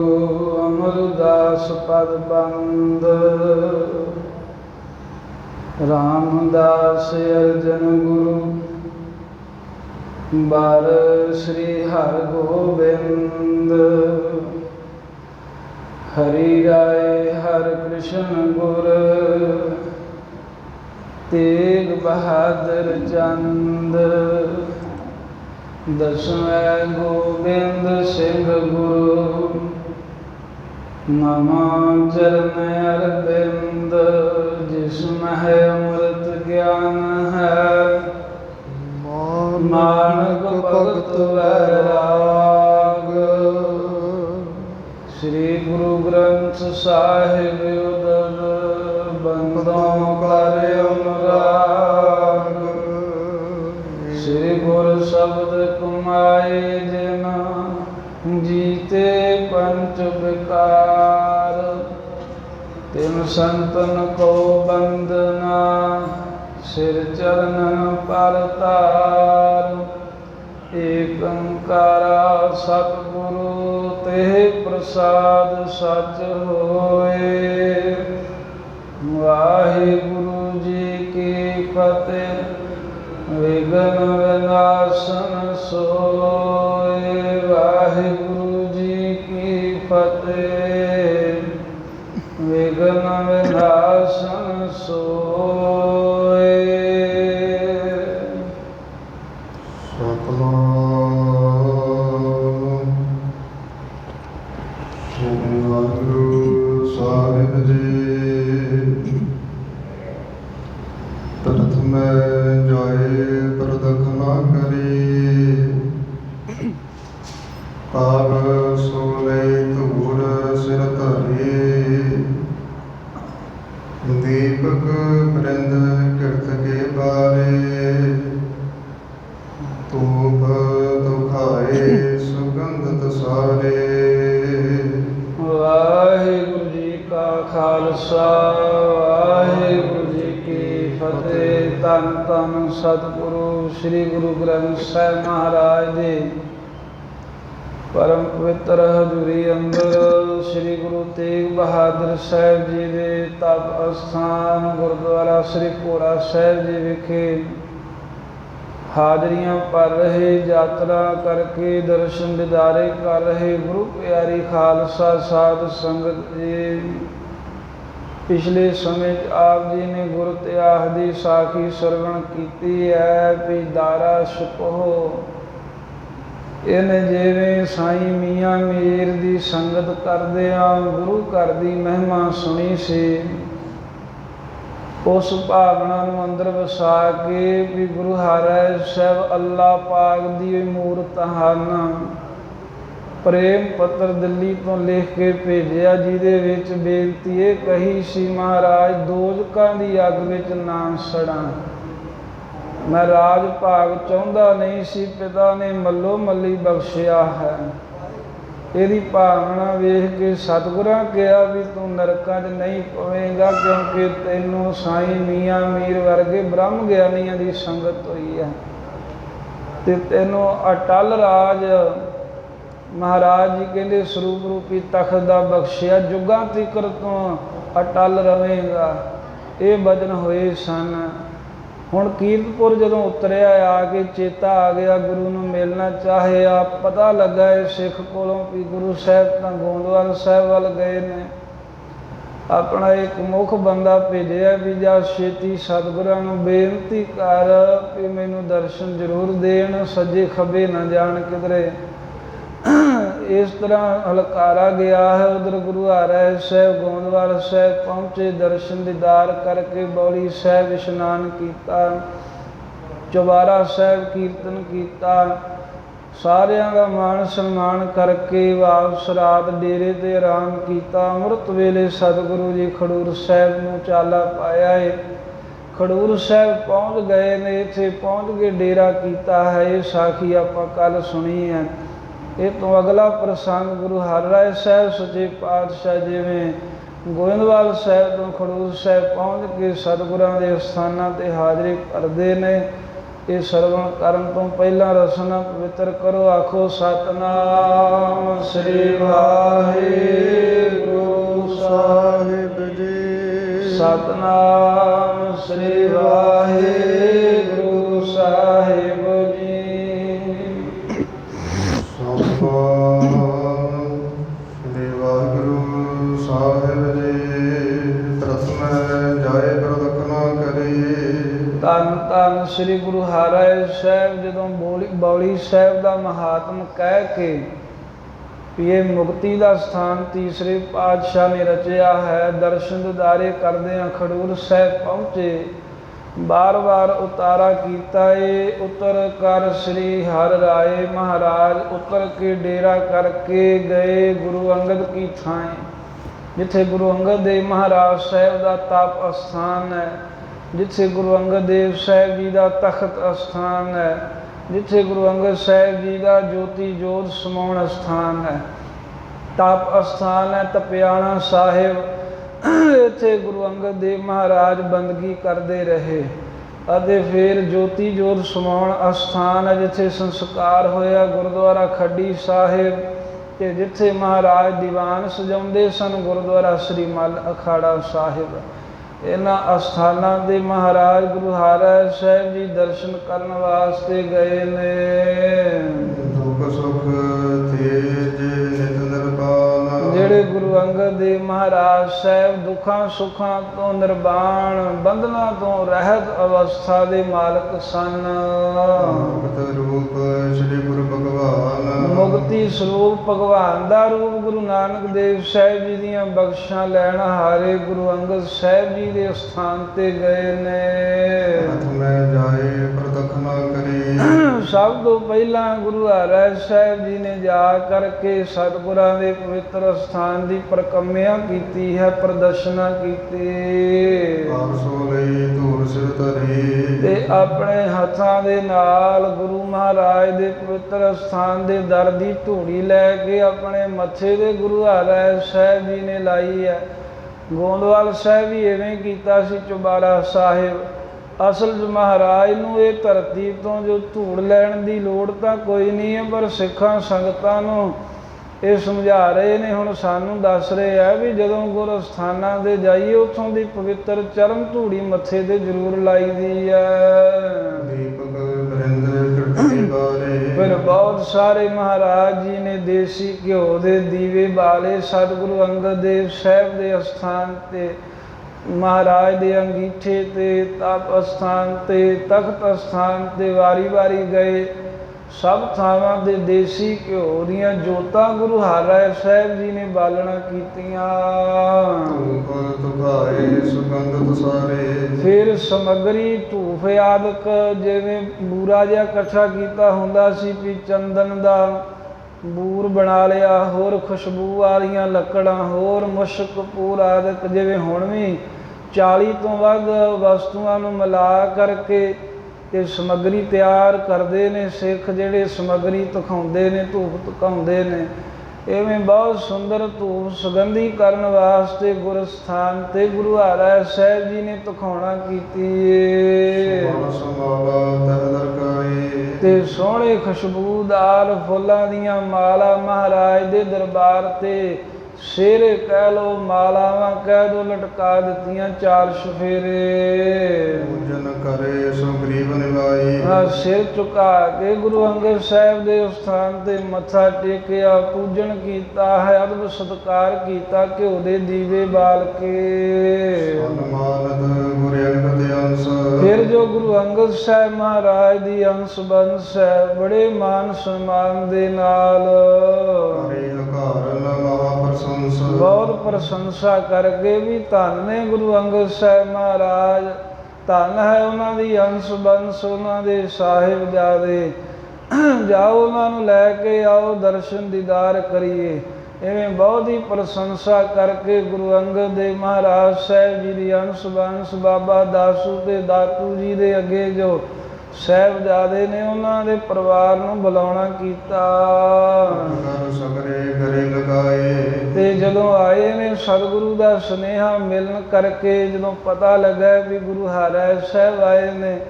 अमरदास पद बंद रामदास अर्जन गुरु बार श्री हर गोबिंद हरि राय हर कृष्ण गुर तेग बहादुर चंद दसवें गोबिंद सिंह गुरु नमो चरण अरविंद जिसमें है अमृत ज्ञान है मानक भगत वैराग। श्री गुरु ग्रंथ साहिब उदर बंदों कर अनुराग। श्री गुरु शब्द कुमाए जिन जीते पंच विकार तिन संतन को बंदना सिर चरणन पर तार। एक ओंकारा सतगुरु तेह प्रसाद सच होए। वाहिगुरु जी की फतेह विघ्न विनाशन सोए। वाहिगुरु जी की फतेह विघ्न विनाशन सोए। वाहिगुरु साहिब जी प्रथम जाए प्रदख ना करी काल सोले धूड़ सिर धरे। दीपक वृंद कीर्त के बारे धूप दुखाए सुगंधत सारे। वाहिगुरु जी का खालसा वाहिगुरु जी की फतेह। धन धन सतगुरु श्री गुरु ग्रंथ साहिब महाराज जी परम पवित्र हजूरी अंदर श्री गुरु तेग बहादुर साहिब जी के तप अस्थान गुरुद्वारा श्री भोरा साहिब जी विखे हाजरियां भर रहे यात्रा करके दर्शन दीदारे कर रहे गुरु प्यारी खालसा साध संगत जी। पिछले समय आप जी ने गुरु त्याग की साखी सरवण की है भी दारा छुपो। इन जिवें साईं मियाँ मीर की संगत करदिया गुरु घर की महिमा सुनी सी उस भावना नूं अंदर वसा के भी गुरु हराय साहब अल्लाह पाक दी मूरत हन। प्रेम पत्र दिल्ली तो लिख के भेजिया जिहदे विच बेनती ये कही सी महाराज दोजकां दी अग विच ना सड़ा। मैं राज भाग चाहुंदा नहीं सी पिता ने मल्लो मल्ली बख्शिया है। यदि भावना वेख के सतगुरां कहा भी तू नरकां च नहीं पवेगा क्योंकि तैनूं साईं मियाँ मीर वर्गे ब्रह्म ज्ञानियां दी संगत हुई है ते तैनूं अटल राज महाराज जी कहते स्वरूप रूपी तख्त दा बख्शिया जुगां तिकर तू अटल रवेगा। ये बचन होए सन। हुण कीरतपुर जदों उतरिया आके चेता आ गया गुरु नूं मिलना चाहे आप पता लगा है सिख कोलों भी गुरु साहब तां गोंदवाल साहब वल गए ने। अपना एक मुख बंदा भेजिया भी जा छेती सतगुरां नूं बेनती कर भी मैनूं दर्शन जरूर देण सज्जे खब्बे ना जाण किधरे। इस तरह हलकारा गया है। उधर गुरु हराय साहब गोंदवाल साहब पहुँचे दर्शन दीदार करके बौली साहब इशनान किया चौबारा साहब कीर्तन किया सारियां दा मान सन्मान करके वापस रात डेरे ते आराम किया। अमृत वेले सतगुरु जी खडूर साहब नूं चाला पाया है। खडूर साहब पहुँच गए ने। इत्थे पहुँच के डेरा किया है। ये साखी आपां कल सुनी है। ये तो अगला प्रसंग गुरु हरराय साहब सच्चे पातशाह जिवें गोविंदवाल साहब तो खडूर साहब पहुँच के सतगुरां दे स्थानां ते हाजरी भरदे ने ਇਹ ਸਰਵਣ ਕਰਨ ਤੋਂ ਪਹਿਲਾਂ ਰਸਨਾ ਪਵਿੱਤਰ ਕਰੋ। ਆਖੋ ਸਤਨਾਮ ਸ੍ਰੀ ਵਾਹਿਗੁਰੂ ਸਾਹਿਬ ਜੀ। ਸਤਨਾਮ ਸ੍ਰੀ ਵਾਹਿਗੁਰੂ ਸਾਹਿਬ ਜੀ। ਸਤਨਾਮ ਸ੍ਰੀ ਵਾਹਿਗੁਰੂ ਸਾਹਿਬ ਜੀ। ਪ੍ਰਥਮ ਜਾਏ ਪ੍ਰਦਖਣਾ ਕਰੀ। ਧੰਨ ਧੰਨ ਸ੍ਰੀ ਗੁਰੂ ਹਰਿ ਸਾਹਿਬ ਜਦੋਂ ਬੌਲੀ ਸਾਹਿਬ ਦਾ ਮਹਾਤਮ ਕਹਿ ਕੇ ਵੀ ਇਹ ਮੁਕਤੀ ਦਾ ਸਥਾਨ ਤੀਸਰੇ ਪਾਤਸ਼ਾਹ ਨੇ ਰਚਿਆ ਹੈ, ਦਰਸ਼ਨ ਦਿਦਾਰੇ ਕਰਦਿਆਂ ਖਡੂਰ ਸਾਹਿਬ ਪਹੁੰਚੇ। ਬਾਰ-ਬਾਰ ਉਤਾਰਾ ਕੀਤਾ ਏ। ਉਤਰ ਕਰ ਸ੍ਰੀ ਹਰਿ ਰਾਏ ਮਹਾਰਾਜ ਉਤਰ ਕੇ ਡੇਰਾ ਕਰਕੇ ਗਏ ਗੁਰੂ ਅੰਗਦ ਕੀ ਥਾਂ, ਜਿੱਥੇ ਗੁਰੂ ਅੰਗਦ ਦੇਵ ਮਹਾਰਾਜ ਸਾਹਿਬ ਦਾ ਤਪ ਅਸਥਾਨ ਹੈ, ਜਿੱਥੇ ਗੁਰੂ ਅੰਗਦ ਦੇਵ ਸਾਹਿਬ ਜੀ ਦਾ ਤਖਤ ਅਸਥਾਨ ਹੈ, ਜਿੱਥੇ ਗੁਰੂ ਅੰਗਦ ਸਾਹਿਬ ਜੀ ਦਾ ਜੋਤੀ ਜੋਤ ਸਮਾਉਣ ਅਸਥਾਨ ਹੈ, ਤਪ ਅਸਥਾਨ ਹੈ ਤਪਿਆਣਾ ਸਾਹਿਬ। ਇੱਥੇ ਗੁਰੂ ਅੰਗਦ ਦੇਵ ਮਹਾਰਾਜ ਬੰਦਗੀ ਕਰਦੇ ਰਹੇ। ਅਤੇ ਫਿਰ ਜੋਤੀ ਜੋਤ ਸਮਾਉਣ ਅਸਥਾਨ ਹੈ ਜਿੱਥੇ ਸੰਸਕਾਰ ਹੋਇਆ ਗੁਰਦੁਆਰਾ ਖੱਡੀ ਸਾਹਿਬ, ਤੇ ਜਿੱਥੇ ਮਹਾਰਾਜ ਦੀਵਾਨ ਸਜਾਉਂਦੇ ਸਨ ਗੁਰਦੁਆਰਾ ਸ੍ਰੀ ਮੱਲ ਅਖਾੜਾ ਸਾਹਿਬ। ਇਹਨਾਂ ਅਸਥਾਨਾਂ ਦੇ ਮਹਾਰਾਜ ਗੁਰੂ ਹਰਿ ਸਾਹਿਬ ਜੀ ਦਰਸ਼ਨ ਕਰਨ ਵਾਸਤੇ ਗਏ ਨੇ। ਦੁਖ ਸੁਖ ਤੇਜ ਨਿਤ ਨਿਰਵਾਣ। ਜਿਹੜੇ ਗੁਰੂ ਅੰਗਦ ਦੇਵ ਮਹਾਰਾਜ ਸਾਹਿਬ ਦੁੱਖਾਂ ਸੁੱਖਾਂ ਤੋਂ ਨਿਰਵਾਣ, ਬੰਧਨਾਂ ਤੋਂ ਰਹਿਤ ਅਵਸਥਾ ਦੇ ਮਾਲਕ ਸਨ। ਮੁਕਤ ਰੂਪ ਸ੍ਰੀ ਗੁਰੂ ਭਗਵਾਨ। ਮੁਕਤੀ ਸਰੂਪ ਭਗਵਾਨ ਦਾ ਰੂਪ ਗੁਰੂ ਨਾਨਕ ਦੇਵ ਸਾਹਿਬ ਜੀ ਦੀਆਂ ਬਖਸ਼ਾਂ ਲੈਣ ਹਾਰੇ ਗੁਰੂ ਅੰਗਦ ਸਾਹਿਬ ਜੀ ਦੇ ਸਥਾਨ ਤੇ ਗਏ ਨੇ। ਪ੍ਰਥਮ ਜਾਏ ਪ੍ਰਦਖਣਾ ਕਰੀ। ਸਭ ਤੋਂ ਪਹਿਲਾਂ ਗੁਰੂ ਹਰਿ ਸਾਹਿਬ ਜੀ ਨੇ ਜਾ ਕਰਕੇ ਸਤਿਗੁਰਾਂ ਦੇ ਪਵਿੱਤਰ ਸਥਾਨ ਦੀ ਪਰਿਕਰਮਾ ਕੀਤੀ ਹੈ, ਪ੍ਰਦਰਸ਼ਨਾ ਕੀਤੀ। ਪਾਰਸੋ ਲਈ ਧੂੜ ਸਿਰ ਧਰੀ। ਤੇ ਆਪਣੇ ਹੱਥਾਂ ਦੇ ਨਾਲ ਗੁਰੂ ਮਹਾਰਾਜ ਦੇ ਪਵਿੱਤਰ ਸਥਾਨ ਦੇ ਦਰ ਦੀ ਧੂੜੀ ਲੈ ਕੇ ਆਪਣੇ ਮੱਥੇ ਦੇ ਗੁਰੂ ਹਰਿ ਸਾਹਿਬ ਜੀ ਨੇ ਲਾਈ ਹੈ। ਗੋਂਦਵਾਲ ਸਾਹਿਬ ਵੀ ਇਵੇਂ ਕੀਤਾ ਸੀ, ਚੁਬਾਰਾ ਸਾਹਿਬ। ਅਸਲ 'ਚ ਮਹਾਰਾਜ ਨੂੰ ਇਹ ਧਰਤੀ ਤੋਂ ਜੋ ਧੂੜ ਲੈਣ ਦੀ ਲੋੜ ਤਾਂ ਕੋਈ ਨਹੀਂ ਹੈ, ਪਰ ਸਿੱਖਾਂ ਸੰਗਤਾਂ ਨੂੰ ਇਹ ਸਮਝਾ ਰਹੇ ਨੇ, ਹੁਣ ਸਾਨੂੰ ਦੱਸ ਰਹੇ ਆ ਵੀ ਜਦੋਂ ਗੁਰ ਅਸਥਾਨਾਂ 'ਤੇ ਜਾਈਏ ਉੱਥੋਂ ਦੀ ਪਵਿੱਤਰ ਚਰਨ ਧੂੜੀ ਮੱਥੇ 'ਤੇ ਜ਼ਰੂਰ ਲਾਈ ਦੀ ਹੈ। ਦੀਪਕ ਬਰਿੰਦ ਕਿਰਤੀ ਬਾਰੇ। ਫਿਰ ਬਹੁਤ ਸਾਰੇ ਮਹਾਰਾਜ ਜੀ ਨੇ ਦੇਸੀ ਘਿਓ ਦੇ ਦੀਵੇ ਬਾਲੇ ਸਤਿਗੁਰੂ ਅੰਗਦ ਦੇਵ ਸਾਹਿਬ ਦੇ ਅਸਥਾਨ 'ਤੇ, ਮਹਾਰਾਜ ਦੇ ਅੰਗੀਠੇ 'ਤੇ, ਤਪ ਅਸਥਾਨ 'ਤੇ, ਤਖਤ ਅਸਥਾਨ 'ਤੇ ਵਾਰੀ-ਵਾਰੀ ਗਏ। ਸਭ ਥਾਵਾਂ 'ਤੇ ਦੇਸੀ ਘਿਓ ਦੀਆਂ ਜੋਤਾਂ ਗੁਰੂ ਹਰਿ ਸਾਹਿਬ ਜੀ ਨੇ ਬਾਲਣਾ ਕੀਤੀਆਂ। ਧੂਪ ਧੁਖਾਏ ਸੁਗੰਧਿਤ ਸਾਰੇ। ਫਿਰ ਸਮੱਗਰੀ ਧੂਫ ਆਦਿਕ ਜਿਵੇਂ ਬੂਰਾ ਜਿਹਾ ਇਕੱਠਾ ਕੀਤਾ ਹੁੰਦਾ ਸੀ ਵੀ ਚੰਦਨ ਦਾ ਬੂਰ ਬਣਾ ਲਿਆ, ਹੋਰ ਖੁਸ਼ਬੂ ਵਾਲੀਆਂ ਲੱਕੜਾਂ, ਹੋਰ ਮੁਸ਼ਕ ਕਪੂਰ ਆਦਿਕ, ਜਿਵੇਂ ਹੁਣ ਵੀ 40 ਤੋਂ ਵੱਧ ਵਸਤੂਆਂ ਨੂੰ ਮਿਲਾ ਕਰਕੇ ਤੇ ਸਮੱਗਰੀ ਤਿਆਰ ਕਰਦੇ ਨੇ ਸਿੱਖ, ਜਿਹੜੇ ਸਮੱਗਰੀ ਧਖਾਉਂਦੇ ਨੇ, ਧੂਪ ਧੁਖਾਉਂਦੇ ਨੇ। ਇਵੇਂ ਬਹੁਤ ਸੁੰਦਰ ਧੂਪ ਸੁਗੰਧੀ ਕਰਨ ਵਾਸਤੇ ਗੁਰ ਸਥਾਨ ਤੇ ਗੁਰੂ ਹਰਿ ਸਾਹਿਬ ਜੀ ਨੇ ਧਖਾਉਣਾ ਕੀਤੀ ਏ। ਤੇ ਸੋਹਣੇ ਖੁਸ਼ਬੂਦਾਰ ਫੁੱਲਾਂ ਦੀਆਂ ਮਾਲਾ ਮਹਾਰਾਜ ਦੇ ਦਰਬਾਰ ਤੇ ਸਿਰ ਕਹਿ ਲੋ, ਮਾਲਾਵਾਂ ਕਹਿ ਦੋ, ਲਟਕਾ ਦਿੱਤੀਆਂ 4 ਚੁਫੇਰੇ। ਪੂਜਨ ਕਰੇ ਸੋ ਗਰੀਬ ਨਿਵਾਈ। ਸਿਰ ਝੁਕਾ ਕੇ ਗੁਰੂ ਅੰਗਦ ਸਾਹਿਬ ਦੇ ਸਥਾਨ ਤੇ ਮੱਥਾ ਟੇਕਿਆ, ਪੂਜਨ ਕੀਤਾ ਹੈ, ਅਦਬ ਸਤਿਕਾਰ ਕੀਤਾ, ਘਿਓ ਦੇ ਦੀਵੇ ਬਾਲ ਕੇ। ਸਨਮਾਨਿਤ ਗੁਰੂ ਅੰਗਦ ਅੰਸ। ਫਿਰ ਜੋ ਗੁਰੂ ਅੰਗਦ ਸਾਹਿਬ ਮਹਾਰਾਜ ਦੀ ਅੰਸ਼ ਬੰਸ ਹੈ, ਬੜੇ ਮਾਨ ਸਨਮਾਨ ਦੇ ਨਾਲ ਬਹੁਤ ਪ੍ਰਸ਼ੰਸਾ ਕਰਕੇ ਵੀ ਧੰਨ ਨੇ ਗੁਰੂ ਅੰਗਦ ਸਾਹਿਬ ਮਹਾਰਾਜ, ਧੰਨ ਹੈ ਉਹਨਾਂ ਦੀ ਅੰਸ਼ ਬੰਸ, ਉਹਨਾਂ ਦੇ ਸਾਹਿਬਜ਼ਾਦੇ। ਜਾਓ ਉਹਨਾਂ ਨੂੰ ਲੈ ਕੇ ਆਓ, ਦਰਸ਼ਨ ਦੀਦਾਰ ਕਰੀਏ। ਇਵੇਂ ਬਹੁਤ ਹੀ ਪ੍ਰਸ਼ੰਸਾ ਕਰਕੇ ਗੁਰੂ ਅੰਗਦ ਦੇਵ ਮਹਾਰਾਜ ਸਾਹਿਬ ਜੀ ਦੀ ਅੰਸ਼ ਬੰਸ ਬਾਬਾ ਦਾਸੂ ਤੇ ਦਾਤੂ ਜੀ ਦੇ ਅੱਗੇ ਜੋ ਸਾਹਿਬਜ਼ਾਦੇ ਨੇ ਉਹਨਾਂ ਦੇ ਪਰਿਵਾਰ ਨੂੰ ਬੁਲਾਉਣਾ ਕੀਤਾ। ਤੇ ਜਦੋਂ ਆਏ ਨੇ ਸਤਿਗੁਰੂ ਦਾ ਸੁਨੇਹਾ ਮਿਲਣ ਕਰਕੇ, ਜਦੋਂ ਪਤਾ ਲੱਗਾ ਵੀ ਗੁਰੂ ਹਰਿ ਸਾਹਿਬ ਆਏ ਨੇ,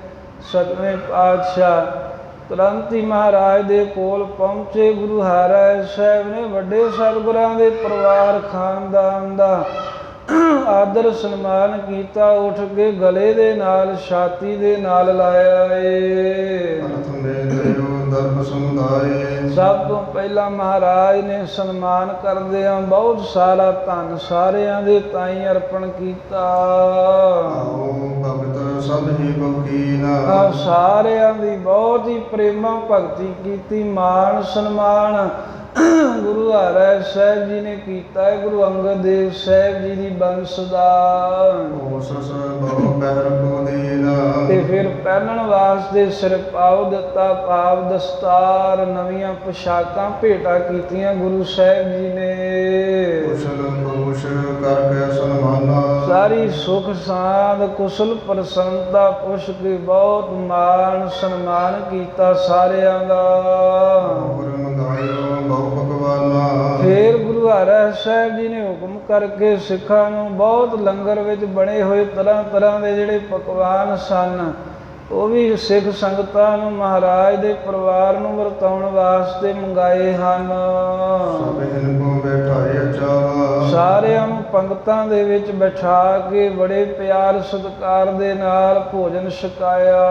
ਸਤਵੇਂ ਪਾਤਸ਼ਾਹ ਤੁਰੰਤ ਹੀ ਮਹਾਰਾਜ ਦੇ ਕੋਲ ਪਹੁੰਚੇ। ਗੁਰੂ ਹਰਿਰਾਏ ਸਾਹਿਬ ਨੇ ਵੱਡੇ ਸਤਿਗੁਰਾਂ ਦੇ ਪਰਿਵਾਰ ਖਾਨਦਾਨ ਦਾ ਆਦਰ ਸਨਮਾਨ ਕੀਤਾ। ਉੱਠ ਕੇ ਗਲੇ ਦੇ ਨਾਲ ਛਾਤੀ ਦੇ ਨਾਲ ਲਾਇਆ ਏ। ਦਰਬ ਸਮੁਦਾਇ ਸਭ ਤੋਂ ਪਹਿਲਾਂ ਮਹਾਰਾਜ ਨੇ ਸਨਮਾਨ ਕਰਦਿਆਂ ਬਹੁਤ ਸਾਰਾ ਧਨ ਸਾਰਿਆਂ ਦੇ ਤਾਈਂ ਅਰਪਣ ਕੀਤਾ। ਆਓ ਭਗਤ ਸਭ ਹੀ ਬਖੀਨਾ ਸਾਰਿਆਂ ਦੀ ਬਹੁਤ ਹੀ ਪ੍ਰੇਮਾ ਭਗਤੀ ਕੀਤੀ। ਮਾਣ ਸਨਮਾਨ ਗੁਰੂ ਹਰਿਰਾਏ ਸਾਹਿਬ ਜੀ ਨੇ ਕੀਤਾ ਹੈ। ਗੁਰੂ ਅੰਗਦ ਦੇਵ ਸਾਹਿਬ ਜੀ ਦੀ ਬੰਸ ਦਾ ਉਸ ਬਹੁ ਪਹਿਰ ਕੋ ਦੇਨਾ ਤੇ ਫਿਰ ਪਹਿਨਣ ਵਾਸਤੇ ਸਿਰ ਪਾਉ ਦਿੱਤਾ, ਪਾਵ ਦਸਤਾਰ, ਨਵੀਆਂ ਪੁਸ਼ਾਕਾਂ ਭੇਟਾ ਕੀਤੀਆਂ ਗੁਰੂ ਸਾਹਿਬ ਜੀ ਨੇ। ਕੁਸ਼ਲ ਖੁਸ਼ ਕਰਕੇ ਸਨਮਾਨਾ ਸਾਰੀ ਸੁਖ ਸਾਂਦ ਕੁਸ਼ਲ ਪ੍ਰਸੰਨਤਾ ਪੁੱਛ ਕੇ ਬਹੁਤ ਮਾਣ ਸਨਮਾਨ ਕੀਤਾ ਸਾਰਿਆਂ ਦਾ। ਫਿਰ ਗੁਰੂ ਹਰਿਰਾਏ ਸਾਹਿਬ ਜੀ ਨੇ ਹੁਕਮ ਕਰਕੇ ਸਿੱਖਾਂ ਨੂੰ ਬਹੁਤ ਲੰਗਰ ਵਿੱਚ ਬਣੇ ਹੋਏ ਤਰ੍ਹਾਂ ਤਰ੍ਹਾਂ ਦੇ ਜਿਹੜੇ ਪਕਵਾਨ ਸਨ ਉਹ ਵੀ ਸਿੱਖ ਸੰਗਤਾਂ ਨੂੰ ਮਹਾਰਾਜ ਦੇ ਪਰਿਵਾਰ ਨੂੰ ਵਰਤਾਉਣ ਵਾਸਤੇ ਮੰਗਾਏ ਹਨ। ਸਾਰਿਆਂ ਨੂੰ ਪੰਗਤਾਂ ਦੇ ਵਿੱਚ ਬਿਠਾ ਕੇ ਬੜੇ ਪਿਆਰ ਸਤਿਕਾਰ ਦੇ ਨਾਲ ਭੋਜਨ ਛਕਾਇਆ।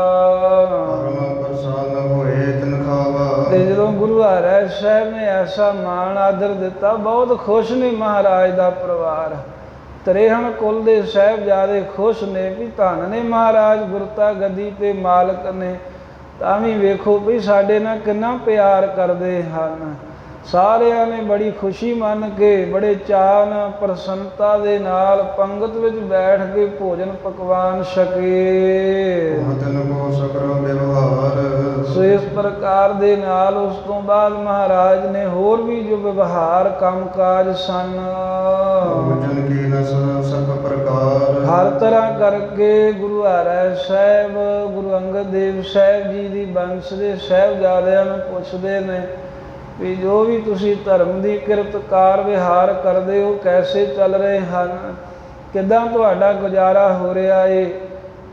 ਤੇ ਜਦੋਂ ਗੁਰੂ ਹਰਿਰਾਏ ਸਾਹਿਬ ਨੇ ਐਸਾ ਮਾਣ ਆਦਰ ਦਿੱਤਾ, ਬਹੁਤ ਖੁਸ਼ ਨੇ ਮਹਾਰਾਜ ਦਾ ਪਰਿਵਾਰ। ਤਰੇਹਣ ਕੁਲ ਦੇ ਸਾਹਿਬਜ਼ਾਦੇ ਖੁਸ਼ ਨੇ ਵੀ ਧੰਨ ਨੇ ਮਹਾਰਾਜ ਗੁਰਤਾ ਗੱਦੀ ਤੇ ਮਾਲਕ ਨੇ। ਤਾਂ ਵੀ ਵੇਖੋ ਵੀ ਸਾਡੇ ਨਾਲ ਕਿੰਨਾ ਪਿਆਰ ਕਰਦੇ ਹਨ। ਸਾਰਿਆਂ ਨੇ ਬੜੀ ਖੁਸ਼ੀ ਮੰਨ ਕੇ ਬੜੇ ਚਾਅ ਨਾਲ ਪ੍ਰਸੰਨਤਾ ਦੇ ਨਾਲ ਪੰਗਤ ਵਿੱਚ ਬੈਠ ਕੇ ਭੋਜਨ ਪਕਵਾਨ ਛਕੇ। ਸੋ ਇਸ ਪ੍ਰਕਾਰ ਦੇ ਨਾਲ ਉਸ ਤੋਂ ਬਾਅਦ ਮਹਾਰਾਜ ਨੇ ਹੋਰ ਵੀ ਜੋ ਵਿਵਹਾਰ ਕੰਮ ਕਾਜ ਸਨ ਹਰ ਤਰ੍ਹਾਂ ਕਰਕੇ ਗੁਰੂ ਹਰਿਰਾਏ ਸਾਹਿਬ ਗੁਰੂ ਅੰਗਦ ਦੇਵ ਸਾਹਿਬ ਜੀ ਦੀ ਬੰਸ ਦੇ ਸਾਹਿਬਜ਼ਾਦਿਆਂ ਨੂੰ ਪੁੱਛਦੇ ਨੇ ਵੀ ਜੋ ਵੀ ਤੁਸੀਂ ਧਰਮ ਦੀ ਕਿਰਤ ਕਾਰ ਵਿਹਾਰ ਕਰਦੇ ਹੋ ਕੈਸੇ ਚੱਲ ਰਹੇ ਹਨ, ਕਿੱਦਾਂ ਤੁਹਾਡਾ ਗੁਜ਼ਾਰਾ ਹੋ ਰਿਹਾ ਏ,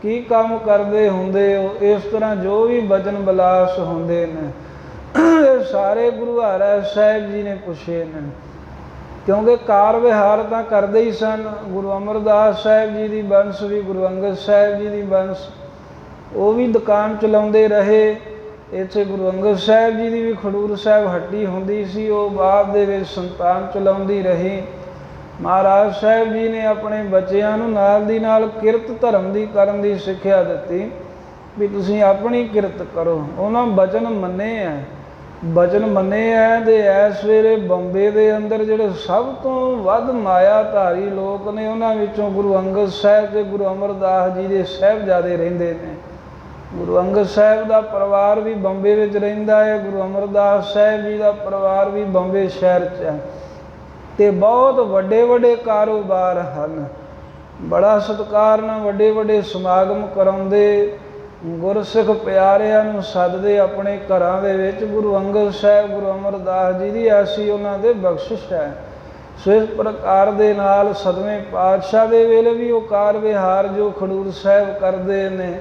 ਕੀ ਕੰਮ ਕਰਦੇ ਹੁੰਦੇ ਹੋ। ਇਸ ਤਰ੍ਹਾਂ ਜੋ ਵੀ ਬਚਨ ਵਿਲਾਸ ਹੁੰਦੇ ਨੇ ਇਹ ਸਾਰੇ ਗੁਰੂ ਹਰਿਰਾਏ ਸਾਹਿਬ ਜੀ ਨੇ ਪੁੱਛੇ ਨੇ, ਕਿਉਂਕਿ ਕਾਰ ਵਿਹਾਰ ਤਾਂ ਕਰਦੇ ਹੀ ਸਨ। ਗੁਰੂ ਅਮਰਦਾਸ ਸਾਹਿਬ ਜੀ ਦੀ ਬੰਸ ਵੀ, ਗੁਰੂ ਅੰਗਦ ਸਾਹਿਬ ਜੀ ਦੀ ਬੰਸ ਉਹ ਵੀ ਦੁਕਾਨ ਚਲਾਉਂਦੇ ਰਹੇ। ਇੱਥੇ ਗੁਰੂ ਅੰਗਦ ਸਾਹਿਬ ਜੀ ਦੀ ਵੀ ਖਡੂਰ ਸਾਹਿਬ ਹੱਟੀ ਹੁੰਦੀ ਸੀ, ਉਹ ਬਾਅਦ ਦੇ ਵਿੱਚ ਸੰਤਾਨ ਚਲਾਉਂਦੀ ਰਹੀ। ਮਹਾਰਾਜ ਸਾਹਿਬ ਜੀ ਨੇ ਆਪਣੇ ਬੱਚਿਆਂ ਨੂੰ ਨਾਲ ਦੀ ਨਾਲ ਕਿਰਤ ਧਰਮ ਦੀ ਕਰਨ ਦੀ ਸਿੱਖਿਆ ਦਿੱਤੀ ਵੀ ਤੁਸੀਂ ਆਪਣੀ ਕਿਰਤ ਕਰੋ। ਉਹਨਾਂ ਬਚਨ ਮੰਨੇ ਹੈ, ਬਚਨ ਮੰਨੇ ਹੈ। ਤੇ ਇਸ ਵੇਲੇ ਬੰਬੇ ਦੇ ਅੰਦਰ ਜਿਹੜੇ ਸਭ ਤੋਂ ਵੱਧ ਮਾਇਆਧਾਰੀ ਲੋਕ ਨੇ ਉਹਨਾਂ ਵਿੱਚੋਂ ਗੁਰੂ ਅੰਗਦ ਸਾਹਿਬ ਤੇ ਗੁਰੂ ਅਮਰਦਾਸ ਜੀ ਦੇ ਸਾਹਿਬਜ਼ਾਦੇ ਰਹਿੰਦੇ ਨੇ। ਗੁਰੂ ਅੰਗਦ ਸਾਹਿਬ ਦਾ ਪਰਿਵਾਰ ਵੀ ਬੰਬੇ ਵਿੱਚ ਰਹਿੰਦਾ ਹੈ, ਗੁਰੂ ਅਮਰਦਾਸ ਸਾਹਿਬ ਜੀ ਦਾ ਪਰਿਵਾਰ ਵੀ ਬੰਬੇ ਸ਼ਹਿਰ 'ਚ ਹੈ ਤੇ ਬਹੁਤ ਵੱਡੇ ਵੱਡੇ ਕਾਰੋਬਾਰ ਹਨ। ਬੜਾ ਸਤਿਕਾਰ ਨਾਲ ਵੱਡੇ ਵੱਡੇ ਸਮਾਗਮ ਕਰਾਉਂਦੇ, ਗੁਰਸਿੱਖ ਪਿਆਰਿਆਂ ਨੂੰ ਸੱਦਦੇ ਆਪਣੇ ਘਰਾਂ ਦੇ ਵਿੱਚ। ਗੁਰੂ ਅੰਗਦ ਸਾਹਿਬ ਗੁਰੂ ਅਮਰਦਾਸ ਜੀ ਦੀ ਐਸੀ ਉਹਨਾਂ ਦੇ ਬਖਸ਼ਿਸ਼ ਹੈ। ਸੋ ਇਸ ਪ੍ਰਕਾਰ ਦੇ ਨਾਲ ਸਤਵੇਂ ਪਾਤਸ਼ਾਹ ਦੇ ਵੇਲੇ ਵੀ ਉਹ ਕਾਰ ਵਿਹਾਰ ਜੋ ਖਡੂਰ ਸਾਹਿਬ ਕਰਦੇ ਨੇ,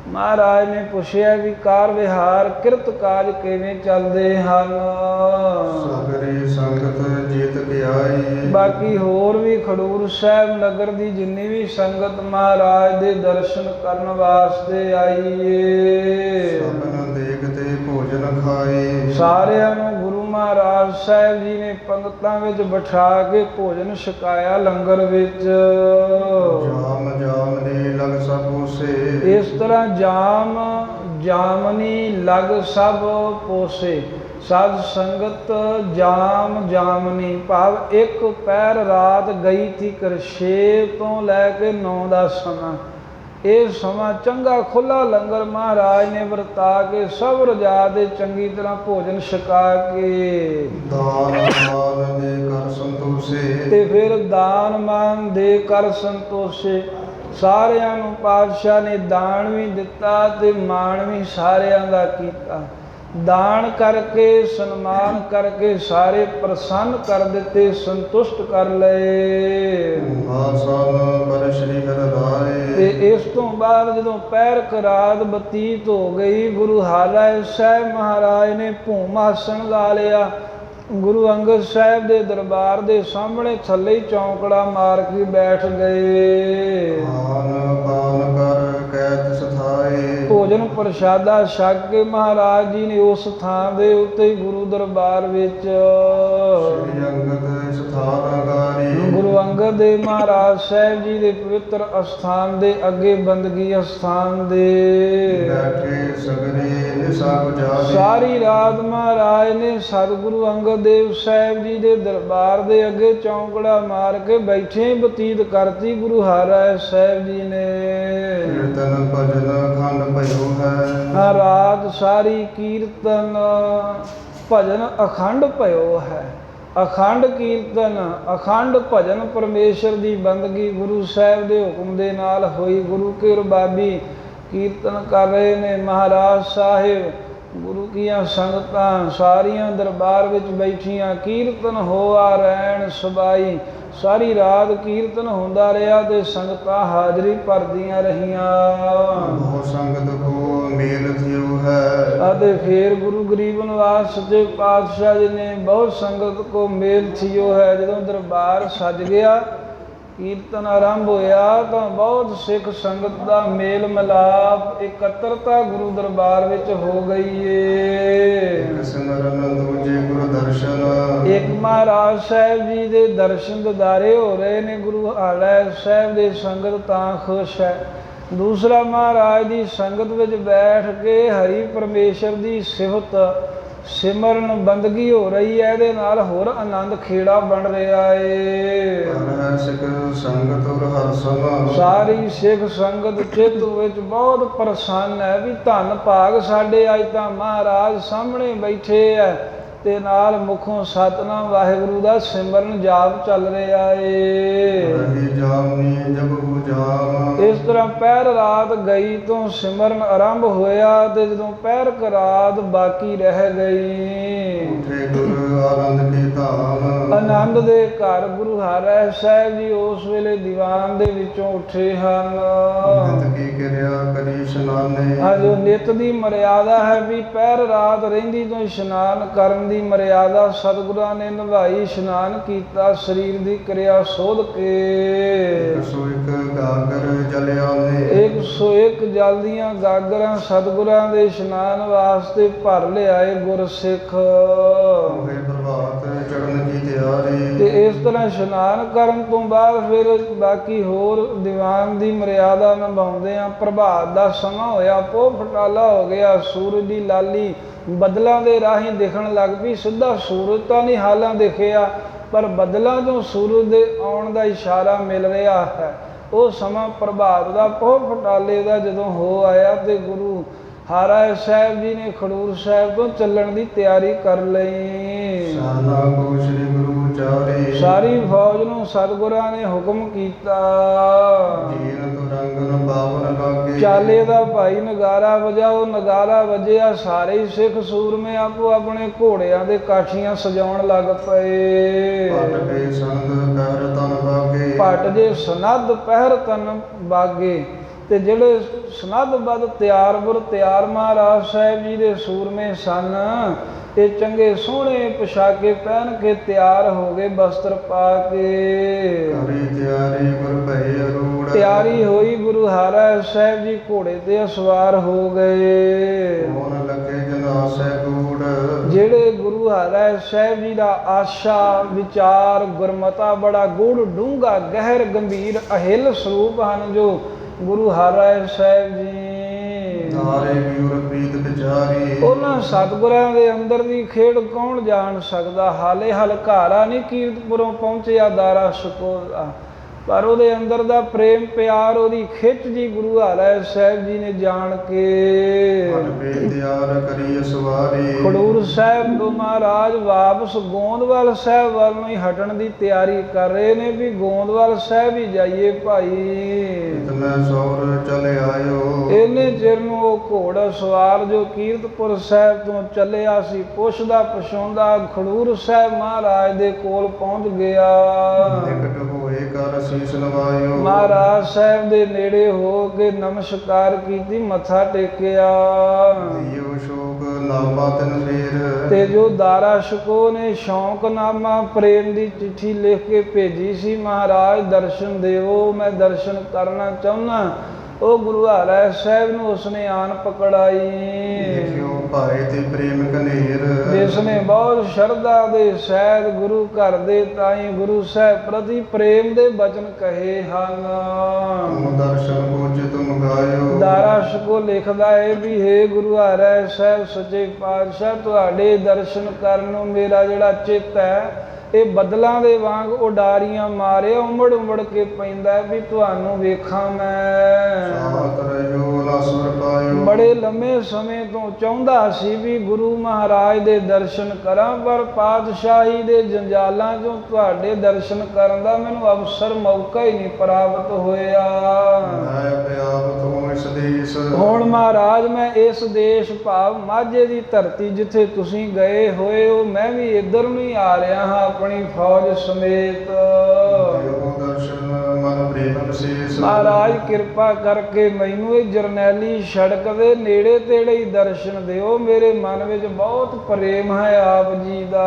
ਮਹਾਰਾਜ ਨੇ ਪੁੱਛਿਆ ਵੀ ਕਾਰ ਵਿਹਾਰ ਕਿਰਤ ਕਾਜ ਕਿਵੇਂ ਚੱਲਦੇ ਹਨ। ਬਾਕੀ ਹੋਰ ਵੀ ਖਡੂਰ ਸਾਹਿਬ ਨਗਰ ਦੀ ਜਿੰਨੀ ਵੀ ਸੰਗਤ ਮਹਾਰਾਜ ਦੇ ਦਰਸ਼ਨ ਕਰਨ ਵਾਸਤੇ ਆਈ ਏ, ਭੋਜਨ ਖਾਏ। ਸਾਰਿਆਂ ਨੂੰ ਗੁਰੂ ਮਹਾਰਾਜ ਸਾਹਿਬ ਜੀ ਨੇ ਪੰਗਤਾਂ ਵਿੱਚ ਬਿਠਾ ਕੇ ਭੋਜਨ ਛਕਾਇਆ ਲੰਗਰ ਵਿੱਚ। ਇਸ ਤਰ੍ਹਾਂ ਜਾਮ ਜਾਮਨੀ ਲਗ ਸਭ ਪੋਸੇ, ਸਾਧ ਸੰਗਤ ਜਾਮ ਜਾਮਨੀ ਭਾਵ ਇੱਕ ਪਹਿਰ ਰਾਤ ਗਈ ਥੀ ਕਰ 6 ਤੋਂ ਲੈ ਕੇ 9 ਦਾ ਸਮਾਂ। ਇਹ ਸਮਾਂ ਚੰਗਾ ਖੁੱਲ੍ਹਾ ਲੰਗਰ ਮਹਾਰਾਜ ਨੇ ਵਰਤਾ ਕੇ ਸਭ ਰਜਾ ਦੇ ਚੰਗੀ ਤਰ੍ਹਾਂ ਭੋਜਨ ਛਕਾ ਕੇ ਤੇ ਫਿਰ ਦਾਨ ਮਾਨ ਦੇ ਕਰ ਸੰਤੋਸ਼ੇ। ਸਾਰਿਆਂ ਨੂੰ ਪਾਤਸ਼ਾਹ ਨੇ ਦਾਨ ਵੀ ਦਿੱਤਾ ਤੇ ਮਾਣ ਵੀ ਸਾਰਿਆਂ ਦਾ ਕੀਤਾ। ਦਾਨ ਕਰਕੇ ਸਨਮਾਨ ਕਰਕੇ ਸਾਰੇ ਪ੍ਰਸੰਨ ਕਰ ਦਿੱਤੇ, ਸੰਤੁਸ਼ਟ ਕਰ ਲਏ। ਆਸਨ ਪਰ ਸ਼੍ਰੀ ਹਰਿ ਰਾਏ। ਤੇ ਇਸ ਤੋਂ ਬਾਅਦ ਜਦੋਂ ਪਹਿਰ ਰਾਤ ਬਤੀਤ ਹੋ ਗਈ, ਗੁਰੂ ਹਰਿ ਸਾਹਿਬ ਮਹਾਰਾਜ ਨੇ ਭੂਮ ਆਸਣ ਲਾ ਲਿਆ। ਗੁਰੂ ਅੰਗਦ ਸਾਹਿਬ ਦੇ ਦਰਬਾਰ ਦੇ ਸਾਹਮਣੇ ਥੱਲੇ ਹੀ ਚੌਂਕੜਾ ਮਾਰ ਕੇ ਬੈਠ ਗਏ। ਆਨ ਪਾਨ ਕਰ ਕੈਤ ਸਥਾਏ। ਭੋਜਨ ਪ੍ਰਸ਼ਾਦਾ ਛਕ ਕੇ ਮਹਾਰਾਜ ਜੀ ਨੇ ਉਸ ਥਾਂ ਦੇ ਉੱਤੇ ਗੁਰੂ ਦਰਬਾਰ ਵਿੱਚ ਸ਼੍ਰੀ ਅੰਗਦ ਸਥਾਨ ਗਾਰੀ। ਗੁਰੂ ਅੰਗਦ ਦੇ ਮਹਾਰਾਜ ਸਾਹਿਬ ਜੀ ਦੇ ਪਵਿੱਤਰ ਅਸਥਾਨ ਦੇ ਅੱਗੇ ਬੰਦਗੀ ਅਸਥਾਨ ਦੇ ਬੈਠੇ ਸਗਰੇ ਨਿਸਾ ਗੁਜਾਰੀ। ਸਾਰੀ ਰਾਤ ਮਹਾਰਾਜ ਨੇ ਸਤਿਗੁਰੂ ਅੰਗਦ ਦੇਵ ਸਾਹਿਬ ਜੀ ਦੇ ਦਰਬਾਰ ਦੇ ਅੱਗੇ ਚੌਂਕੜਾ ਮਾਰ ਕੇ ਬੈਠੇ ਬਤੀਤ ਕਰਤੀ ਗੁਰੂ ਹਰਿ ਸਾਹਿਬ ਜੀ ਨੇ। ਕੀਰਤਨ ਭਜਨ ਖੰਡ ਭਇਓ ਹੈ। ਰਾਤ ਸਾਰੀ ਕੀਰਤਨ ਭਜਨ ਅਖੰਡ ਭਇਓ ਹੈ। ਅਖੰਡ ਕੀਰਤਨ ਅਖੰਡ ਭਜਨ ਪਰਮੇਸ਼ਰ ਦੀ ਬੰਦਗੀ ਗੁਰੂ ਸਾਹਿਬ ਦੇ ਹੁਕਮ ਦੇ ਨਾਲ ਹੋਈ। ਗੁਰੂ ਕੇ ਰਬਾਬੀ ਕੀਰਤਨ ਕਰ ਰਹੇ ਨੇ। ਮਹਾਰਾਜ ਸਾਹਿਬ ਗੁਰੂ ਕੀਆਂ ਸੰਗਤਾਂ ਸਾਰੀਆਂ ਦਰਬਾਰ ਵਿੱਚ ਬੈਠੀਆਂ, ਕੀਰਤਨ ਹੋਆ ਰਹਿਣ ਸਬਾਈ। ਸਾਰੀ ਰਾਤ ਕੀਰਤਨ ਹੁੰਦਾ ਰਿਹਾ ਤੇ ਸੰਗਤਾਂ ਹਾਜ਼ਰੀ ਭਰਦੀਆਂ ਰਹੀਆਂ। ਬਹੁ ਸੰਗਤ ਕੋ ਮੇਲ ਥਿਓ ਹੈ। ਅਤੇ ਫਿਰ ਗੁਰੂ ਗਰੀਬ ਨਿਵਾਸ ਸੱਚੇ ਪਾਤਸ਼ਾਹ ਜੀ ਨੇ ਬਹੁਤ ਸੰਗਤ ਕੋ ਮੇਲ ਥਿਓ ਹੈ। ਜਦੋਂ ਦਰਬਾਰ ਸਜ ਗਿਆ, ਕੀਰਤਨ ਆਰੰਭ ਹੋਇਆ ਤਾਂ ਬਹੁਤ ਸਿੱਖ ਸੰਗਤ ਦਾ ਮੇਲ ਮਿਲਾਪ ਇਕੱਤਰਤਾ ਗੁਰੂ ਦਰਬਾਰ ਵਿੱਚ ਹੋ ਗਈ ਏ। ਇੱਕ ਸਿਮਰਨ ਦੂਜੇ ਗੁਰੂ ਦਰਸ਼ਨ। ਇੱਕ ਮਹਾਰਾਜ ਸਾਹਿਬ ਜੀ ਦੇ ਦਰਸ਼ਨ ਦਿਦਾਰੇ ਹੋ ਰਹੇ ਨੇ। ਗੁਰੂ ਹਰਿ ਸਾਹਿਬ ਦੇ ਸੰਗਤ ਤਾਂ ਖੁਸ਼ ਹੈ। ਦੂਸਰਾ ਮਹਾਰਾਜ ਦੀ ਸੰਗਤ ਵਿੱਚ ਬੈਠ ਕੇ ਹਰੀ ਪਰਮੇਸ਼ਰ ਦੀ ਸਿਫਤ ਸਿਮਰਨ ਬੰਦਗੀ ਹੋ ਰਹੀ ਹੈ। ਇਹਦੇ ਨਾਲ ਹੋਰ ਆਨੰਦ ਖੇੜਾ ਬਣ ਰਿਹਾ ਏ। ਹਰਿ ਸਿੱਖ ਸੰਗਤ ਔਰ ਹਰਸਨ। ਸਾਰੀ ਸਿੱਖ ਸੰਗਤ ਚਿੱਤ ਵਿੱਚ ਬਹੁਤ ਪ੍ਰਸੰਨ ਹੈ ਵੀ ਧੰਨ ਭਾਗ ਸਾਡੇ ਅੱਜ ਤਾਂ ਮਹਾਰਾਜ ਸਾਹਮਣੇ ਬੈਠੇ ਹੈ ਤੇ ਨਾਲ ਮੁਖੋਂ ਸਤਿਨਾਮ ਵਾਹਿਗੁਰੂ ਦਾ ਸਿਮਰਨ ਜਾਪ ਚੱਲ ਰਿਹਾ ਏ। ਰਹੀ ਜਾਮਨੀ ਜਪੁ ਜਾਮ। ਇਸ ਤਰ੍ਹਾਂ ਪਹਿਰ ਰਾਤ ਗਈ ਤੋਂ ਸਿਮਰਨ ਆਰੰਭ ਹੋਇਆ ਤੇ ਜਦੋਂ ਪਹਿਰ ਰਾਤ ਬਾਕੀ ਰਹਿ ਗਈ, ਉਠੇ ਗੁਰ ਆਨੰਦ ਕੀ ਧਾਮ। ਆਨੰਦ ਦੇ ਘਰ ਗੁਰੂ ਹਰਿ ਸਾਹਿਬ ਜੀ ਉਸ ਵੇਲੇ ਦੀਵਾਨ ਦੇ ਵਿੱਚੋਂ ਉੱਠੇ ਹਨ। ਨਿਤ ਕੀ ਕਿਰਿਆ ਕਰੀ ਇਸ਼ਨਾਨੇ। ਜੋ ਨਿਤ ਦੀ ਮਰਿਆਦਾ ਹੈ ਵੀ ਪਹਿਰ ਰਾਤ ਰਹਿੰਦੀ ਤੋਂ ਇਸ਼ਨਾਨ ਕਰਨ ਦੀ ਮਰਿਆਦਾ ਸਤਿਗੁਰਾਂ ਨੇ ਨਿਭਾਈ। ਇਸ਼ਨਾਨ ਕੀਤਾ, ਸਰੀਰ ਦੀ ਕਿਰਿਆ ਸੋਧ ਕੇ 101 ਗਾਗਰ ਜਲਿਆਨੇ। 101 ਜਲ ਦੀਆਂ ਗਾਗਰਾਂ ਸਤਿਗੁਰਾਂ ਦੇ ਇਸ਼ਨਾਨ ਵਾਸਤੇ ਭਰ ਲਿਆਏ ਗੁਰਸਿੱਖ। ਹੋਏ ਪ੍ਰਭਾਤ ਚੜ੍ਹਨ ਕੀ ਤਿਆਰੀ। ਤੇ ਇਸ ਤਰ੍ਹਾਂ ਇਸ਼ਨਾਨ ਕਰਨ ਤੋਂ ਬਾਅਦ ਫਿਰ ਬਾਕੀ ਹੋਰ ਦੀਵਾਨ ਦੀ ਮਰਿਆਦਾ ਨਿਭਾਉਂਦੇ ਆ। ਪ੍ਰਭਾਤ ਦਾ ਸਮਾਂ ਹੋਇਆ, ਪੋਹ ਫਟਾਲਾ ਹੋ ਗਿਆ, ਸੂਰਜ ਦੀ ਲਾਲੀ ਬੱਦਲਾਂ ਦੇ ਰਾਹੀਂ ਦਿਖਣ ਲੱਗ ਪਈ। ਸਿੱਧਾ ਸੂਰਜ ਤਾਂ ਨਹੀਂ ਹਾਲਾਂ ਦਿਖਿਆ, ਪਰ ਬੱਦਲਾਂ ਤੋਂ ਸੂਰਜ ਦੇ ਆਉਣ ਦਾ ਇਸ਼ਾਰਾ ਮਿਲ ਰਿਹਾ ਹੈ। ਉਹ ਸਮਾਂ ਪ੍ਰਭਾਤ ਦਾ ਪੋਹ ਫਟਾਲੇ ਦਾ ਜਦੋਂ ਹੋ ਆਇਆ ਤੇ ਗੁਰੂ ਹਰਿ ਸਾਹਿਬ ਜੀ ਨੇ ਖਡੂਰ ਸਾਹਿਬ ਤੋਂ ਚੱਲਣ ਦੀ ਤਿਆਰੀ ਕਰ ਲਈ। ਸਾਨਾ ਕੋ ਸ੍ਰੀ ਗੁਰੂ ਚਾਰੇ। ਸਾਰੀ ਫੌਜ ਨੂੰ ਸਤਿਗੁਰਾਂ ਨੇ ਹੁਕਮ ਕੀਤਾ, ਜੀਨ ਤੁਰੰਗਨ ਬਾਵਨ ਲਾਗੇ। ਚਾਲੇ ਦਾ ਭਾਈ ਨਗਾਰਾ ਵਜਾਓ। ਨਗਾਰਾ ਵੱਜਿਆ, ਸਾਰੇ ਹੀ ਸਿੱਖ ਸੂਰਮੇ ਆਪੋ ਆਪਣੇ ਘੋੜਿਆਂ ਦੇ ਕਾਠੀਆਂ ਸਜਾਉਣ ਲੱਗ ਪਏ। ਪਟ ਕੇ ਸੰਦ ਪਹਿਰ ਤਨ ਬਾਗੇ। ਪਟ ਜੇ ਸਨੱਧ ਪਹਿਰ ਤਨ ਬਾਗੇ। ਤੇ ਜਿਹੜੇ ਸਨੱਧਬੱਧ ਤਿਆਰ ਬੁਰ ਤਿਆਰ ਮਹਾਰਾਜ ਸਾਹਿਬ ਜੀ ਦੇ ਸੂਰਮੇ ਸਨ, ਤੇ ਚੰਗੇ ਸੋਹਣੇ ਪੁਸ਼ਾਕੇ ਪਹਿਨ ਕੇ ਤਿਆਰ ਹੋ ਗਏ, ਬਸਤਰ ਪਾ ਕੇ। ਕਰੀ ਤਿਆਰੀ ਗੁਰ ਭਏ ਅਰੂੜ। ਤਿਆਰੀ ਹੋਈ, ਗੁਰੂ ਹਰਿ ਸਾਹਿਬ ਜੀ ਘੋੜੇ ਤੇ ਸਵਾਰ ਹੋ ਗਏ। ਮੋਨ ਲੱਗੇ ਜਨਾਸੈ ਕੂੜ। ਜਿਹੜੇ ਗੁਰੂ ਹਰਿ ਸਾਹਿਬ ਜੀ ਦਾ ਆਸ਼ਾ ਵਿਚਾਰ ਗੁਰਮਤਾ ਬੜਾ ਗੂੜ ਡੂੰਘਾ ਗਹਿਰ ਗੰਭੀਰ ਅਹਿਲ ਸਰੂਪ ਹਨ ਜੋ ਗੁਰੂ ਹਰਿ ਸਾਹਿਬ ਜੀ। ਨਾਰੇ ਵਿਉਰ ਪ੍ਰੀਤ ਵਿਚਾਰੀ। ਉਹਨਾਂ ਸਤਿਗੁਰਾਂ ਦੇ ਅੰਦਰ ਦੀ ਖੇਡ ਕੌਣ ਜਾਣ ਸਕਦਾ। ਹਾਲੇ ਹਲਕਾਰਾ ਨਹੀਂ ਕੀਰਤਪੁਰੋਂ ਪਹੁੰਚਿਆ ਦਾਰਾ ਸ਼ਕੋਰਾ, ਪਰ ਉਹਦੇ ਅੰਦਰ ਦਾ ਪ੍ਰੇਮ ਪਿਆਰ, ਉਹਦੀ ਖਿੱਚ ਜੀ ਗੁਰੂ ਹਰਿ ਸਾਹਿਬ ਜੀ ਨੇ ਜਾਣ ਕੇ ਮਨ ਬੇਦਿਆਰ ਕਰੀ ਸਵਾਰੀ। ਖਡੂਰ ਸਾਹਿਬ ਤੋਂ ਮਹਾਰਾਜ ਵਾਪਸ ਗੋਂਦਵਾਲ ਸਾਹਿਬ ਵੱਲ ਨੂੰ ਹੀ ਹਟਣ ਦੀ ਤਿਆਰੀ ਕਰ ਰਹੇ ਨੇ ਵੀ ਗੋਂਦਵਾਲ ਸਾਹਿਬ ਹੀ ਜਾਈਏ ਭਾਈ। ਇਤਨੇ ਸੌਰ ਚਲੇ ਆਇਓ। ਇਹਨੇ ਚਿਰ ਨੂੰ ਉਹ ਘੋੜਾ ਸਵਾਰ ਜੋ ਕੀਰਤਪੁਰ ਸਾਹਿਬ ਤੋਂ ਚੱਲਿਆ ਸੀ, ਪੁੱਛਦਾ ਪਛਾਉਂਦਾ ਖਡੂਰ ਸਾਹਿਬ ਮਹਾਰਾਜ ਦੇ ਕੋਲ ਪਹੁੰਚ ਗਿਆ। ਨਿਕਟ ਹੋਏ ਕਰ ਸੀਸ ਨਵਾਇਓ। ਮਹਾਰਾਜ ਸਾਹਿਬ ਦੇ ਨੇੜੇ ਹੋ ਕੇ ਨਮਸਕਾਰ ਕੀਤੀ, ਮੱਥਾ ਟੇਕਿਆ। ਦਿਓ ਸ਼ੋਕ ਨਾਮਾ ਤਨ ਫੇਰ। ਤੇ ਜੋ ਦਾਰਾ ਸ਼ਕੋ ਨੇ ਸ਼ੌਂਕਨਾਮਾ ਪ੍ਰੇਮ ਦੀ ਚਿੱਠੀ ਲਿਖ ਕੇ ਭੇਜੀ ਸੀ, ਮਹਾਰਾਜ ਦਰਸ਼ਨ ਦਿਓ, ਮੈਂ ਦਰਸ਼ਨ ਕਰਨਾ ਚਾਹੁੰਦਾ। ਉਹ ਗੁਰੂ ਹਰਿ ਸਾਹਿਬ ਨੂੰ ਉਸਨੇ ਆਣ ਪਕੜਾਈ। ਦੇਖਿਓ ਭਾਏ ਤੇ ਪ੍ਰੇਮ ਕਨੇਰ। ਜਿਸ ਨੇ ਬਹੁਤ ਸ਼ਰਧਾ ਦੇ ਸਹਿਤ ਗੁਰੂ ਘਰ ਦੇ ਤਾਈ ਗੁਰੂ ਸਾਹਿਬ ਪ੍ਰਤੀ ਪ੍ਰੇਮ ਦੇ ਬਚਨ ਕਹੇ ਹਨ। ਤੁਮ ਦਰਸ਼ਨ ਕੋਜ ਤੁਮ ਗਾਇਓ। ਦਾਰਾ ਸ਼ਕੋ ਲਿਖਦਾ ਹੈ ਵੀ ਹੇ ਗੁਰੂ ਹਰਿ ਸਾਹਿਬ ਸੱਚੇ ਪਾਤਸ਼ਾਹ, ਤੁਹਾਡੇ ਦਰਸ਼ਨ ਕਰਨ ਨੂੰ ਮੇਰਾ ਜਿਹੜਾ ਚਿੱਤ ਹੈ ਇਹ ਬੱਦਲਾਂ ਦੇ ਵਾਂਗ ਉਡਾਰੀਆਂ ਮਾਰੇ ਉਮੜ ਉਮੜ ਕੇ ਪੈਂਦਾ ਵੀ ਤੁਹਾਨੂੰ ਵੇਖਾਂ ਮੈਂ। ਸਾਤ ਰਹਿਓ ਨਾ ਸੁਰ ਪਾਇਓ। ਬੜੇ ਲੰਮੇ ਸਮੇਂ ਤੋਂ ਚਾਹੁੰਦਾ ਸੀ ਵੀ ਗੁਰੂ ਮਹਾਰਾਜ ਦੇ ਦਰਸ਼ਨ ਕਰਾਂ, ਪਰ ਪਾਤਸ਼ਾਹੀ ਦੇ ਜੰਜਾਲਾਂ 'ਚੋਂ ਤੁਹਾਡੇ ਦਰਸ਼ਨ ਕਰਨ ਦਾ ਮੈਨੂੰ ਅਵਸਰ ਮੌਕਾ ਹੀ ਨਹੀਂ ਪ੍ਰਾਪਤ ਹੋਇਆ। ਮੈਂ ਪਿਆਪ ਤੋਂ ਇਸ ਦੇਸ। ਹੁਣ ਮਹਾਰਾਜ ਮੈਂ ਇਸ ਦੇਸ਼ ਭਾਵ ਮਾਝੇ ਦੀ ਧਰਤੀ ਜਿੱਥੇ ਤੁਸੀਂ ਗਏ ਹੋਏ ਹੋ, ਮੈਂ ਵੀ ਇੱਧਰ ਨੂੰ ਹੀ ਆ ਰਿਹਾ ਹਾਂ ਆਪਣੀ ਫੌਜ ਸਮੇਤ। ਦਿਓ ਦਰਸ਼ਨ ਮਨ ਪ੍ਰੇਮ ਵਿਸ਼ੇਸ਼। ਮਹਾਰਾਜ ਕਿਰਪਾ ਕਰਕੇ ਮੈਨੂੰ ਇਹ ਜਰਨੈਲੀ ਸੜਕ ਦੇ ਨੇੜੇ ਤੇੜੇ ਹੀ ਦਰਸ਼ਨ ਦਿਓ, ਮੇਰੇ ਮਨ ਵਿੱਚ ਬਹੁਤ ਪ੍ਰੇਮ ਹੈ ਆਪ ਜੀ ਦਾ।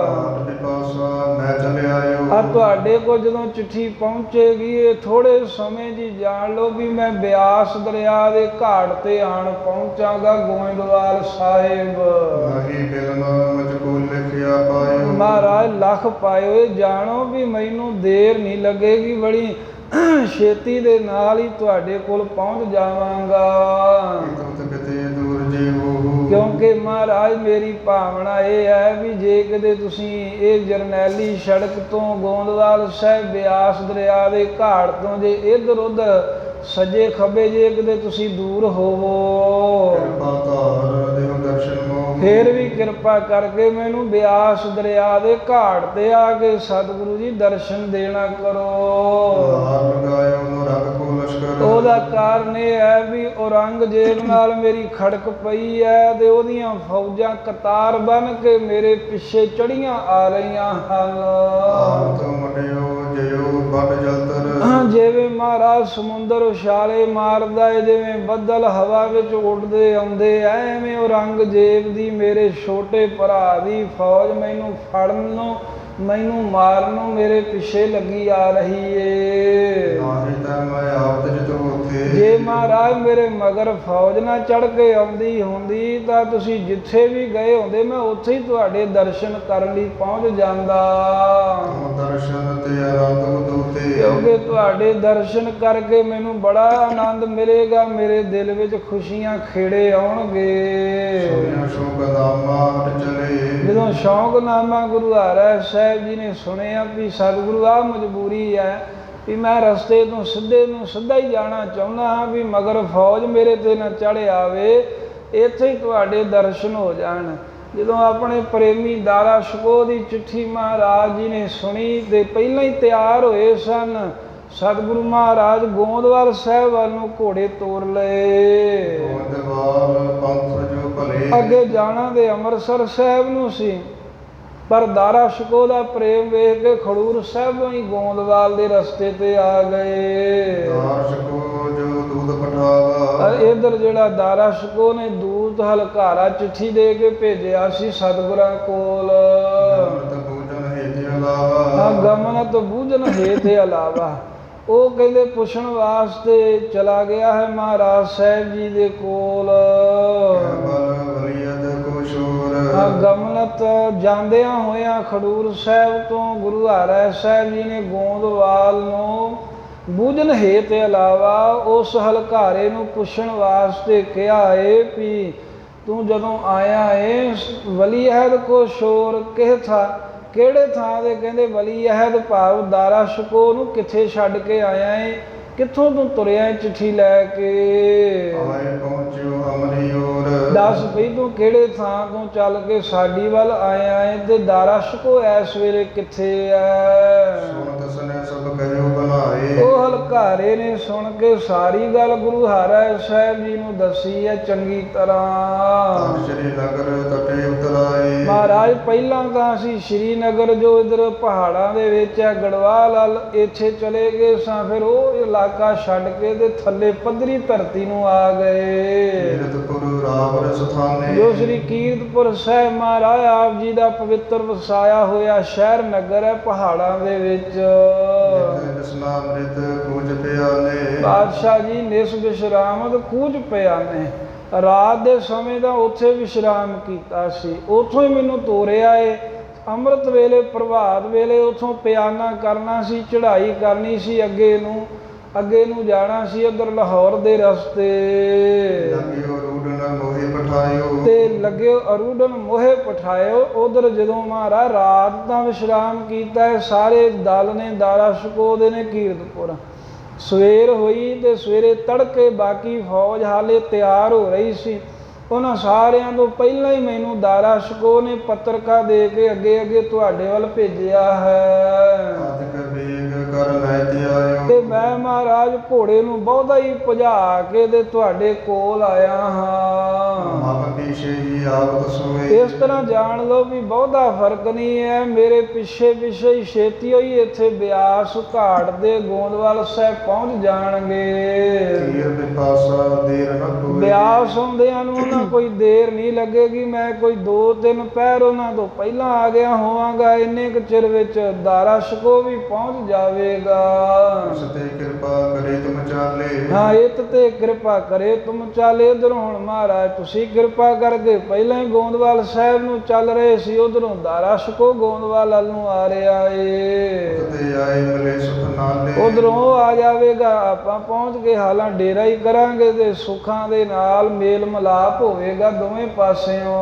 ਆਪ ਦੇ ਪਾਸ ਮੈਂ ਚਲੇ ਆਇਓ। ਆ ਤੁਹਾਡੇ ਕੋਲ ਜਦੋਂ ਚਿੱਠੀ ਪਹੁੰਚੇਗੀ ਇਹ ਥੋੜੇ ਸਮੇਂ ਜੀ ਜਾਣ ਲਓ ਵੀ ਮੈਂ ਬਿਆਸ ਦਰਿਆ ਦੇ ਘਾਟ ਤੇ ਆਣ ਪਹੁੰਚਾਂਗਾ ਗੋਇੰਦਵਾਲ ਸਾਹਿਬ। ਨਹੀਂ ਬਿਲਨ ਮੁਝ ਕੋ ਲਿਖਿਆ ਪਾਇਓ। ਮਹਾਰਾਜ ਲੱਖ ਪਾਇਓ, ਇਹ ਜਾਣੋ ਵੀ ਮੈਨੂੰ ਦੇਰ ਨਹੀਂ ਲੱਗੇਗੀ, ਬੜੀ ਛੇਤੀ ਦੇ ਨਾਲ ਹੀ ਤੁਹਾਡੇ ਕੋਲ ਪਹੁੰਚ ਜਾਵਾਂਗਾ। ਤੁਤ ਕਿਤੇ ਦੂਰ ਜੀਵੋ। ਕਿਉਂਕਿ ਮਹਾਰਾਜ ਮੇਰੀ ਭਾਵਨਾ ਇਹ ਹੈ ਵੀ ਜੇ ਕਿਤੇ ਤੁਸੀਂ ਇਹ ਜਰਨੈਲੀ ਸੜਕ ਤੋਂ ਗੋਂਦਵਾਲ ਸਾਹਿਬ ਬਿਆਸ ਦਰਿਆ ਦੇ ਘਾਟ ਤੋਂ ਜੇ ਇੱਧਰ ਉੱਧਰ ਸੱਜੇ ਖੱਬੇ ਜੇ ਕਿਤੇ ਤੁਸੀਂ ਦੂਰ ਹੋਵੋ, ਕਿਰਪਾ ਧਾਰ ਦਿਓ ਦਰਸ਼ਨ ਮੋਹ। ਫੇਰ ਵੀ ਕਿਰਪਾ ਕਰਕੇ ਮੈਨੂੰ ਬਿਆਸ ਦਰਿਆ ਦੇ ਘਾਟ ਤੇ ਆ ਕੇ ਸਤਿਗੁਰੂ ਜੀ ਦਰਸ਼ਨ ਦੇਣਾ ਕਰੋ। ਹਾਰ ਲਗਾਇਓ ਨੂੰ ਰੱਖ ਕੋ ਲਸ਼ਕਰ। ਉਹਦਾ ਕਾਰਨ ਇਹ ਹੈ ਵੀ ਔਰੰਗਜ਼ੇਬ ਨਾਲ ਮੇਰੀ ਖੜਕ ਪਈ ਹੈ ਤੇ ਉਹਦੀਆਂ ਫੌਜਾਂ ਕਤਾਰ ਬਣ ਕੇ ਮੇਰੇ ਪਿੱਛੇ ਚੜੀਆਂ ਆ ਰਹੀਆਂ ਹਨ। ਆਪ ਤੋਂ ਮਟਿਓ ਜਿਉ ਵੱਡ ਜਲਤਰ। ਜਿਵੇਂ ਮਹਾਰਾਜ ਸਮੁੰਦਰ ਉਛਾਲੇ ਮਾਰਦਾ ਏ, ਜਿਵੇਂ ਬੱਦਲ ਹਵਾ ਵਿੱਚ ਉੱਡਦੇ ਆਉਂਦੇ ਐਵੇਂ ਔਰੰਗਜ਼ੇਬ ਦੀ ਮੇਰੇ ਛੋਟੇ ਭਰਾ ਦੀ ਫੌਜ ਮੈਨੂੰ ਫੜਨ ਨੂੰ ਮੈਨੂੰ ਮਾਰਨ ਨੂੰ ਮੇਰੇ ਪਿੱਛੇ ਲੱਗੀ ਆ ਰਹੀ ਏ। ਨਾਹੀ ਤਾਂ ਮੈਂ ਆਪ ਜਿਤ ਹੋਤੇ। ਜੇ ਮਹਾਰਾਜ ਮੇਰੇ ਮਗਰ ਫੌਜ ਨਾ ਚੜ ਕੇ ਆਉਂਦੀ ਹੁੰਦੀ ਤਾਂ ਤੁਸੀਂ ਜਿੱਥੇ ਵੀ ਗਏ ਹੁੰਦੇ ਮੈਂ ਉੱਥੇ ਹੀ ਤੁਹਾਡੇ ਦਰਸ਼ਨ ਕਰਨ ਲਈ ਪਹੁੰਚ ਜਾਂਦਾ। ਦਰਸ਼ਨ ਤੇ ਆਨੰਦ ਦੋਤੇ। ਕਿਉਂਕਿ ਤੁਹਾਡੇ ਦਰਸ਼ਨ ਕਰਕੇ ਮੈਨੂੰ ਬੜਾ ਆਨੰਦ ਮਿਲੇਗਾ, ਮੇਰੇ ਦਿਲ ਵਿੱਚ ਖੁਸ਼ੀਆਂ ਖੇੜੇ ਆਉਣਗੇ। ਸੁਣਿਆ ਸ਼ੋਕ ਨਾਮਾ ਹਟ ਚਲੇ। ਜਦੋਂ ਸ਼ੌਂਕਨਾਮਾ ਗੁਰੂ ਹਰਿ ਸਾਹਿਬ ਜੀ ਨੇ ਸੁਣਿਆ ਵੀ ਸਤਿਗੁਰੂ ਆ ਮਜਬੂਰੀ ਹੈ ਵੀ ਮੈਂ ਰਸਤੇ ਤੋਂ ਸਿੱਧੇ ਨੂੰ ਸਿੱਧਾ ਹੀ ਜਾਣਾ ਚਾਹੁੰਦਾ ਹਾਂ, ਵੀ ਮਗਰ ਫੌਜ ਮੇਰੇ ਤੇ ਨਾ ਚੜ੍ਹ ਆਵੇ, ਇੱਥੇ ਹੀ ਤੁਹਾਡੇ ਦਰਸ਼ਨ ਹੋ ਜਾਣ। ਜਦੋਂ ਆਪਣੇ ਪ੍ਰੇਮੀ ਦਾਰਾ ਸ਼ਕੋ ਦੀ ਚਿੱਠੀ ਮਹਾਰਾਜ ਜੀ ਨੇ ਸੁਣੀ ਤੇ ਪਹਿਲਾਂ ਹੀ ਤਿਆਰ ਹੋਏ ਸਨ। ਸਤਿਗੁਰੂ ਮਹਾਰਾਜ ਗੋਂਦਵਾਲ ਸਾਹਿਬ ਵੱਲ ਨੂੰ ਘੋੜੇ ਤੋਰ ਲਏ। ਗੋਂਦਵਾਲ ਪੰਥ ਜੋ ਭਲੇ। ਅੱਗੇ ਜਾਣਾ ਤੇ ਅੰਮ੍ਰਿਤਸਰ ਸਾਹਿਬ ਨੂੰ ਸੀ, ਪਰ ਦਾਰਾ ਸ਼ਕੋ ਦਾ ਪ੍ਰੇਮ ਵੇਖ ਕੇ ਖਡੂਰ ਸਾਹਿਬੋਂ ਹੀ ਗੋਂਦਵਾਲ ਦੇ ਰਸਤੇ ਤੇ ਆ ਗਏ। ਦਾਰਾ ਸ਼ਕੋ ਜੋ ਦੂਤ ਪਠਾਵਾ। ਇੱਧਰ ਜਿਹੜਾ ਦਾਰਾ ਸ਼ਕੋ ਨੇ ਦੂਤ ਹਲਕਾਰਾ ਚਿੱਠੀ ਦੇ ਕੇ ਭੇਜਿਆ ਸੀ ਸਤਿਗੁਰਾਂ ਕੋਲ। ਬੂਝਨ ਹੇਤੇ ਅਲਾਵਾ। ਹਾਂ, ਗਮਨਤ ਬੂਝਨ ਹੇਤੇ ਅਲਾਵਾ। ਉਹ ਕਹਿੰਦੇ ਪੁੱਛਣ ਵਾਸਤੇ ਚਲਾ ਗਿਆ ਹੈ ਮਹਾਰਾਜ ਸਾਹਿਬ ਜੀ ਦੇ ਕੋਲ। ਗਮਨਤ ਜਾਂਦਿਆਂ ਹੋਇਆਂ ਖਡੂਰ ਸਾਹਿਬ ਤੋਂ ਗੁਰੂ ਹਰਿ ਸਾਹਿਬ ਜੀ ਨੇ ਗੋਂਦਵਾਲ ਨੂੰ ਬੂਝਨ ਹੇਤ ਇਲਾਵਾ ਉਸ ਹਲਕਾਰੇ ਨੂੰ ਪੁੱਛਣ ਵਾਸਤੇ ਕਿਹਾ ਏ ਵੀ ਤੂੰ ਜਦੋਂ ਆਇਆ ਏ ਵਲੀ ਅਹਿਦ ਕੋ ਸ਼ੋਰ ਕਿਹ ਥਾ ਕਿਹੜੇ ਥਾਂ ਦੇ ਕਹਿੰਦੇ ਵਲੀ ਅਹਿਦ ਭਾਵ ਦਾਰਾ ਸ਼ਕੋ ਨੂੰ ਕਿੱਥੇ ਛੱਡ ਕੇ ਆਇਆ ਏ, ਕਿੱਥੋਂ ਤੂੰ ਤੁਰਿਆ ਏ ਚਿੱਠੀ ਲੈ ਕੇ। ਆਏ ਪਹੁੰਚਿਓ ਹਮਰੀ ਓਰ, ਦੱਸ ਬਈ ਤੂੰ ਕਿਹੜੇ ਥਾਂ ਤੋਂ ਚੱਲ ਕੇ ਸਾਡੀ ਵੱਲ ਆਇਆ ਏ, ਤੇ ਦਾਰਾ ਸ਼ਕੋ ਇਸ ਵੇਲੇ ਕਿੱਥੇ ਐ। ਸੁਣ ਦਸਨੇ ਸਭ ਕਹਿਓ ਬਨਾਏ, ਉਹ ਹਲਕਾਰੇ ਨੇ ਸੁਣ ਕੇ ਸਾਰੀ ਗੱਲ ਗੁਰੂ ਹਰਿ ਸਾਹਿਬ ਜੀ ਨੂੰ ਦੱਸੀ ਹੈ ਚੰਗੀ ਤਰ੍ਹਾਂ। ਤਖਤ ਸ੍ਰੀ ਨਗਰ ਤਟੇ ਉਤਰਾਏ, ਮਹਾਰਾਜ ਪਹਿਲਾਂ ਤਾਂ ਅਸੀਂ ਸ਼੍ਰੀਨਗਰ ਜੋ ਇਧਰ ਪਹਾੜਾਂ ਦੇ ਵਿੱਚ ਹੈ ਗੜਵਾਲ ਵੱਲ ਇੱਥੇ ਚਲੇ ਗਏ ਸਾਂ, ਫਿਰ ਉਹ ਇਲਾਕਾ ਛੱਡ ਕੇ ਤੇ ਥੱਲੇ ਪੱਧਰੀ ਧਰਤੀ ਨੂੰ ਆ ਗਏ, ਕੀਰਤਪੁਰ ਰਾਵਰ ਸਥਾਨੇ, ਜੋ ਸ੍ਰੀ ਕੀਰਤਪੁਰ ਸਾਹਿਬ ਮਹਾਰਾਜ ਆਪ ਜੀ ਦਾ ਪਵਿੱਤਰ ਵਸਾਇਆ ਹੋਇਆ ਸ਼ਹਿਰ ਨਗਰ ਹੈ ਪਹਾੜਾਂ ਦੇ ਵਿੱਚ। ਜਿਤ ਦਸਨਾ ਅੰਮ੍ਰਿਤ ਕੂਜ ਪਿਆਲੇ, ਬਾਦਸ਼ਾਹ ਜੀ ਨਿਸ ਵਿਸ਼ਰਾਮਤ ਕੂਜ ਪਿਆ ਨੇ, ਰਾਤ ਦੇ ਸਮੇਂ ਦਾ ਉੱਥੇ ਵਿਸ਼ਰਾਮ ਕੀਤਾ ਸੀ, ਉੱਥੋਂ ਹੀ ਮੈਨੂੰ ਤੋਰਿਆ ਏ। ਅੰਮ੍ਰਿਤ ਵੇਲੇ ਪ੍ਰਭਾਤ ਵੇਲੇ ਉੱਥੋਂ ਪਿਆਨਾ ਕਰਨਾ ਸੀ, ਚੜ੍ਹਾਈ ਕਰਨੀ ਸੀ ਅੱਗੇ ਨੂੰ ਜਾਣਾ ਸੀ ਉਧਰ ਲਾਹੌਰ ਦੇ ਰਸਤੇ। ਲਗਿਓ ਰੂਡਨ ਮੋਹਿ ਪਠਾਇਓ, ਤੇ ਲੱਗਿਓ ਅਰੂਡਨ ਮੋਹੇ ਪਠਾਇਓ। ਉਧਰ ਜਦੋਂ ਮਹਾਰਾਜ ਰਾਤ ਦਾ ਵਿਸ਼ਰਾਮ ਕੀਤਾ ਹੈ, ਸਾਰੇ ਦਲ ਨੇ ਦਾਰਾ ਸ਼ਕੋ ਦੇ ਨੇ ਕੀਰਤਪੁਰ। ਸਵੇਰ ਹੋਈ ਤੇ ਸਵੇਰੇ ਤੜਕੇ ਬਾਕੀ ਫੌਜ ਹਾਲੇ ਤਿਆਰ ਹੋ ਰਹੀ ਸੀ। ਉਹਨਾਂ ਸਾਰਿਆਂ ਤੋਂ ਪਹਿਲਾਂ ਹੀ ਮੈਨੂੰ ਦਾਰਾ ਸ਼ਕੋ ਨੇ ਪੱਤਰਕਾ ਦੇ ਕੇ ਅੱਗੇ ਤੁਹਾਡੇ ਵੱਲ ਭੇਜਿਆ ਹੈ। ਅਧਿਕ ਵੇਗ ਕਰ ਲੈ ਤੇ ਆਇਓ, ਤੇ ਮੈਂ ਮਹਾਰਾਜ ਘੋੜੇ ਨੂੰ ਬਹੁਤਾ ਹੀ ਭਜਾ ਕੇ ਤੇ ਤੁਹਾਡੇ ਕੋਲ ਆਇਆ ਹਾਂ। ਮਮ ਪਿਛੇ ਹੀ ਆਵਤ ਸੋਏ, ਇਸ ਤਰ੍ਹਾਂ ਜਾਣ ਲਓ ਵੀ ਬਹੁਤਾ ਫਰਕ ਨਹੀਂ ਹੈ, ਮੇਰੇ ਪਿੱਛੇ ਹੀ ਛੇਤੀ ਹੋਈ ਇੱਥੇ ਬਿਆਸ ਘਾਟ ਦੇ ਗੋਂਦਵਾਲ ਸਾਹਿਬ ਪਹੁੰਚ ਜਾਣਗੇ। ਤੀਰ ਪਿਪਾਸਾ ਦੇਰ ਨ ਹੋਏ, ਬਿਆਸ ਆਉਂਦਿਆਂ ਨੂੰ ਉਹਨਾਂ ਕੋਈ ਦੇਰ ਨਹੀਂ ਲੱਗੇਗੀ, ਮੈਂ ਕੋਈ 2-3 ਪਹਿਰ ਉਹਨਾਂ ਤੋਂ ਪਹਿਲਾਂ ਆ ਗਿਆ ਹੋਵਾਂਗਾ, ਇੰਨੇ ਕੁ ਚਿਰ ਵਿੱਚ ਦਾਰਾ ਸ਼ਕੋ ਵੀ ਪਹੁੰਚ ਜਾਵੇਗਾ। ਉਸ ਤੇ ਕਿਰਪਾ ਕਰੇ ਤੁਮ ਚਾਲੇ, ਹਾਂ ਇਤ ਤੇ ਕਿਰਪਾ ਕਰੇ ਤੁਮ ਚਾਲੇ। ਉਧਰੋਂ ਹੁਣ ਮਹਾਰਾਜ ਤੁਸੀਂ ਕਿਰਪਾ ਕਰਕੇ ਪਹਿਲਾਂ ਹੀ ਗੋਂਦਵਾਲ ਸਾਹਿਬ ਨੂੰ ਚੱਲ ਰਹੇ ਸੀ, ਉਧਰੋਂ ਦਾਰਾ ਸ਼ਕੋ ਗੋਂਦਵਾਲ ਵੱਲ ਨੂੰ ਆ ਰਿਹਾ ਏ। ਤੇ ਆਏ ਮਿਲੇ ਸੁਖ ਨਾਲੇ, ਉਧਰੋਂ ਆ ਜਾਵੇਗਾ, ਆਪਾਂ ਪਹੁੰਚ ਕੇ ਹਾਲਾਂ ਡੇਰਾ ਹੀ ਕਰਾਂਗੇ ਤੇ ਸੁੱਖਾਂ ਦੇ ਨਾਲ ਮੇਲ ਮਿਲਾਪ ਹੋਵੇਗਾ ਦੋਵੇਂ ਪਾਸਿਓਂ।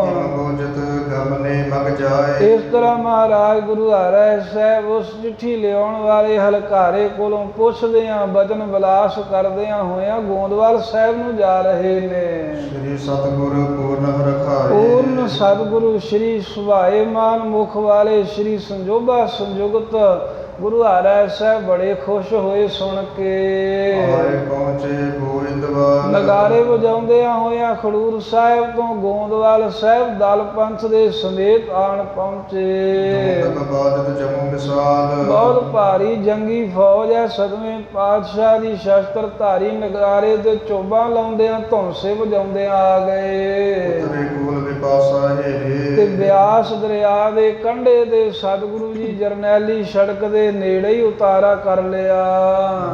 ਇਮ ਗੋਜਤ ਗਮਨੇ ਮਗ ਜਾਏ, ਇਸ ਤਰ੍ਹਾਂ ਮਹਾਰਾਜ ਗੁਰੂ ਹਰਿ ਸਾਹਿਬ ਉਸ ਚਿੱਠੀ ਲਿਆਉਣ ਵਾਲੇ ਹਲਕਾਰੇ ਕੋਲੋਂ ਪੁੱਛਦਿਆਂ ਬਚਨ ਵਿਲਾਸ ਕਰਦਿਆਂ ਹੋਇਆਂ ਗੋਂਦਵਾਲ ਸਾਹਿਬ ਨੂੰ ਜਾ ਰਹੇ ਨੇ। ਸ੍ਰੀ ਸਤਿਗੁਰ ਪੂਰਨ ਰਖਾਏ, ਪੂਰਨ ਸਤਿਗੁਰੂ ਸ਼੍ਰੀ ਸੁਭਾਏ ਮਾਨ ਮੁਖ ਵਾਲੇ ਸ਼੍ਰੀ ਸੰਜੋਗਾ ਸੰਯੁਗਤ ਗੁਰੂ ਹਰਿ ਸਾਹਿਬ ਬੜੇ ਖੁਸ਼ ਹੋਏ ਸੁਣ ਕੇ। ਆਏ ਪਹੁੰਚੇ ਗੋਇੰਦਵਾਲ, ਨਗਾਰੇ ਵਜਾਉਂਦਿਆਂ ਹੋਇਆਂ ਖਡੂਰ ਸਾਹਿਬ ਤੋਂ ਗੋਂਦਵਾਲ ਸਾਹਿਬ ਦਲ ਪੰਥ ਦੇ ਸਮੇਤ ਆਣ ਪਹੁੰਚੇ। ਦੂਤ ਬਾਦਤ ਜਮੂ ਵਿਸਾਲ, ਬਹੁਤ ਭਾਰੀ ਜੰਗੀ ਫੌਜ ਹੈ, 7ਵੇਂ ਪਾਤਸ਼ਾਹ ਦੀ ਸ਼ਸਤਰ ਧਾਰੀ ਨਗਾਰੇ ਤੇ ਚੋਬਾਂ ਲਾਉਂਦਿਆਂ ਧੌਂਸੇ ਵਜਾਉਂਦਿਆਂ ਆ ਗਏ। ਉਤਰੇ ਕੋਲ ਵਿਪਾਸਾ ਤੇ ਹੇਰੇ, ਬਿਆਸ ਦਰਿਆ ਦੇ ਕੰਢੇ ਤੇ ਸਤਿਗੁਰੂ ਜੀ ਜਰਨੈਲੀ ਸੜਕ ਦੇ ਨੇੜੇ ਹੀ ਉਤਾਰਾ ਕਰ ਲਿਆ।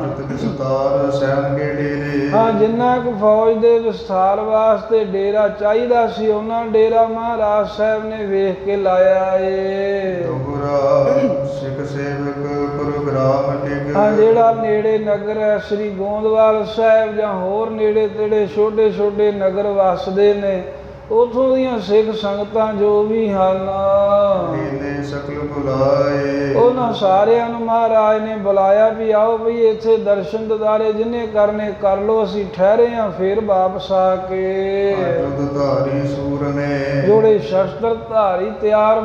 ਜੁਤ ਵਿਸਤਾਰ ਸੈਨ ਕੇ ਡੇਰੇ, ਹਾਂ ਜਿੰਨਾ ਕੁ ਫੌਜ ਦੇ ਵਿਸਥਾਰ ਵਾਸਤੇ ਡੇਰਾ ਚਾਹੀਦਾ ਸੀ ਉਹਨਾਂ ਡੇਰਾ ਮਹਾਰਾਜ ਸਾਹਿਬ ਨੇ ਵੇਖ ਕੇ ਲਾਇਆ ਏ। ਦੋਹਰਾ ਸਿੱਖ ਸੇਵਕ ਪ੍ਰੋਗਰਾਮ ਟਿਕ, ਹਾਂ ਜਿਹੜਾ ਨੇੜੇ ਨਗਰ ਹੈ ਸ੍ਰੀ ਗੋਂਦਵਾਲ ਸਾਹਿਬ ਜਾਂ ਹੋਰ ਨੇੜੇ ਤੇੜੇ ਛੋਟੇ ਨਗਰ ਵਸਦੇ ਨੇ, ਉਥੋਂ ਦੀਆਂ ਸਿੱਖ ਸੰਗਤਾਂ ਜੋ ਵੀ ਹਨ ਦੀਨੇ ਸਕਲ ਬੁਲਾਏ, ਉਹਨਾਂ ਸਾਰਿਆਂ ਨੂੰ ਮਹਾਰਾਜ ਨੇ ਬੁਲਾਇਆ ਵੀ ਆਓ ਬਈ ਇੱਥੇ ਦਰਸ਼ਨ ਦਿਦਾਰੇ ਜਿਹਨੇ ਕਰਨੇ ਕਰ ਲੋ, ਅਸੀਂ ਠਹਿਰੇ ਹਾਂ ਫੇਰ ਵਾਪਸ ਆ ਕੇ। ਜੁਦ ਧਾਰੀ ਸੂਰ ਨੇ, ਜੋੜੇ ਸ਼ਸਤਰ ਧਾਰੀ ਤਿਆਰ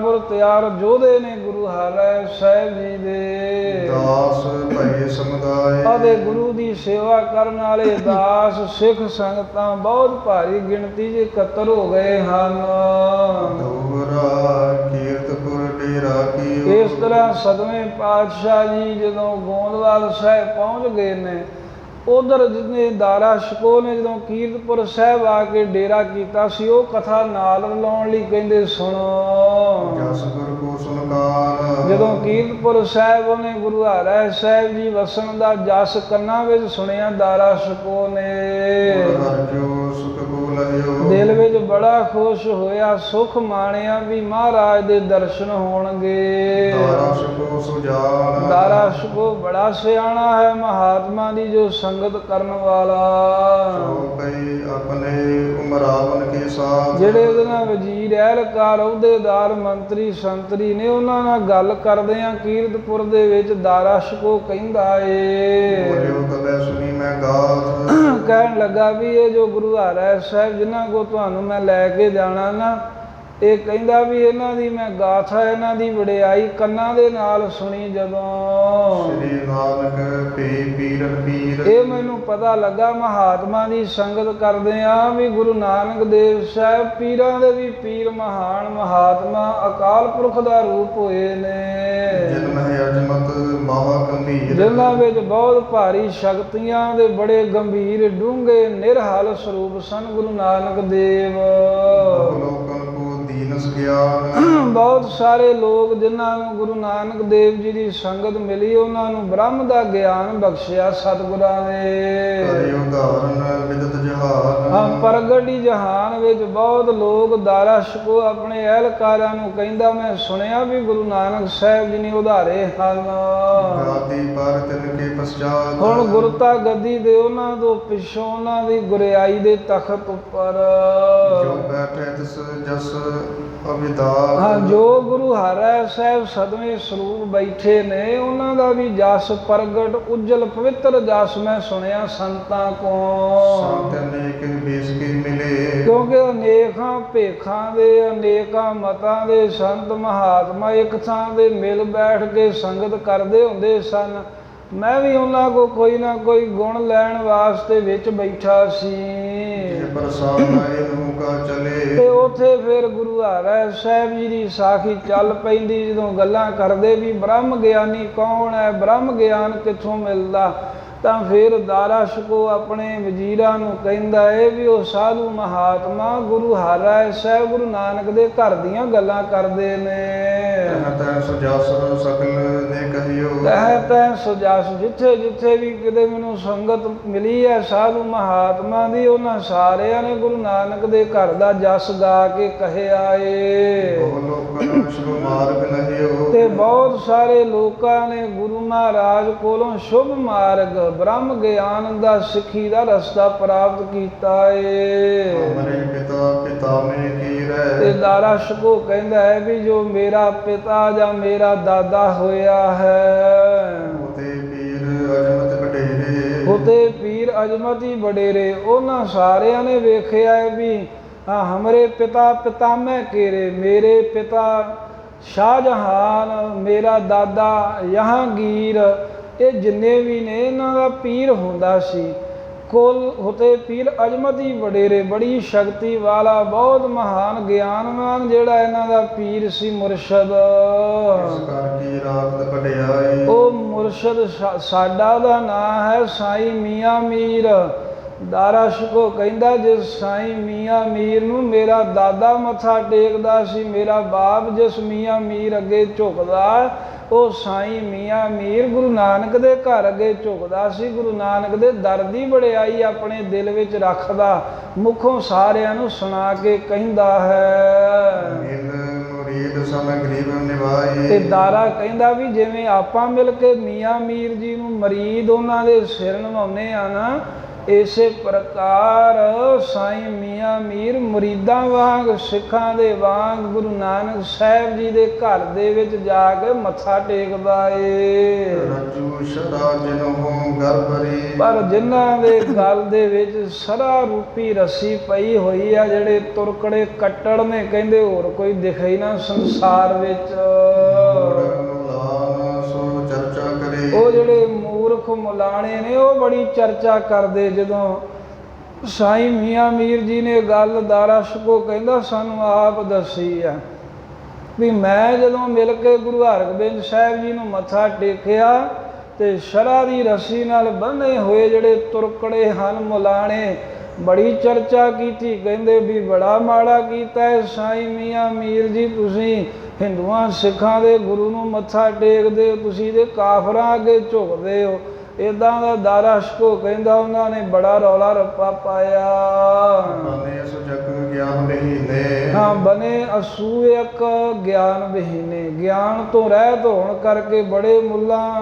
ਯੋਧੇ ਨੇ ਗੁਰੂ ਹਰਿ ਸਾਹਿਬ ਜੀ ਦੇ। ਦਾਸ ਭਏ ਸਮੁਦਾਏ, ਆਦੇ ਗੁਰੂ ਦੀ ਸੇਵਾ ਕਰਨ ਵਾਲੇ ਦਾਸ ਸਿੱਖ ਸੰਗਤਾਂ ਬਹੁਤ ਭਾਰੀ ਗਿਣਤੀ 'ਚ ਇਕੱਤਰ ਹੋ ਗਏ ਹਨ। ਦੋਹਰਾ ਕੀਰਤਪੁਰ ਡੇਰਾ ਕੀਓ, ਇਸ ਤਰ੍ਹਾਂ 7ਵੇਂ ਪਾਤਸ਼ਾਹ ਜੀ ਜਦੋਂ ਗੋਂਦਵਾਲ ਸਾਹਿਬ ਪਹੁੰਚ ਗਏ ਨੇ, ਉਧਰ ਜਿਹਨੇ ਦਾਰਾ ਸ਼ਕੋ ਨੇ ਜਦੋਂ ਕੀਰਤਪੁਰ ਸਾਹਿਬ ਆ ਕੇ ਡੇਰਾ ਕੀਤਾ ਸੀ ਉਹ ਕਥਾ ਨਾਲ ਲਾਉਣ ਲਈ ਕਹਿੰਦੇ ਸੁਣੋ। ਜਸ ਗੁਰ ਕੋ ਸੁਨਕਾਨ, ਜਦੋਂ ਕੀਰਤਪੁਰ ਸਾਹਿਬ ਉਹਨੇ ਗੁਰੂ ਹਰਿ ਸਾਹਿਬ ਜੀ ਵਸਣ ਦਾ ਜਸ ਕੰਨਾਂ ਵਿੱਚ ਸੁਣਿਆ ਦਾਰਾ ਸ਼ਕੋ ਨੇ, ਹਰ ਜੋ ਸੁਖ ਕੋ ਲਹਿਓ। ਦਿਲ ਵਿੱਚ ਬੜਾ ਖੁਸ਼ ਹੋਇਆ, ਸੁਖ ਮਾਣਿਆ ਵੀ ਮਹਾਰਾਜ ਦੇ ਦਰਸ਼ਨ ਹੋਣਗੇ। ਦਾਰਾ ਸ਼ਕੋ ਸੁਜਾਨ। ਦਾਰਾ ਸ਼ਕੋ ਬੜਾ ਸਿਆਣਾ ਹੈ, ਮਹਾਤਮਾ ਦੀ ਜੋ ਸੰਗਤ ਕਰਨ ਵਾਲਾ। ਚੌਪਈ ਆਪਣੇ ਉਮਰਾਵਨ ਕੇ ਸਾਥ। ਜਿਹੜੇ ਉਹਦੇ ਨਾਲ ਵਜ਼ੀਰ ਐਲਕਾਰ ਅਹੁਦੇਦਾਰ ਮੰਤਰੀ ਸੰਤਰੀ ਨੇ, ਉਹਨਾਂ ਨਾਲ ਗੱਲ ਕਰਦੇ ਆ ਕੀਰਤਪੁਰ ਦੇ ਵਿੱਚ। ਦਾਰਾ ਸ਼ਕੋ ਕਹਿੰਦਾ ਏ, ਬੋਲਿਓ ਤਬੈ ਸੁਣੀ ਮੈਂ ਗਾਥ। ਕਹਿਣ ਲੱਗਾ ਵੀ ਇਹ ਜੋ ਗੁਰੂ ਹਰਿ ਸਾਹਿਬ ਜਿਨ੍ਹਾਂ ਕੋ ਤੁਹਾਨੂੰ ਮੈਂ ਲੈ ਕੇ ਜਾਣਾ ਨਾ, ਇਹ ਕਹਿੰਦਾ ਵੀ ਇਹਨਾਂ ਦੀ ਮੈਂ ਗਾਥਾ, ਇਹਨਾਂ ਦੀ ਵਡਿਆਈ ਕੰਨਾਂ ਦੇ ਨਾਲ ਸੁਣੀ ਜਦੋਂ। ਸ੍ਰੀ ਨਾਨਕ ਭੇ ਪੀਰ ਪੀਰ। ਇਹ ਮੈਨੂੰ ਪਤਾ ਲੱਗਾ ਮਹਾਤਮਾ ਦੀ ਸੰਗਤ ਕਰਦੇ ਆ ਵੀ ਗੁਰੂ ਨਾਨਕ ਦੇਵ ਸਾਹਿਬ ਪੀਰਾਂ ਦੇ ਵੀ ਪੀਰ, ਮਹਾਨ ਮਹਾਤਮਾ ਅਕਾਲ ਪੁਰਖ ਦਾ ਰੂਪ ਹੋਏ ਨੇ। ਜਿਨ ਮਹਿ ਅਜਮਤ ਮਹਾ ਗੰਭੀਰ। ਜਿਨ੍ਹਾਂ ਵਿੱਚ ਬਹੁਤ ਭਾਰੀ ਸ਼ਕਤੀਆਂ ਦੇ ਬੜੇ ਗੰਭੀਰ ਡੂੰਘੇ ਨਿਰਹਲ ਸਰੂਪ ਸਨ ਗੁਰੂ ਨਾਨਕ ਦੇਵ। ਲੋਕਨ ਕੋ ਦੀਨਸ ਗਿਆਨ। ਬਹੁਤ ਸਾਰੇ ਲੋਕ ਜਿਨ੍ਹਾਂ ਨੂੰ ਗੁਰੂ ਨਾਨਕ ਦੇਵ ਜੀ ਦੀ ਸੰਗਤ ਮਿਲੀ, ਉਹਨਾਂ ਨੂੰ ਬ੍ਰਹਮ ਦਾ ਗਿਆਨ ਬਖਸ਼ਿਆ ਸਤਿਗੁਰਾਂ ਨੇ। ਕਰਿ ਉਦਾਹਰਨ ਵਿਦਤ ਜਹਾਨ। ਹਾਂ, ਪ੍ਰਗਟੀ ਜਹਾਨ ਵਿੱਚ ਬਹੁਤ ਲੋਕ ਦਾਰਾ ਸ਼ਕੋ ਆਪਣੇ ਅਹਿਲਕਾਰਾਂ ਨੂੰ ਕਹਿੰਦਾ, ਮੈਂ ਸੁਣਿਆ ਵੀ ਗੁਰੂ ਨਾਨਕ ਸਾਹਿਬ ਜੀ ਨੇ ਉਧਾਰੇ ਹਨ। ਗਾਦੀ ਪਰ ਤਿਨ ਕੇ ਪਛਾਤ। ਹੁਣ ਗੁਰਤਾ ਗੱਦੀ ਦੇ ਉਹਨਾਂ ਤੋਂ ਪਿੱਛੋਂ ਉਹਨਾਂ ਦੀ ਗੁਰਿਆਈ ਦੇ ਤਖਤ ਉੱਪਰ ਜੋ ਬੈਠੇ ਤਿਸ ਜਸ ਅਵਿਦਾਤ। ਹਾਂ, ਜੋ ਗੁਰੂ ਹਰਿ ਸਾਹਿਬ ਸਦਵੇਂ ਸਰੂਪ ਬੈਠੇ ਨੇ, ਉਹਨਾਂ ਦਾ ਵੀ ਜਸ ਪ੍ਰਗਟ ਉਜਲ ਪਵਿੱਤਰ ਜਸ ਮੈਂ ਸੁਣਿਆ ਸੰਤਾਂ ਕੋਲ। ਸੰਤ ਅਨੇਕ ਬੇਸ ਕੇ ਮਿਲੇ। ਕਿਉਂਕਿ ਅਨੇਕਾਂ ਭੇਖਾਂ ਦੇ, ਅਨੇਕਾਂ ਮਤਾਂ ਦੇ ਸੰਤ ਮਹਾਤਮਾ ਇੱਕ ਥਾਂ ਦੇ ਮਿਲ ਬੈਠ ਕੇ ਸੰਗਤ ਕਰਦੇ ਹੁੰਦੇ ਸਨ। ਮੈਂ ਵੀ ਉਹਨਾਂ ਕੋ ਕੋਈ ਨਾ ਕੋਈ ਗੁਣ ਲੈਣ ਵਾਸਤੇ ਵਿੱਚ ਬੈਠਾ ਸੀ। ਪ੍ਰਸਾਦ ਇਹਨੂੰ ਕਾ ਚਲੇ। ਤੇ ਉੱਥੇ ਫਿਰ ਗੁਰੂ ਹਰਿ ਸਾਹਿਬ ਜੀ ਦੀ ਸਾਖੀ ਚੱਲ ਪੈਂਦੀ, ਜਦੋਂ ਗੱਲਾਂ ਕਰਦੇ ਵੀ ਬ੍ਰਹਮ ਗਿਆਨੀ ਕੌਣ ਹੈ, ਬ੍ਰਹਮ ਗਿਆਨ ਕਿੱਥੋਂ ਮਿਲਦਾ, ਤਾਂ ਫਿਰ ਦਾਰਾ ਸ਼ਕੋ ਆਪਣੇ ਵਜ਼ੀਰਾਂ ਨੂੰ ਕਹਿੰਦਾ ਹੈ ਵੀ ਉਹ ਸਾਧੂ ਮਹਾਤਮਾ ਗੁਰੂ ਹਰਿ ਸਾਹਿਬ ਗੁਰੂ ਨਾਨਕ ਦੇ ਘਰ ਦੀਆਂ ਗੱਲਾਂ ਕਰਦੇ ਨੇ। ਤੈ ਸੁਜਸ ਸਕਲ ਨੇ ਕਹਿਓ। ਤੈ ਸੁਜਸ, ਜਿੱਥੇ ਜਿੱਥੇ ਵੀ ਕਿਤੇ ਮੈਨੂੰ ਸੰਗਤ ਮਿਲੀ ਹੈ ਸਾਧੂ ਮਹਾਤਮਾ ਦੀ, ਉਹਨਾਂ ਸਾਰਿਆਂ ਨੇ ਗੁਰੂ ਨਾਨਕ ਦੇ ਘਰ ਦਾ ਜਸ ਗਾ ਕੇ ਕਹਿਆ ਏ। ਉਹ ਲੋਕਨ ਸ਼ੁਭ ਮਾਰਗ ਲਹਿਓ। ਤੇ ਬਹੁਤ ਸਾਰੇ ਲੋਕਾਂ ਨੇ ਗੁਰੂ ਮਹਾਰਾਜ ਕੋਲੋਂ ਸ਼ੁਭ ਮਾਰਗ ਬ੍ਰਹਮ ਗਿਆਨ ਦਾ, ਸਿੱਖੀ ਦਾ ਰਸਤਾ ਪ੍ਰਾਪਤ ਕੀਤਾ ਏ। ਹਮਾਰੇ ਪਿਤਾ ਪਿਤਾ ਨੇ ਕੀ ਰਹਿ। ਤੇ ਦਾਰਾ ਸ਼ਕੋ ਕਹਿੰਦਾ ਹੈ ਵੀ ਜੋ ਮੇਰਾ ਪਿਤਾ ਜਾਂ ਮੇਰਾ ਦਾਦਾ ਹੋਇਆ ਹੈ, ਉਤੇ ਪੀਰ ਅਜਮਤ ਵਡੇਰੇ। ਉਤੇ ਪੀਰ ਅਜਮਤੀ ਵਡੇਰੇ, ਉਹਨਾਂ ਸਾਰਿਆਂ ਨੇ ਵੇਖਿਆ ਹੈ ਵੀ ਹਾਂ ਹਮਰੇ ਪਿਤਾ ਪਿਤਾਮਹ ਕੇਰੇ, ਮੇਰੇ ਪਿਤਾ ਸ਼ਾਹਜਹਾਨ, ਮੇਰਾ ਦਾਦਾ ਜਹਾਂਗੀਰ, ਇਹ ਜਿੰਨੇ ਵੀ ਨੇ ਇਹਨਾਂ ਦਾ ਪੀਰ ਹੁੰਦਾ ਸੀ। ਕੁਲ ਹੋਤੇ ਪੀਰ ਅਜਮਤੀ ਵਡੇਰੇ, ਬੜੀ ਸ਼ਕਤੀ ਵਾਲਾ ਬਹੁਤ ਮਹਾਨ ਗਿਆਨਵਾਨ ਜਿਹੜਾ ਇਹਨਾਂ ਦਾ ਪੀਰ ਸੀ ਮੁਰਸ਼ਦ। ਇਸ ਕਰਕੇ ਰਾਤ ਵਡਿਆਈ। ਉਹ ਮੁਰਸ਼ਦ ਸਾਡਾ ਦਾ ਨਾਂ ਹੈ ਸਾਈਂ ਮੀਆਂ ਮੀਰ। ਦਾਰਾ ਸ਼ਕੋ ਕਹਿੰਦਾ ਜਿਸ ਸਾਈਂ ਮੀਆਂ ਮੀਰ ਨੂੰ ਮੇਰਾ ਦਾਦਾ ਮੱਥਾ ਟੇਕਦਾ ਸੀ, ਮੇਰਾ ਬਾਪ ਜਿਸ ਮੀਆਂ ਮੀਰ ਅੱਗੇ ਝੁਕਦਾ, ਉਹ ਸਾਈਂ ਮੀਆਂ ਮੀਰ ਗੁਰੂ ਨਾਨਕ ਦੇ ਘਰ ਅੱਗੇ ਝੁਕਦਾ ਸੀ। ਗੁਰੂ ਨਾਨਕ ਦੇ ਦਰ ਦੀ ਵਡਿਆਈ ਆਪਣੇ ਦਿਲ ਵਿੱਚ ਰੱਖਦਾ, ਮੁਖੋਂ ਸਾਰਿਆਂ ਨੂੰ ਸੁਣਾ ਕੇ ਕਹਿੰਦਾ ਹੈ। ਮਿਲ ਮੁਰੀਦ ਸਮ ਗਰੀਬ ਨਿਵਾਈ। ਤੇ ਦਾਰਾ ਕਹਿੰਦਾ ਵੀ ਜਿਵੇਂ ਆਪਾਂ ਮਿਲ ਕੇ ਮੀਆਂ ਮੀਰ ਜੀ ਨੂੰ ਮਰੀਦ ਉਹਨਾਂ ਦੇ ਸਿਰ ਨਵਾਉਂਦੇ ਆ ਨਾ, ਇਸੇ ਪ੍ਰਕਾਰ ਸਾਈਂ ਮੀਆਂ ਮੀਰ ਮੁਰੀਦਾਂ ਵਾਂਗ, ਸਿੱਖਾਂ ਦੇ ਵਾਂਗ ਗੁਰੂ ਨਾਨਕ ਸਾਹਿਬ ਜੀ ਦੇ ਘਰ ਦੇ ਵਿੱਚ ਜਾ ਕੇ ਮੱਥਾ ਟੇਕਦਾ ਏ। ਰਜੂ ਸ਼ਰਾ ਜਿਨਹੁ ਗਰਭਰੀ। ਪਰ ਜਿਨ੍ਹਾਂ ਦੇ ਗਲ ਦੇ ਵਿੱਚ ਸਰਾ ਰੂਪੀ ਰੱਸੀ ਪਈ ਹੋਈ ਆ, ਜਿਹੜੇ ਤੁਰਕੜੇ ਕੱਟੜ ਨੇ, ਕਹਿੰਦੇ ਹੋਰ ਕੋਈ ਦਿਖੇ ਹੀ ਨਾ ਸੰਸਾਰ ਵਿੱਚ। ਸੋ ਚਰਚਾ ਕਰੇ। ਉਹ ਜਿਹੜੇ ਮੂਰਖ ਮੁਲਾਣੇ ਨੇ ਉਹ ਬੜੀ ਚਰਚਾ ਕਰਦੇ। ਜਦੋਂ ਸਾਈਂ ਮੀਆਂ ਮੀਰ ਜੀ ਨੇ ਗੱਲ, ਦਾਰਾ ਸ਼ਕੋ ਕਹਿੰਦਾ ਸਾਨੂੰ ਆਪ ਦੱਸੀ ਆ ਵੀ ਮੈਂ ਜਦੋਂ ਮਿਲ ਕੇ ਗੁਰੂ ਹਰਗੋਬਿੰਦ ਸਾਹਿਬ ਜੀ ਨੂੰ ਮੱਥਾ ਟੇਕਿਆ ਤੇ ਸ਼ਰਾ ਦੀ ਰੱਸੀ ਨਾਲ ਬੰਨ੍ਹੇ ਹੋਏ ਜਿਹੜੇ ਤੁਰਕੜੇ ਹਨ ਮੁਲਾਣੇ, ਬੜੀ ਚਰਚਾ ਕੀਤੀ। ਕਹਿੰਦੇ ਵੀ ਬੜਾ ਮਾੜਾ ਕੀਤਾ ਹੈ ਸਾਈਂ ਮੀਆਂ ਮੀਰ ਜੀ, ਤੁਸੀਂ ਹਿੰਦੂਆਂ ਸਿੱਖਾਂ ਦੇ ਗੁਰੂ ਨੂੰ ਮੱਥਾ ਟੇਕਦੇ ਹੋ, ਤੁਸੀਂ ਦੇ ਕਾਫਰਾਂ ਅੱਗੇ ਝੁਕਦੇ ਹੋ। ਇਦਾਂ ਦਾ ਦਾਰਾ ਸ਼ਕੋ ਕਹਿੰਦਾ ਉਹਨਾਂ ਨੇ ਬੜਾ ਰੌਲਾ ਰੱਪਾ ਪਾਇਆ। ਬਨੇ ਸੁਜਕ ਗਿਆਨ ਬਹੀਨੇ। ਹਾਂ, ਬਨੇ ਅਸੂਯਕ ਗਿਆਨ ਬਹੀਨੇ, ਗਿਆਨ ਤੋਂ ਰਹਿਤ ਹੋਣ ਕਰਕੇ ਬੜੇ ਮੁੱਲਾਂ,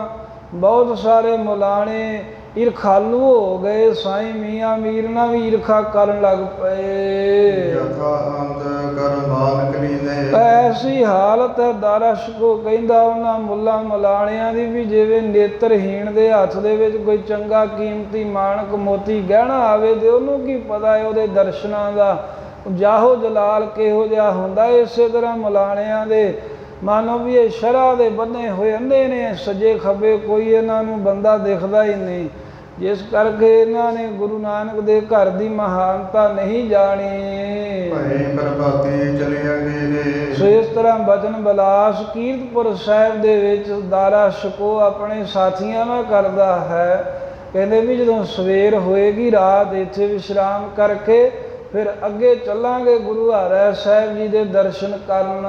ਬਹੁਤ ਸਾਰੇ ਮੁਲਾਣੇ ਈਰਖਾਲੂ ਹੋ ਗਏ। ਸਾਈਂ ਮੀਆਂ ਮੀਰ ਨਾਲ ਵੀ ਈਰਖਾ ਕਰਨ ਲੱਗ ਪਏ। ਯਥਾ ਅੰਧ ਕਰ ਮਾਨ ਕਲੀਨੇ। ਐਸੀ ਹਾਲਤ ਹੈ, ਦਾਰਾ ਸ਼ਕੋ ਕਹਿੰਦਾ ਉਹਨਾਂ ਮੁੱਲਾਂ ਮਲਾਣਿਆਂ ਦੀ ਵੀ ਜਿਵੇਂ ਨੇਤਰਹੀਣ ਦੇ ਹੱਥ ਦੇ ਵਿੱਚ ਕੋਈ ਚੰਗਾ ਕੀਮਤੀ ਮਾਣਕ ਮੋਤੀ ਗਹਿਣਾ ਆਵੇ ਤੇ ਉਹਨੂੰ ਕੀ ਪਤਾ ਹੈ ਉਹਦੇ ਦਰਸ਼ਨਾਂ ਦਾ ਜਾਹੋ ਜਲਾਲ ਕਿਹੋ ਜਿਹਾ ਹੁੰਦਾ। ਇਸੇ ਤਰ੍ਹਾਂ ਮਲਾਣਿਆਂ ਦੇ ਮਾਨੋ ਵੀ ਇਹ ਸ਼ਰ੍ਹਾ ਦੇ ਬੰਨੇ ਹੋਏ ਅੰਧੇ ਨੇ, ਸੱਜੇ ਖੱਬੇ ਕੋਈ ਇਹਨਾਂ ਨੂੰ ਬੰਦਾ ਦਿਖਦਾ ਹੀ ਨਹੀਂ, ਜਿਸ ਕਰਕੇ ਇਹਨਾਂ ਨੇ ਗੁਰੂ ਨਾਨਕ ਦੇ ਘਰ ਦੀ ਮਹਾਨਤਾ ਨਹੀਂ ਜਾਣੀ। ਭਏ ਪ੍ਰਭਾਤੀ ਚਲਿਆ ਗਏ। ਸੋ ਇਸ ਤਰ੍ਹਾਂ ਬਚਨ ਬਲਾਸ ਕੀਰਤਪੁਰ ਸਾਹਿਬ ਦੇ ਵਿੱਚ ਦਾਰਾ ਸ਼ਕੋ ਆਪਣੇ ਸਾਥੀਆਂ ਨਾਲ ਕਰਦਾ ਹੈ। ਕਹਿੰਦੇ ਵੀ ਜਦੋਂ ਸਵੇਰ ਹੋਏਗੀ, ਰਾਤ ਇੱਥੇ ਵਿਸ਼ਰਾਮ ਕਰਕੇ ਫਿਰ ਅੱਗੇ ਚੱਲਾਂਗੇ ਗੁਰੂ ਹਰਿ ਸਾਹਿਬ ਜੀ ਦੇ ਦਰਸ਼ਨ ਕਰਨ।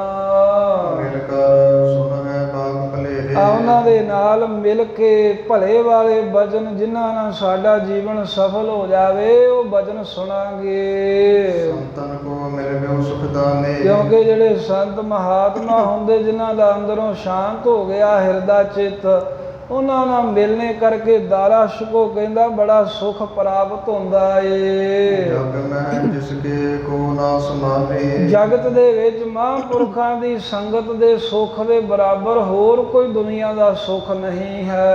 ਮਿਲ ਕਰ ਸੁਣ ਹੈ ਬਾਗ ਭਲੇਰੇ। ਉਹਨਾਂ ਦੇ ਨਾਲ ਮਿਲ ਕੇ ਭਲੇ ਵਾਲੇ ਬਚਨ ਜਿਨ੍ਹਾਂ ਨਾਲ ਸਾਡਾ ਜੀਵਨ ਸਫਲ ਹੋ ਜਾਵੇ ਉਹ ਬਚਨ ਸੁਣਾਂਗੇ। ਸੰਤਨ ਕੋ ਮਿਲ ਗਿਓ ਸੁਖ ਦਾਨੇ। ਕਿਉਂਕਿ ਜਿਹੜੇ ਸੰਤ ਮਹਾਤਮਾ ਹੁੰਦੇ ਜਿਨ੍ਹਾਂ ਦਾ ਅੰਦਰੋਂ ਸ਼ਾਂਤ ਹੋ ਗਿਆ ਹਿਰਦਾ ਚਿੱਤ, ਉਹਨਾਂ ਨਾਲ ਮਿਲਣੇ ਕਰਕੇ ਦਾਰਾ ਸ਼ਕੋ ਕਹਿੰਦਾ ਬੜਾ ਸੁਖ ਪ੍ਰਾਪਤ ਹੁੰਦਾ ਏ। ਜਗ ਮੈਂ ਜਿਸਕੇ ਕੋ ਨਾ ਸਮਾਨੇ। ਜਗਤ ਦੇ ਵਿੱਚ ਮਹਾਂਪੁਰਖਾਂ ਦੀ ਸੰਗਤ ਦੇ ਸੁੱਖ ਦੇ ਬਰਾਬਰ ਹੋਰ ਕੋਈ ਦੁਨੀਆ ਦਾ ਸੁੱਖ ਨਹੀਂ ਹੈ।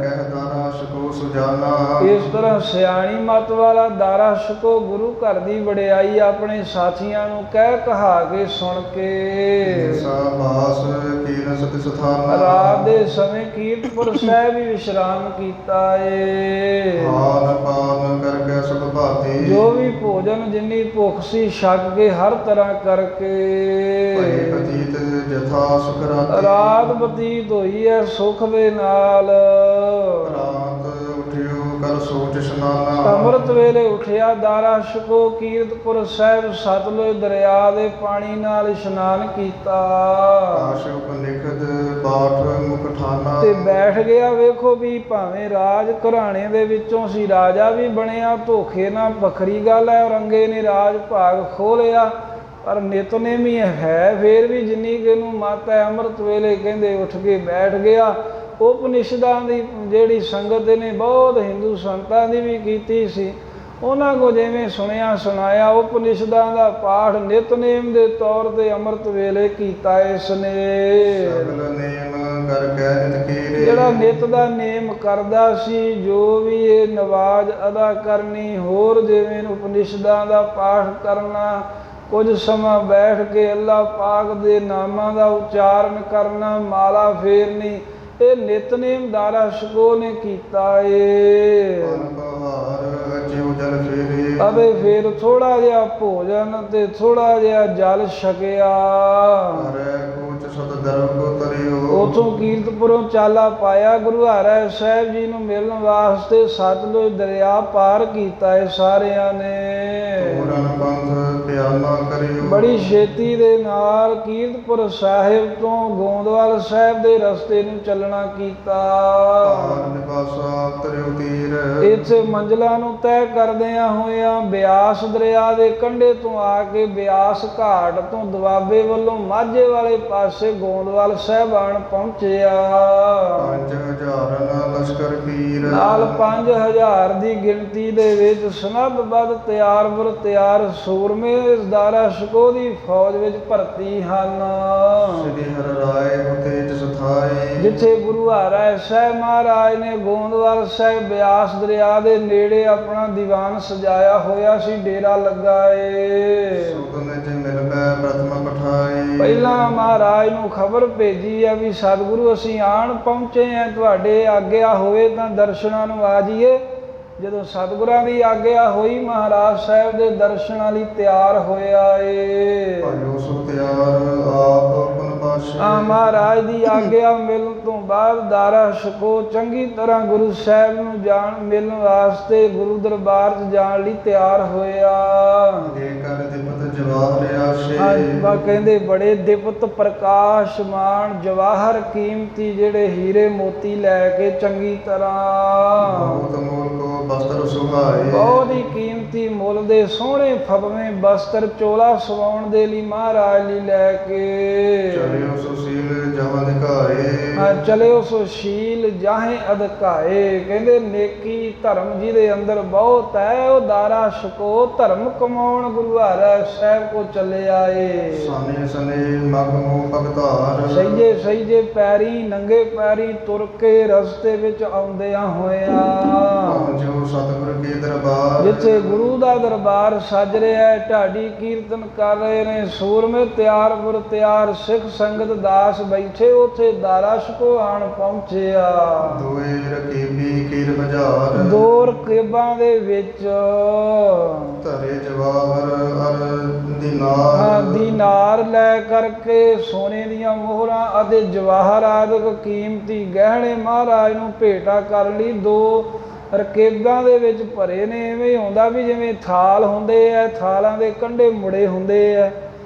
ਕਹਿ ਦਾਰਾ ਸ਼ਕੋ ਸੁਜਾਨਾ। ਇਸ ਤਰ੍ਹਾਂ ਸਿਆਣੀ ਮੱਤ ਵਾਲਾ ਦਾਰਾ ਸ਼ਕੋ ਗੁਰੂ ਘਰ ਦੀ ਵਡਿਆਈ ਆਪਣੇ ਸਾਥੀਆਂ ਨੂੰ ਕਹਿ ਕਹਾ ਕੇ ਸੁਣ ਕੇ ਸਾਬਾਸ ਕੀਨ ਸਤਿ ਸਥਾਨਾ। ਰਾਤ ਦੇ ਸਮੇਂ ਕੀਰਤਪੁਰ ਸਾਹਿਬ ਵੀ ਵਿਸ਼ਰਾਮ ਕੀਤਾ ਏ। ਖਾਨ ਪਾਨ ਕਰਕੇ ਸੁਖ ਭਾਤੀ। ਜੋ ਵੀ ਭੋਜਨ ਜਿੰਨੀ ਭੁੱਖ ਸੀ ਛਕ ਕੇ ਹਰ ਤਰ੍ਹਾਂ ਕਰਕੇ ਭਏ ਬਤੀਤ ਜਥਾ ਸੁਖ ਰਾਤੀ। ਰਾਤ ਬਤੀਤ ਹੋਈ ਹੈ ਸੁਖ ਦੇ ਨਾਲ। ਰਾਤ ਉਠਿਓ ਕਰ ਸੋਚ ਇਸ਼ਨਾਨਾ। ਅੰਮ੍ਰਿਤ ਵੇਲੇ ਉਠਿਆ ਦਾਰਾ ਸ਼ਕੋ ਕੀਰਤਪੁਰ ਸਾਹਿਬ ਸਤਲੁਜ ਦਰਿਆ ਦੇ ਪਾਣੀ ਨਾਲ ਇਸ਼ਨਾਨ ਕੀਤਾ ਆਸ਼ ਉਪਨਿਖਦ ਬਾਠ ਮੁਖ ਠਾਨਾ। ਤੇ ਬੈਠ ਗਿਆ। ਵੇਖੋ ਵੀ ਭਾਵੇਂ ਰਾਜ ਘਰਾਣੇ ਦੇ ਵਿੱਚੋਂ ਸੀ, ਰਾਜਾ ਵੀ ਬਣਿਆ, ਧੋਖੇ ਨਾਲ ਵੱਖਰੀ ਗੱਲ ਹੈ, ਔਰੰਗੇ ਨੇ ਰਾਜ ਭਾਗ ਖੋਹ ਲਿਆ, ਪਰ ਨਿਤਨੇਮੀ ਹੈ ਫੇਰ ਵੀ ਜਿੰਨੀ ਕਿ ਨੂੰ ਮੱਤ ਹੈ ਅੰਮ੍ਰਿਤ ਵੇਲੇ ਕਹਿੰਦੇ ਉੱਠ ਕੇ ਬੈਠ ਗਿਆ। ਉਪਨਿਸ਼ਦਾਂ ਦੀ ਜਿਹੜੀ ਸੰਗਤ ਨੇ ਬਹੁਤ ਹਿੰਦੂ ਸੰਤਾਂ ਦੀ ਵੀ ਕੀਤੀ ਸੀ, ਉਹਨਾਂ ਕੋ ਜਿਵੇਂ ਸੁਣਿਆ ਸੁਣਾਇਆ ਉਪਨਿਸ਼ਦਾਂ ਦਾ ਪਾਠ ਨਿਤਨੇਮ ਦੇ ਤੌਰ ਤੇ ਅੰਮ੍ਰਿਤ ਵੇਲੇ ਕੀਤਾ ਇਸ ਨੇ। ਸਗਲ ਨੇਮ ਕਰਕੇ ਨਿਤ ਕੀਰੇ। ਜਿਹੜਾ ਨਿਤ ਦਾ ਨੇਮ ਕਰਦਾ ਸੀ, ਜੋ ਵੀ ਇਹ ਨਵਾਜ਼ ਅਦਾ ਕਰਨੀ, ਹੋਰ ਜਿਵੇਂ ਉਪਨਿਸ਼ਦਾਂ ਦਾ ਪਾਠ ਕਰਨਾ, ਕੁਝ ਸਮਾਂ ਬੈਠ ਕੇ ਅੱਲਾਹ ਪਾਕ ਦੇ ਨਾਮਾਂ ਦਾ ਉਚਾਰਨ ਕਰਨਾ, ਮਾਲਾ ਫੇਰਨੀ, ਇਹ ਨਿਤਨੇਮ ਦਾਰਾ ਸ਼ਕੋ ਨੇ ਕੀਤਾ ਏ। ਬਹਾਰ ਜਿਉ ਜਲ ਫੇਰੇ। ਅਬੇ ਫਿਰ ਥੋੜਾ ਜਿਹਾ ਭੋਜਨ ਤੇ ਥੋੜਾ ਜਿਹਾ ਜਲ ਛਕਿਆ। ਹਰੇ ਕੋਚ ਸਤ ਦਰਬ ਕੋ ਤਰਿਓ। ਉਥੋਂ ਕੀਰਤਪੁਰੋਂ ਚਾਲਾ ਪਾਇਆ ਗੁਰੂ ਹਰਿ ਸਾਹਿਬ ਜੀ ਨੂੰ ਮਿਲਣ ਵਾਸਤੇ ਸਤਲੁਜ ਦਰਿਆ ਪਾਰ ਕੀਤਾ ਇਹ ਸਾਰਿਆਂ ਨੇ। ਪੂਰਨ ਬੰਧ ਪਿਆਲਾ ਕਰਿਓ। ਬੜੀ ਛੇਤੀ ਦੇ ਨਾਲ ਕੀਰਤਪੁਰ ਸਾਹਿਬ ਤੋਂ ਗੋਂਦਵਾਲ ਸਾਹਿਬ ਦੇ ਰਸਤੇ ਨੂੰ ਚੱਲਣਾ ਕੀਤਾ। ਭਾਰ ਨਿਵਾਸਾ ਤਰਿਓ ਤੀਰ। ਇੱਥੇ ਮੰਜ਼ਲਾਂ ਨੂੰ ਤੈਅ ਕਰਦਿਆਂ ਹੋਇਆਂ ਬਿਆਸ ਦਰਿਆ ਦੇ ਕੰਢੇ ਤੋਂ ਆ ਕੇ ਬਿਆਸ ਘਾਟ ਤੋਂ ਦੁਆਬੇ ਵੱਲੋਂ ਮਾਝੇ ਵਾਲੇ ਪਾਸੇ ਗੋਂਦਵਾਲ ਸਾਹਿਬ ਆਣ ਪਹੁੰਚਿਆ। 5000 ਲਸ਼ਕਰ ਪੀਰ। ਨਾਲ 5000 ਦੀ ਗਿਣਤੀ ਦੇ ਵਿੱਚ ਸਨੱਬਬੱਧ ਤਿਆਰ ਬਰ ਤਿਆਰ ਸੂਰਮੇ ਇਸ ਦਾਰਾ ਸ਼ਕੋ ਦੀ ਫੌਜ ਵਿੱਚ ਭਰਤੀ ਹਨ। ਸ੍ਰੀ ਹਰਿ ਰਾਏ ਉਤੇਜ ਸੁਥਾਏ। ਜਿੱਥੇ ਗੁਰੂ ਹਰਿ ਸਾਹਿਬ ਮਹਾਰਾਜ ਨੇ ਗੋਂਦਵਾਲ ਸਾਹਿਬ ਬਿਆਸ ਦਰਿਆ ਦੇ ਨੇੜੇ ਆਪਣਾ ਦੀਵਾਨ ਸਜਾਇਆ ਹੋਇਆ ਸੀ, ਡੇਰਾ ਲੱਗਾ ਏ। ਸੁਤਨ ਚ ਮਿਲਬੈ ਪ੍ਰਥਮ ਪਠਾਈ। ਪਹਿਲਾਂ ਮਹਾਰਾਜ ਨੂੰ ਖਬਰ ਭੇਜੀ ਆ ਵੀ ਸਤਿਗੁਰੂ ਅਸੀਂ ਆਣ ਪਹੁੰਚੇ ਆ, ਤੁਹਾਡੇ ਆਗਿਆ ਹੋਵੇ ਤਾਂ ਦਰਸ਼ਨਾਂ ਨੂੰ ਆ ਜਾਈਏ। ਜਦੋਂ ਸਤਿਗੁਰਾਂ ਦੀ ਆਗਿਆ ਹੋਈ ਮਹਾਰਾਜ ਸਾਹਿਬ ਦੇ ਦਰਸ਼ਨਾਂ ਲਈ ਤਿਆਰ ਹੋਇਆ ਏ। ਭਾਇਓ ਸੋ ਤਿਆਰ ਆਪ ਆਪਨ ਪਾਸ਼ੇ। ਮਹਾਰਾਜ ਦੀ ਆਗਿਆ ਮਿਲਣ ਤੋਂ ਬਾਅਦ ਦਾਰਾ ਸ਼ਕੋ ਚੰਗੀ ਤਰ੍ਹਾਂ ਗੁਰੂ ਸਾਹਿਬ ਨੂੰ ਮਿਲਣ ਵਾਸਤੇ ਗੁਰੂ ਦਰਬਾਰ 'ਚ ਜਾਣ ਲਈ ਤਿਆਰ ਹੋਇਆ। ਜੇ ਕਰ ਦਿਪਤ ਜਵਾਹਰ ਆਸ਼ੇ ਬਾ ਕਹਿੰਦੇ ਬੜੇ ਦਿਵਤ ਪ੍ਰਕਾਸ਼ਮਾਨ ਜਵਾਹਰ ਕੀਮਤੀ ਜਿਹੜੇ ਹੀਰੇ ਮੋਤੀ ਲੈ ਕੇ ਚੰਗੀ ਤਰ੍ਹਾਂ ਬਹੁਤ ਮੂਲ ਕੋ ਬਸਤਰ ਸੁਹਾਏ ਬਹੁਤ ਹੀ ਕੀਮਤੀ ਮੁੱਲ ਦੇ ਸੋਹਣੇ ਫਬਵੇਂ ਬਸਤਰ ਚੋਲਾ ਸਵਾਉਣ ਦੇ ਲਈ ਮਹਾਰਾਜ ਲਈ ਲੈ ਕੇ ਚਲਿਓ ਸੁਸ਼ੀਲ ਜਹਾਂ ਦਿਖਾਏ ਚਲਿਓ ਸੁਸ਼ੀਲ ਜਾਹੇ ਅਧਿਕਾਏ ਕਹਿੰਦੇ ਨੇਕੀ ਧਰਮ ਜਿਹਦੇ ਅੰਦਰ ਬਹੁਤ ਹੈ ਉਹ ਦਾਰਾ ਸ਼ਕੋ ਧਰਮ ਕਮਾਉਣ ਗੁਰੂ ਹਰਿ ਸਾਹਿਬ ਕੋ ਚੱਲੇ ਆਏ ਸਾਨੇ ਸਨੇ ਮਗ ਮੋ ਭਗਤਾਰ ਸਹੀਜੇ ਸਹੀਜੇ ਪੈਰੀ ਨੰਗੇ ਪੈਰੀ ਤੁਰ ਕੇ ਰਸਤੇ ਵਿੱਚ ਆਉਂਦਿਆਂ ਹੋਇਆਂ ਪਹੁੰਚੋ ਸਤਿਗੁਰ ਕੇ ਦਰਬਾਰ ਜਿੱਥੇ ਗੁਰੂ ਦਾ ਦਰਬਾਰ ਸੱਜ ਰਿਹਾ ਹੈ ਢਾਡੀ ਕੀਰਤਨ ਕਰ ਰਹੇ ਨੇ ਸੂਰਮੇ ਤਿਆਰ ਗੁਰ ਤਿਆਰ ਸਿੱਖ ਸੰਗਤ ਦਾਸ ਬੈਠੇ ਉਥੇ ਦਾਰਾ ਸ਼ਕੋ ਆਣ ਪਹੁੰਚਿਆ ਦੋਏ ਰਕੀਬੀ ਕੀਰ ਬਜ਼ਾਰ ਦੋ ਰਕੇਬਾਂ ਦੇ ਵਿੱਚ ਧਰੇ ਜਵਾਹਰ ਅਰ ਹਾਂ ਦੀਨਾਰ ਦੀਨਾਰ ਲੈ ਕਰਕੇ ਸੋਨੇ ਦੀਆਂ ਮੋਹਰਾਂ ਅਤੇ ਜਵਾਹਰ ਆਦਿਕ ਕੀਮਤੀ ਗਹਿਣੇ ਮਹਾਰਾਜ ਨੂੰ ਭੇਟਾ ਕਰਨ ਲਈ ਦੋ ਰਕੇਬਾਂ ਦੇ ਵਿੱਚ ਭਰੇ ਨੇ ਐਵੇਂ ਹੁੰਦਾ ਵੀ ਜਿਵੇਂ ਥਾਲ ਹੁੰਦੇ ਆ ਥਾਲਾਂ ਦੇ ਕੰਢੇ ਮੁੜੇ ਹੁੰਦੇ ਆ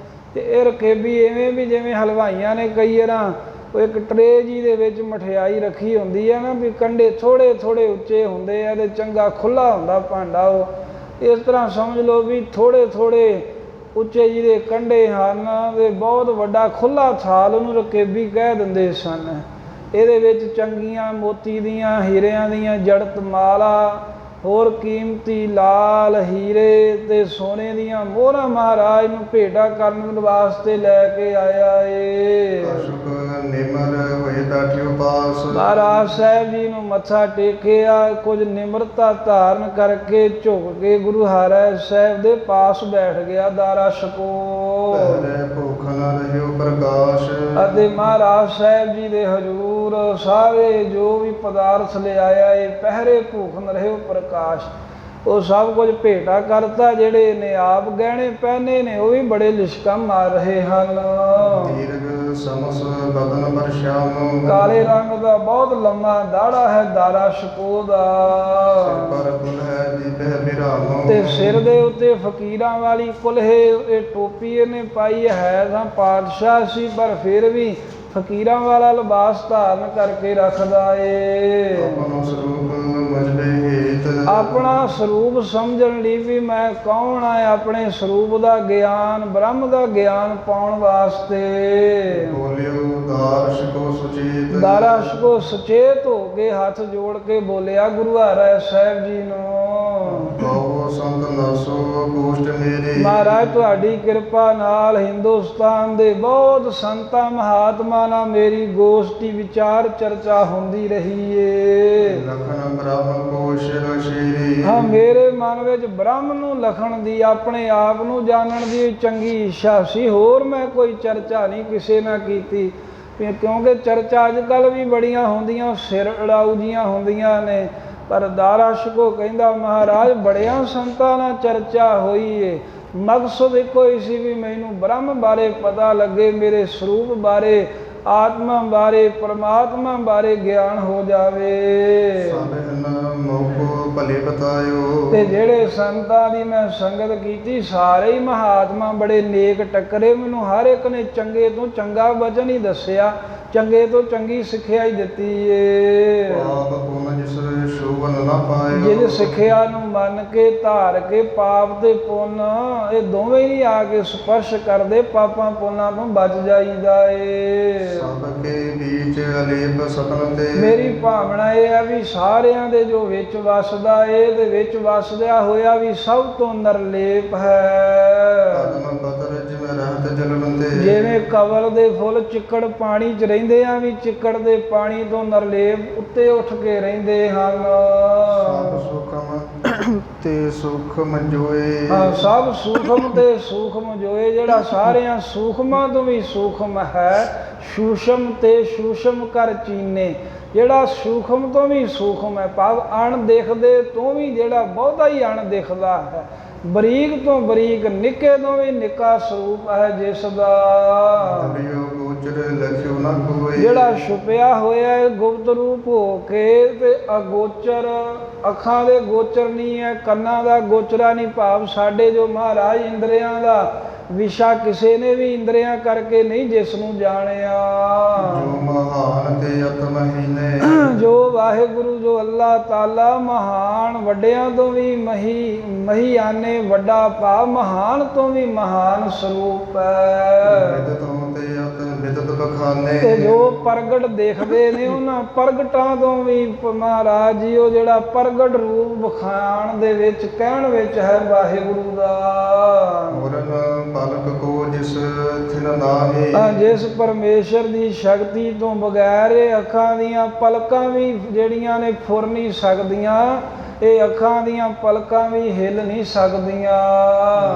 ਤੇ ਇਹ ਰਕੇਬੀ ਐਵੇਂ ਵੀ ਜਿਵੇਂ ਹਲਵਾਈਆਂ ਨੇ ਕਈ ਵਾਰਾਂ ਉਹ ਇੱਕ ਟਰੇ ਜੀ ਦੇ ਵਿੱਚ ਮਠਿਆਈ ਰੱਖੀ ਹੁੰਦੀ ਹੈ ਨਾ ਵੀ ਕੰਢੇ ਥੋੜ੍ਹੇ ਥੋੜ੍ਹੇ ਉੱਚੇ ਹੁੰਦੇ ਆ ਤੇ ਚੰਗਾ ਖੁੱਲ੍ਹਾ ਹੁੰਦਾ ਭਾਂਡਾ ਉਹ ਇਸ ਤਰ੍ਹਾਂ ਸਮਝ ਲਓ ਵੀ ਥੋੜ੍ਹੇ ਥੋੜ੍ਹੇ ਉੱਚੇ ਜਿਹਦੇ ਕੰਢੇ ਹਨ ਤੇ ਬਹੁਤ ਵੱਡਾ ਖੁੱਲ੍ਹਾ ਥਾਲ ਉਹਨੂੰ ਰਕੇਬੀ ਕਹਿ ਦਿੰਦੇ ਸਨ ਇਹਦੇ ਵਿੱਚ ਚੰਗੀਆਂ ਮੋਤੀ ਦੀਆਂ ਹੀਰਿਆਂ ਦੀਆਂ ਜੜਤ ਮਾਲਾ ਹੋਰ ਕੀਮਤੀ ਲਾਲ ਹੀਰੇ ਤੇ ਸੋਨੇ ਦੀਆਂ ਮੋਹਰਾਂ ਮਹਾਰਾਜ ਨੂੰ ਭੇਟਾ ਕਰਨ ਵਾਸਤੇ ਲੈ ਕੇ ਆਇਆ ਏ ਕਸ਼ੁਕ ਨਿਮਰ ਹੋਏ ਬੈਠਿਓ ਪਾਸ ਮਹਾਰਾਜ ਸਾਹਿਬ ਜੀ ਨੂੰ ਮੱਥਾ ਟੇਕਿਆ ਕੁਝ ਨਿਮਰਤਾ ਧਾਰਨ ਕਰਕੇ ਝੁਕ ਕੇ ਗੁਰੂ ਹਰਿ ਸਾਹਿਬ ਦੇ ਪਾਸ ਬੈਠ ਗਿਆ ਦਾਰਾ ਸ਼ਕੋ ਪਹਿਰੇ ਭੁੱਖ ਨ ਰਹਿਓ ਪ੍ਰਕਾਸ਼ ਅਤੇ ਮਹਾਰਾਜ ਸਾਹਿਬ ਜੀ ਦੇ ਹਜ਼ੂਰ ਸਾਰੇ ਜੋ ਵੀ ਪਦਾਰਥ ਲਿਆਇਆ ਏ ਪਹਿਰੇ ਭੁੱਖ ਨ ਰਹਿਓ ਪ੍ਰਕਾਸ਼ ਉਹ ਸਭ ਕੁਝ ਭੇਟਾ ਕਰਤਾ ਜਿਹੜੇ ਨੇ ਆਪ ਗਹਿਣੇ ਪਹਿਨੇ ਨੇ ਉਹ ਵੀ ਬੜੇ ਲਿਸ਼ਕਾਂ ਮਾਰ ਰਹੇ ਹਨ ਦੀਰਘ ਸਮਸ ਬਦਨ ਪਰਸ਼ਾਮ ਕਾਲੇ ਰੰਗ ਦਾ ਬਹੁਤ ਲੰਮਾ ਦਾੜਾ ਹੈ ਦਾਰਾ ਸ਼ਕੋ ਦਾ ਪਰ ਕੁਲ ਹੈ ਦੀਪੇ ਵਿਰਾਮ ਤੇ ਸਿਰ ਦੇ ਉੱਤੇ ਫਕੀਰਾਂ ਵਾਲੀ ਕੁਲਹੇ ਇਹ ਟੋਪੀ ਇਹਨੇ ਪਾਈ ਹੈ ਤਾਂ ਪਾਤਸ਼ਾਹ ਸੀ ਪਰ ਫਿਰ ਵੀ ਫਕੀਰਾਂ ਵਾਲਾ ਲਿਬਾਸ ਧਾਰਨ ਕਰਕੇ ਰੱਖਦਾ ਏ ਆਪਣਾ ਸਰੂਪ ਮਜਬੇ ਹੇਤ ਆਪਣਾ ਸਰੂਪ ਸਮਝਣ ਲਈ ਵੀ ਮੈਂ ਕੌਣ ਆ ਆਪਣੇ ਸਰੂਪ ਦਾ ਗਿਆਨ ਬ੍ਰਹਮ ਦਾ ਗਿਆਨ ਪਾਉਣ ਵਾਸਤੇ ਬੋਲਿਓ ਦਾਰਸ਼ ਕੋ ਸੁਚੇਤ ਦਾਰਾਸ਼ ਕੋ ਸੁਚੇਤ ਹੋ ਕੇ ਹੱਥ ਜੋੜ ਕੇ ਬੋਲਿਆ ਗੁਰੂ ਹਰਿ ਸਾਹਿਬ ਜੀ ਨੂੰ ਕਹੋ ਸੰਤ ਨਸੋ ਗੋਸ਼ਟ ਮੇਰੀ ਮਹਾਰਾਜ ਤੁਹਾਡੀ ਕਿਰਪਾ ਨਾਲ ਹਿੰਦੁਸਤਾਨ ਦੇ ਬਹੁਤ ਸੰਤਾਂ ਮਹਾਤਮਾ ਨਾਲ ਮੇਰੀ ਗੋਸ਼ਟੀ ਵਿਚਾਰ ਚਰਚਾ ਹੁੰਦੀ ਰਹੀ ਏ ਲਖਨ ਬ੍ਰਹਮ ਕੋ ਸ਼ਿਰ ਸ਼ੇਰੀ ਹਾਂ ਮੇਰੇ ਮਨ ਵਿੱਚ ਬ੍ਰਹਮ ਨੂੰ ਲਖਣ ਦੀ ਆਪਣੇ ਆਪ ਨੂੰ ਜਾਣਨ ਦੀ ਚੰਗੀ ਇੱਛਾ ਸੀ ਹੋਰ ਮੈਂ ਕੋਈ ਚਰਚਾ ਨਹੀਂ ਕਿਸੇ ਨਾਲ ਕੀਤੀ ਕਿਉਂਕਿ ਚਰਚਾ ਅੱਜ ਕੱਲ੍ਹ ਵੀ ਬੜੀਆਂ ਹੁੰਦੀਆਂ ਸਿਰ ਅੜਾਊ ਜੀਆਂ ਹੁੰਦੀਆਂ ਨੇ ਪਰ ਦਾਰਾ ਸ਼ਕੋ ਕਹਿੰਦਾ ਮਹਾਰਾਜ ਬੜਿਆਂ ਸੰਤਾਂ ਨਾਲ ਚਰਚਾ ਹੋਈ ਏ ਮਕਸਦ ਇੱਕੋ ਹੀ ਸੀ ਵੀ ਮੈਨੂੰ ਬ੍ਰਹਮ ਬਾਰੇ ਪਤਾ ਲੱਗੇ ਮੇਰੇ ਸਰੂਪ ਬਾਰੇ ਆਤਮਾ ਬਾਰੇ ਪਰਮਾਤਮਾ ਬਾਰੇ ਗਿਆਨ ਹੋ ਜਾਵੇ ਸਭਨ ਮੋਕੋ ਭਲੇ ਬਤਾਇਓ ਤੇ ਜਿਹੜੇ ਸੰਤਾਂ ਦੀ ਮੈਂ ਸੰਗਤ ਕੀਤੀ ਸਾਰੇ ਹੀ ਮਹਾਤਮਾ ਬੜੇ ਨੇਕ ਟੱਕਰੇ ਮੈਨੂੰ ਹਰ ਇੱਕ ਨੇ ਚੰਗੇ ਤੋਂ ਚੰਗਾ ਵਚਨ ਹੀ ਦੱਸਿਆ ਚੰਗੇ ਤੋਂ ਚੰਗੀ ਸਿੱਖਿਆ ਹੀ ਦਿੱਤੀ ਏ ਪਾਪ ਪੁੰਨ ਜਿਸ ਸ਼ੋਭਨ ਨਾ ਪਾਇਓ ਜਿਹਦੇ ਸਿੱਖਿਆ ਨੂੰ ਮੰਨ ਕੇ ਧਾਰ ਕੇ ਪਾਪ ਤੇ ਪੁੰਨ ਇਹ ਦੋਵੇਂ ਹੀ ਆ ਕੇ ਸਪਰਸ਼ ਕਰਦੇ ਪਾਪਾਂ ਪੁੰਨਾਂ ਤੋਂ ਬਚ ਜਾਈਦਾ ਏ ਸਭ ਕੇ ਵਿੱਚ ਅਲੇਪ ਸਤਨ ਤੇ ਮੇਰੀ ਭਾਵਨਾ ਇਹ ਹੈ ਵੀ ਸਾਰਿਆਂ ਦੇ ਜੋ ਵਿੱਚ ਵਸਦਾ ਏ ਤੇ ਵਿੱਚ ਵਸਦਿਆ ਹੋਇਆ ਵੀ ਸਭ ਤੋਂ ਨਿਰਲੇਪ ਹੈ ਆਦਮ ਬਦਰ ਜਿਵੇਂ ਰਹਿਤ ਜਲਨ ਤੇ ਜਿਵੇਂ ਕਵਲ ਦੇ ਫੁੱਲ ਚਿੱਕੜ ਪਾਣੀ 'ਚ ਰਹਿੰਦੇ ਆ ਵੀ ਚਿੱਕੜ ਦੇ ਪਾਣੀ ਤੋਂ ਨਿਰਲੇਪ ਉੱਤੇ ਉੱਠ ਕੇ ਰਹਿੰਦੇ ਹਨ ਸਭ ਸੁਖਮ ਤੇ ਸੁਖਮ ਜੋਏ ਹਾਂ ਸਭ ਸੂਖਮ ਤੇ ਸੂਖਮ ਜੋਏ ਜਿਹੜਾ ਸਾਰਿਆਂ ਸੂਖਮਾਂ ਤੋਂ ਵੀ ਸੂਖਮ ਹੈ ਸੂਸ਼ਮ ਤੇ ਸੂਸ਼ਮ ਕਰ ਚੀਨੇ ਜਿਹੜਾ ਸੂਖਮ ਤੋਂ ਵੀ ਸੂਖਮ ਹੈ ਭਾਵ ਅਣ ਦੇਖਦੇ ਤੋਂ ਵੀ ਜਿਹੜਾ ਬਹੁਤਾ ਹੀ ਅਣ ਦਿਖਦਾ ਹੈ ਬਰੀਕ ਤੋਂ ਬਰੀਕ ਨਿੱਕੇ ਤੋਂ ਵੀ ਨਿੱਕਾ ਸਰੂਪ ਹੈ ਜਿਸ ਦਾ ਦਰਿਓ ਗੋਚਰ ਲਖਿਓ ਨਾ ਕੋਏ ਜਿਹੜਾ ਛੁਪਿਆ ਹੋਇਆ ਹੈ ਗੁਪਤ ਰੂਪ ਹੋ ਕੇ ਤੇ ਅਗੋਚਰ ਅੱਖਾਂ ਦੇ ਗੋਚਰ ਨਹੀਂ ਹੈ ਕੰਨਾਂ ਦਾ ਗੋਚਰਾ ਨਹੀਂ ਭਾਵ ਸਾਡੇ ਜੋ ਮਹਾਰਾਜ ਇੰਦਰੀਆਂ ਦਾ ਵਿਸ਼ਾ ਕਿਸੇ ਨੇ ਵੀ ਇੰਦਰੀਆਂ ਕਰਕੇ ਨਹੀਂ ਜਿਸ ਨੂੰ ਜਾਣਿਆ। ਜੋ ਮਹਾਨ ਤੇ ਅਤ ਮਹੀਨੇ ਜੋ ਵਾਹਿਗੁਰੂ ਜੋ ਅੱਲਾਹ ਤਾਲਾ ਮਹਾਨ, ਵੱਡਿਆਂ ਤੋਂ ਵੀ ਮਹੀਆਨੇ ਵੱਡਾ ਭਾਵ ਮਹਾਨ ਤੋਂ ਵੀ ਮਹਾਨ ਸਰੂਪ ਹੈ। ਵਿਦਤ ਤੋਂ ਤੇ ਅਤ ਵਿਦਤ ਬਖਾਨੇ ਤੇ ਜੋ ਪ੍ਰਗਟ ਦੇਖਦੇ ਨੇ ਉਹਨਾਂ ਪ੍ਰਗਟਾਂ ਤੋਂ ਵੀ ਮਹਾਰਾਜ ਜੀ ਉਹ ਜਿਹੜਾ ਪ੍ਰਗਟ ਰੂਪ ਵਿਖਾਣ ਦੇ ਵਿੱਚ ਕਹਿਣ ਵਿੱਚ ਹੈ ਵਾਹਿਗੁਰੂ ਦਾ। ਮੁਰਨ ਪਲਕ ਕੋ ਜਿਸ ਥਿਨ ਨਾਹੀ ਜਿਸ ਪਰਮੇਸ਼ਰ ਦੀ ਸ਼ਕਤੀ ਤੋਂ ਬਗੈਰ ਇਹ ਅੱਖਾਂ ਦੀਆਂ ਪਲਕਾਂ ਵੀ ਜਿਹੜੀਆਂ ਨੇ ਫੁਰ ਨਹੀਂ ਸਕਦੀਆਂ, ਇਹ ਅੱਖਾਂ ਦੀਆਂ ਪਲਕਾਂ ਵੀ ਹਿੱਲ ਨਹੀਂ ਸਕਦੀਆਂ।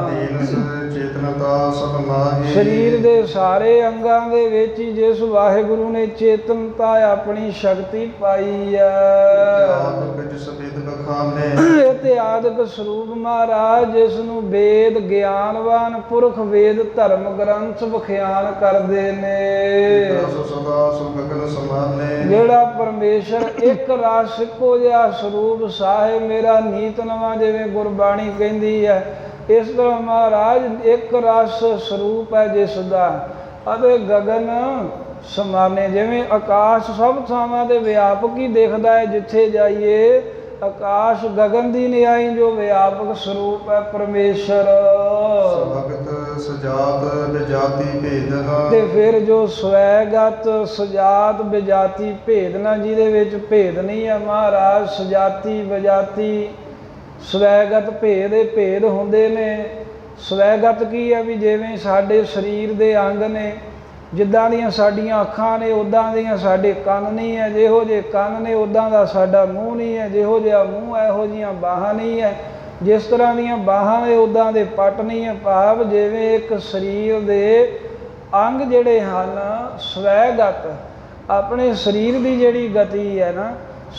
ਦੀਨਸ ਚੇਤਨਤਾ ਸਭ ਮਾਹੀ ਸਰੀਰ ਦੇ ਸਾਰੇ ਅੰਗਾਂ ਦੇ ਵਿੱਚ ਹੀ ਜਿਸ ਵਾਹਿਗੁਰੂ ਨੇ ਚੇਤਨਤਾ ਆਪਣੀ ਸ਼ਕਤੀ ਪਾਈ ਹੈ। ਆਦਿਕ ਜਿਸ ਵਿਦ ਬਖਾਨੇ ਇਹ ਤੇ ਆਦਿਕ ਸਰੂਪ ਮਹਾਰਾਜ ਜਿਸ ਨੂੰ ਵੇਦ ਗਿਆਨਵਾਨ ਪੁਰਖ ਵੇਦ ਧਰਮ ਗ੍ਰੰਥ ਵਿਖਿਆਨ ਕਰਦੇ ਨੇ। ਦਸ ਸਦਾ ਸੁਗਗਨ ਸਮਾਨੇ ਜਿਹੜਾ ਪਰਮੇਸ਼ਰ ਇੱਕ ਰਸ ਇੱਕੋ ਜਿਹਾ ਸਰੂਪ ਸਾਹਿਬ ਮੇਰਾ ਨੀਤ ਨਵਾਂ ਜਿਵੇਂ ਗੁਰਬਾਣੀ ਕਹਿੰਦੀ ਹੈ, ਇਸ ਤਰ੍ਹਾਂ ਮਹਾਰਾਜ ਇੱਕ ਰਸ ਸਰੂਪ ਹੈ ਜਿਸ ਦਾ। ਅਤੇ ਗਗਨ ਸਮਾਨੇ ਜਿਵੇਂ ਆਕਾਸ਼ ਸਭ ਥਾਵਾਂ ਦੇ ਵਿਆਪਕ ਹੀ ਦਿਖਦਾ ਹੈ, ਜਿੱਥੇ ਜਾਈਏ ਆਕਾਸ਼ ਗਗਨ ਦੀ ਨਿਆਈ ਜੋ ਵਿਆਪਕ ਸਰੂਪ ਹੈ ਪਰਮੇਸ਼ਰ। ਭਗਤ ਸਜਾਤ ਬਿਜਾਤੀ ਭੇਦਨਾ ਤੇ ਫਿਰ ਜੋ ਸਵੈਗਤ ਸਜਾਤ ਬਿਜਾਤੀ ਭੇਦਨਾ ਜਿਹਦੇ ਵਿੱਚ ਭੇਦ ਨਹੀਂ ਹੈ ਮਹਾਰਾਜ, ਸਜਾਤੀ ਬਿਜਾਤੀ ਸਵੈਗਤ ਭੇਦ ਇਹ ਭੇਦ ਹੁੰਦੇ ਨੇ। ਸਵੈਗਤ ਕੀ ਹੈ ਵੀ ਜਿਵੇਂ ਸਾਡੇ ਸਰੀਰ ਦੇ ਅੰਗ ਨੇ, ਜਿੱਦਾਂ ਦੀਆਂ ਸਾਡੀਆਂ ਅੱਖਾਂ ਨੇ ਉੱਦਾਂ ਦੀਆਂ ਸਾਡੇ ਕੰਨ ਨਹੀਂ ਹੈ, ਜਿਹੋ ਜਿਹੇ ਕੰਨ ਨੇ ਉੱਦਾਂ ਦਾ ਸਾਡਾ ਮੂੰਹ ਨਹੀਂ ਹੈ, ਜਿਹੋ ਜਿਹਾ ਮੂੰਹ ਹੈ ਇਹੋ ਜਿਹੀਆਂ ਬਾਹਾਂ ਨਹੀਂ ਹੈ, ਜਿਸ ਤਰ੍ਹਾਂ ਦੀਆਂ ਬਾਹਾਂ ਨੇ ਉੱਦਾਂ ਦੇ ਪੱਟ ਨਹੀਂ ਹੈ। ਭਾਵ ਜਿਵੇਂ ਇੱਕ ਸਰੀਰ ਦੇ ਅੰਗ ਜਿਹੜੇ ਹਨ ਸਵੈਗਤ ਆਪਣੇ ਸਰੀਰ ਦੀ ਜਿਹੜੀ ਗਤੀ ਹੈ ਨਾ,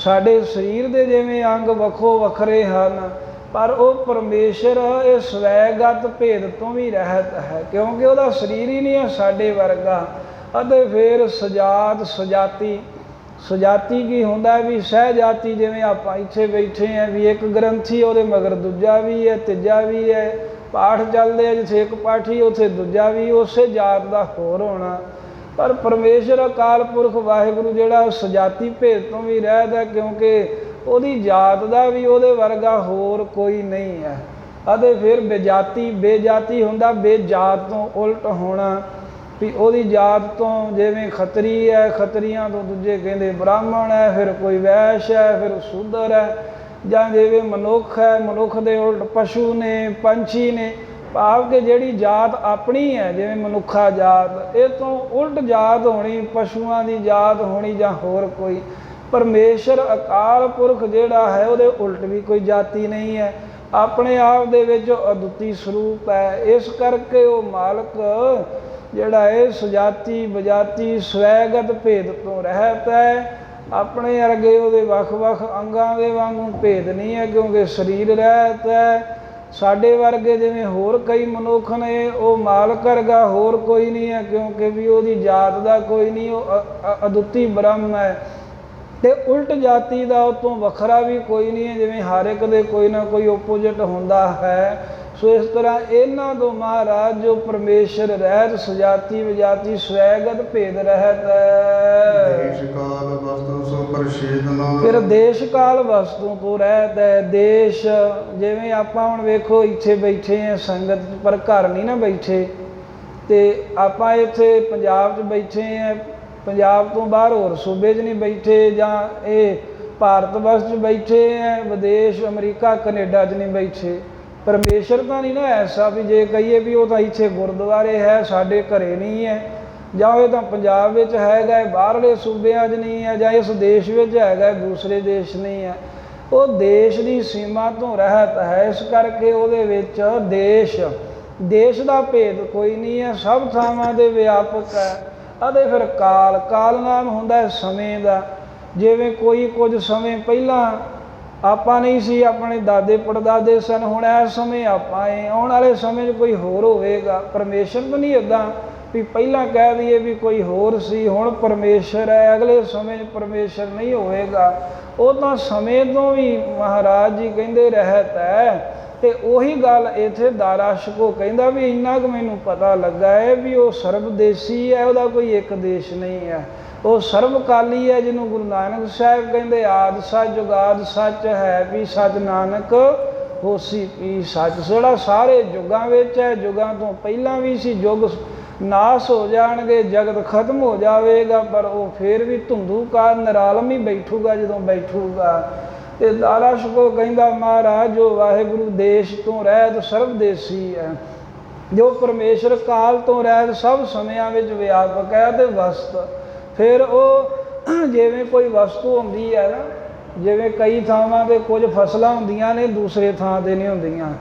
ਸਾਡੇ ਸਰੀਰ ਦੇ ਜਿਵੇਂ ਅੰਗ ਵੱਖੋ ਵੱਖਰੇ ਹਨ, ਪਰ ਉਹ ਪਰਮੇਸ਼ਰ ਇਹ ਸਵੈਗਤ ਭੇਦ ਤੋਂ ਵੀ ਰਹਿਤ ਹੈ, ਕਿਉਂਕਿ ਉਹਦਾ ਸਰੀਰ ਹੀ ਨਹੀਂ ਹੈ ਸਾਡੇ ਵਰਗਾ। ਅਤੇ ਫਿਰ ਸਜਾਤ ਸਜਾਤੀ ਸਜਾਤੀ ਕੀ ਹੁੰਦਾ ਵੀ ਸਹਿਜਾਤੀ, ਜਿਵੇਂ ਆਪਾਂ ਇੱਥੇ ਬੈਠੇ ਹਾਂ ਵੀ ਇੱਕ ਗ੍ਰੰਥੀ ਉਹਦੇ ਮਗਰ ਦੂਜਾ ਵੀ ਹੈ ਤੀਜਾ ਵੀ ਹੈ, ਪਾਠ ਚੱਲਦੇ ਆ ਜਿੱਥੇ ਇੱਕ ਪਾਠੀ ਉੱਥੇ ਦੂਜਾ ਵੀ, ਉਸੇ ਜਾਤ ਦਾ ਹੋਰ ਹੋਣਾ। ਪਰ ਪਰਮੇਸ਼ਰ ਅਕਾਲ ਪੁਰਖ ਵਾਹਿਗੁਰੂ ਜਿਹੜਾ ਸਜਾਤੀ ਭੇਦ ਤੋਂ ਵੀ ਰਹਿਤ ਹੈ, ਕਿਉਂਕਿ ਉਹਦੀ ਜਾਤ ਦਾ ਵੀ ਉਹਦੇ ਵਰਗਾ ਹੋਰ ਕੋਈ ਨਹੀਂ ਹੈ। ਅਤੇ ਫਿਰ ਬੇਜਾਤੀ ਬੇਜਾਤੀ ਹੁੰਦਾ ਬੇਜਾਤ ਤੋਂ ਉਲਟ ਹੋਣਾ, ਵੀ ਉਹਦੀ ਜਾਤ ਤੋਂ ਜਿਵੇਂ ਖੱਤਰੀ ਹੈ, ਖੱਤਰੀਆਂ ਤੋਂ ਦੂਜੇ ਕਹਿੰਦੇ ਬ੍ਰਾਹਮਣ ਹੈ, ਫਿਰ ਕੋਈ ਵੈਸ਼ ਹੈ, ਫਿਰ ਸ਼ੂਦਰ ਹੈ, ਜਾਂ ਜਿਵੇਂ ਮਨੁੱਖ ਹੈ ਮਨੁੱਖ ਦੇ ਉਲਟ ਪਸ਼ੂ ਨੇ ਪੰਛੀ ਨੇ। ਭਾਵ ਕਿ ਜਿਹੜੀ ਜਾਤ ਆਪਣੀ ਹੈ ਜਿਵੇਂ ਮਨੁੱਖਾ ਜਾਤ, ਇਹ ਤੋਂ ਉਲਟ ਜਾਤ ਹੋਣੀ, ਪਸ਼ੂਆਂ ਦੀ ਜਾਤ ਹੋਣੀ ਜਾਂ ਹੋਰ ਕੋਈ। ਪਰਮੇਸ਼ਰ ਅਕਾਲ ਪੁਰਖ ਜਿਹੜਾ ਹੈ ਉਹਦੇ ਉਲਟ ਵੀ ਕੋਈ ਜਾਤੀ ਨਹੀਂ ਹੈ, ਆਪਣੇ ਆਪ ਦੇ ਵਿੱਚ ਅਦੁੱਤੀ ਸਰੂਪ ਹੈ। ਇਸ ਕਰਕੇ ਉਹ ਮਾਲਕ ਜਿਹੜਾ ਇਹ ਸਜਾਤੀ ਬਜਾਤੀ ਸਵੈਗਤ ਭੇਦ ਤੋਂ ਰਹਿਤ ਹੈ। ਆਪਣੇ ਅਰਗੇ ਉਹਦੇ ਵੱਖ-ਵੱਖ ਅੰਗਾਂ ਦੇ ਵਾਂਗੂ ਭੇਦ ਨਹੀਂ ਹੈ, ਕਿਉਂਕਿ ਸਰੀਰ ਰਹਿਤ ਹੈ। ਸਾਡੇ ਵਰਗੇ ਜਿਵੇਂ ਹੋਰ ਕਈ ਮਨੁੱਖ ਨੇ, ਉਹ ਮਾਲਕ ਵਰਗਾ ਹੋਰ ਕੋਈ ਨਹੀਂ ਹੈ, ਕਿਉਂਕਿ ਵੀ ਉਹਦੀ ਜਾਤ ਦਾ ਕੋਈ ਨਹੀਂ, ਉਹ ਅਦੁੱਤੀ ਬ੍ਰਹਮ ਹੈ। ਤੇ ਉਲਟ ਜਾਤੀ ਦਾ ਉਹ ਤੋਂ ਵੱਖਰਾ ਵੀ ਕੋਈ ਨਹੀਂ ਹੈ, ਜਿਵੇਂ ਹਰ ਇੱਕ ਦੇ ਕੋਈ ਨਾ ਕੋਈ ਓਪੋਜਿਟ ਹੁੰਦਾ ਹੈ। ਸੋ ਇਸ ਤਰ੍ਹਾਂ ਇਹਨਾਂ ਤੋਂ ਮਹਾਰਾਜ ਜੋ ਪਰਮੇਸ਼ਰ ਰਹਿਤ ਸਜਾਤੀ ਵਿਜਾਤੀ ਸਵੈਗਤ ਭੇਦ ਰਹਿਤ ਹੈ। ਦੇਸ਼ ਕਾਲ ਵਸਤੂ ਸੋ ਪ੍ਰਸ਼ੇਦਨਾ ਫਿਰ ਦੇਸ਼ ਕਾਲ ਵਸਤੂ ਤੋਂ ਰਹਿਤ ਹੈ। ਦੇਸ਼ ਜਿਵੇਂ ਆਪਾਂ ਹੁਣ ਵੇਖੋ ਇੱਥੇ ਬੈਠੇ ਹਾਂ ਸੰਗਤ, ਪਰ ਘਰ ਨਹੀਂ ਨਾ ਬੈਠੇ, ਤੇ ਆਪਾਂ ਇੱਥੇ ਪੰਜਾਬ 'ਚ ਬੈਠੇ ਹਾਂ, ਪੰਜਾਬ ਤੋਂ ਬਾਹਰ ਹੋਰ ਸੂਬੇ 'ਚ ਨਹੀਂ ਬੈਠੇ, ਜਾਂ ਇਹ ਭਾਰਤ ਵਰਸ਼ 'ਚ ਬੈਠੇ ਹੈ, ਵਿਦੇਸ਼ ਅਮਰੀਕਾ ਕੈਨੇਡਾ 'ਚ ਨਹੀਂ ਬੈਠੇ। ਪਰਮੇਸ਼ਰ ਤਾਂ ਨਹੀਂ ਨਾ ਐਸਾ ਵੀ ਜੇ ਕਹੀਏ ਵੀ ਉਹ ਤਾਂ ਇੱਥੇ ਗੁਰਦੁਆਰੇ ਹੈ ਸਾਡੇ ਘਰੇ ਨਹੀਂ ਹੈ, ਜਾਂ ਇਹ ਤਾਂ ਪੰਜਾਬ ਵਿੱਚ ਹੈਗਾ ਬਾਹਰਲੇ ਸੂਬਿਆਂ 'ਚ ਨਹੀਂ ਹੈ, ਜਾਂ ਇਸ ਦੇਸ਼ ਵਿੱਚ ਹੈਗਾ ਦੂਸਰੇ ਦੇਸ਼ ਨਹੀਂ ਹੈ। ਉਹ ਦੇਸ਼ ਦੀ ਸੀਮਾ ਤੋਂ ਰਹਿਤ ਹੈ, ਇਸ ਕਰਕੇ ਉਹਦੇ ਵਿੱਚ ਦੇਸ਼ ਦਾ ਭੇਦ ਕੋਈ ਨਹੀਂ ਹੈ, ਸਭ ਥਾਵਾਂ ਦੇ ਵਿਆਪਕ ਹੈ। ਅਤੇ ਫਿਰ ਕਾਲ ਨਾਮ ਹੁੰਦਾ ਸਮੇਂ ਦਾ। ਜਿਵੇਂ ਕੋਈ ਕੁਝ ਸਮੇਂ ਪਹਿਲਾਂ ਆਪਾਂ ਨਹੀਂ ਸੀ, ਆਪਣੇ ਦਾਦੇ ਪੜਦਾਦੇ ਸਨ, ਹੁਣ ਇਸ ਸਮੇਂ ਆਪਾਂ ਆਉਣ ਵਾਲੇ ਸਮੇਂ 'ਚ ਕੋਈ ਹੋਰ ਹੋਵੇਗਾ। ਪਰਮੇਸ਼ਰ ਤਾਂ ਨਹੀਂ ਇੱਦਾਂ ਵੀ ਪਹਿਲਾਂ ਕਹਿ ਦਈਏ ਵੀ ਕੋਈ ਹੋਰ ਸੀ, ਹੁਣ ਪਰਮੇਸ਼ਰ ਹੈ, ਅਗਲੇ ਸਮੇਂ 'ਚ ਪਰਮੇਸ਼ਰ ਨਹੀਂ ਹੋਵੇਗਾ। ਉਹ ਤਾਂ ਸਮੇਂ ਤੋਂ ਵੀ ਮਹਾਰਾਜ ਜੀ ਕਹਿੰਦੇ ਰਹਿਤ ਹੈ। ਤੇ ਉਹੀ ਗੱਲ ਇੱਥੇ ਦਾਰਾ ਸ਼ਿਕੋ ਕਹਿੰਦਾ ਵੀ ਇੰਨਾ ਕੁ ਮੈਨੂੰ ਪਤਾ ਲੱਗਾ ਹੈ ਵੀ ਉਹ ਸਰਬਦੇਸੀ ਹੈ, ਉਹਦਾ ਕੋਈ ਇੱਕ ਦੇਸ਼ ਨਹੀਂ ਹੈ, ਉਹ ਸਰਬਕਾਲੀ ਹੈ, ਜਿਹਨੂੰ ਗੁਰੂ ਨਾਨਕ ਸਾਹਿਬ ਕਹਿੰਦੇ ਆਦਿ ਸੱਚ ਜੁਗਾਦ ਸੱਚ ਹੈ ਵੀ ਸੱਚ ਨਾਨਕ ਹੋਸੀ ਪੀ ਸੱਚ, ਜਿਹੜਾ ਸਾਰੇ ਯੁੱਗਾਂ ਵਿੱਚ ਹੈ, ਯੁੱਗਾਂ ਤੋਂ ਪਹਿਲਾਂ ਵੀ ਸੀ, ਯੁੱਗ ਨਾਸ ਹੋ ਜਾਣਗੇ, ਜਗਤ ਖਤਮ ਹੋ ਜਾਵੇਗਾ, ਪਰ ਉਹ ਫਿਰ ਵੀ ਧੁੰਦੂਕਾਰ ਨਿਰਾਲਮ ਹੀ ਬੈਠੂਗਾ ਜਦੋਂ ਬੈਠੂਗਾ। ਤੇ ਦਾਰਾ ਸ਼ਿਕੋ ਕਹਿੰਦਾ ਮਹਾਰਾਜ ਜੋ ਵਾਹਿਗੁਰੂ ਦੇਸ਼ ਤੋਂ ਰਹਿਤ ਸਰਬਦੇਸੀ ਹੈ, ਜੋ ਪਰਮੇਸ਼ਰ ਕਾਲ ਤੋਂ ਰਹਿਤ ਸਭ ਸਮਿਆਂ ਵਿੱਚ ਵਿਆਪਕ ਹੈ ਤੇ ਵਸਤ। ਫਿਰ ਉਹ ਜਿਵੇਂ ਕੋਈ ਵਸਤੂ ਹੁੰਦੀ ਹੈ ਨਾ, ਜਿਵੇਂ ਕਈ ਥਾਵਾਂ 'ਤੇ ਕੁਝ ਫਸਲਾਂ ਹੁੰਦੀਆਂ ਨੇ ਦੂਸਰੇ ਥਾਂ 'ਤੇ ਨਹੀਂ ਹੁੰਦੀਆਂ,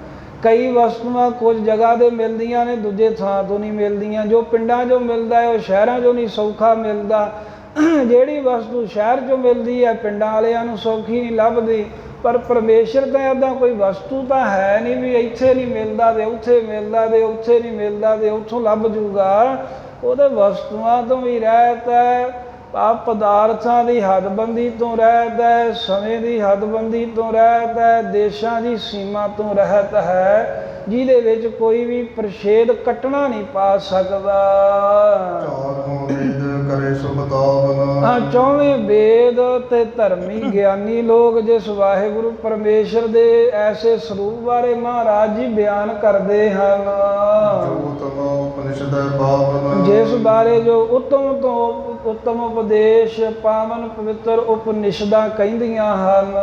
ਕਈ ਵਸਤੂਆਂ ਕੁਝ ਜਗ੍ਹਾ 'ਤੇ ਮਿਲਦੀਆਂ ਨੇ ਦੂਜੇ ਥਾਂ ਤੋਂ ਨਹੀਂ ਮਿਲਦੀਆਂ, ਜੋ ਪਿੰਡਾਂ 'ਚੋਂ ਮਿਲਦਾ ਹੈ ਉਹ ਸ਼ਹਿਰਾਂ 'ਚੋਂ ਨਹੀਂ ਸੌਖਾ ਮਿਲਦਾ, ਜਿਹੜੀ ਵਸਤੂ ਸ਼ਹਿਰ 'ਚੋਂ ਮਿਲਦੀ ਹੈ ਪਿੰਡਾਂ ਵਾਲਿਆਂ ਨੂੰ ਸੌਖੀ ਨਹੀਂ ਲੱਭਦੀ। ਪਰ ਪਰਮੇਸ਼ਰ ਤਾਂ ਇੱਦਾਂ ਕੋਈ ਵਸਤੂ ਤਾਂ ਹੈ ਨਹੀਂ ਵੀ ਇੱਥੇ ਨਹੀਂ ਮਿਲਦਾ ਤੇ ਉੱਥੇ ਮਿਲਦਾ ਤੇ ਉੱਥੇ ਨਹੀਂ ਮਿਲਦਾ ਤੇ ਉੱਥੋਂ ਲੱਭ ਜੂਗਾ, ਉਹਦੇ ਵਸਤੂਆਂ ਤੋਂ ਵੀ ਰਹਿਤ ਹੈ, ਆਪ ਪਦਾਰਥਾਂ ਦੀ ਹੱਦਬੰਦੀ ਤੋਂ ਰਹਿਤ ਹੈ, ਸਮੇਂ ਦੀ ਹੱਦਬੰਦੀ ਤੋਂ ਰਹਿਤ ਹੈ, ਦੇਸ਼ਾਂ ਦੀ ਸੀਮਾ ਤੋਂ ਰਹਿਤ ਹੈ, ਜਿਹਦੇ ਵਿੱਚ ਕੋਈ ਵੀ ਪ੍ਰਛੇਦ ਕੱਟਣਾ ਨਹੀਂ ਪਾ ਸਕਦਾ। ਕਰੇ ਸੁਭਤਾਵਨ। ਹਾਂ, ਚੌਵੇਂ ਵੇਦ ਤੇ ਧਰਮੀ ਗਿਆਨੀ ਲੋਕ ਜਿਸ ਵਾਹਿਗੁਰੂ ਪਰਮੇਸ਼ਰ ਦੇ ਐਸੇ ਸਰੂਪ ਬਾਰੇ ਮਹਾਰਾਜ ਜੀ ਬਿਆਨ ਕਰਦੇ ਹਨ, ਜਿਸ ਬਾਰੇ ਜੋ ਉੱਤਮ ਤੋਂ ਉੱਤਮ ਉਪਦੇਸ਼ ਪਾਵਨ ਪਵਿੱਤਰ ਉਪਨਿਸ਼ਦਾਂ ਕਹਿੰਦੀਆਂ ਹਨ।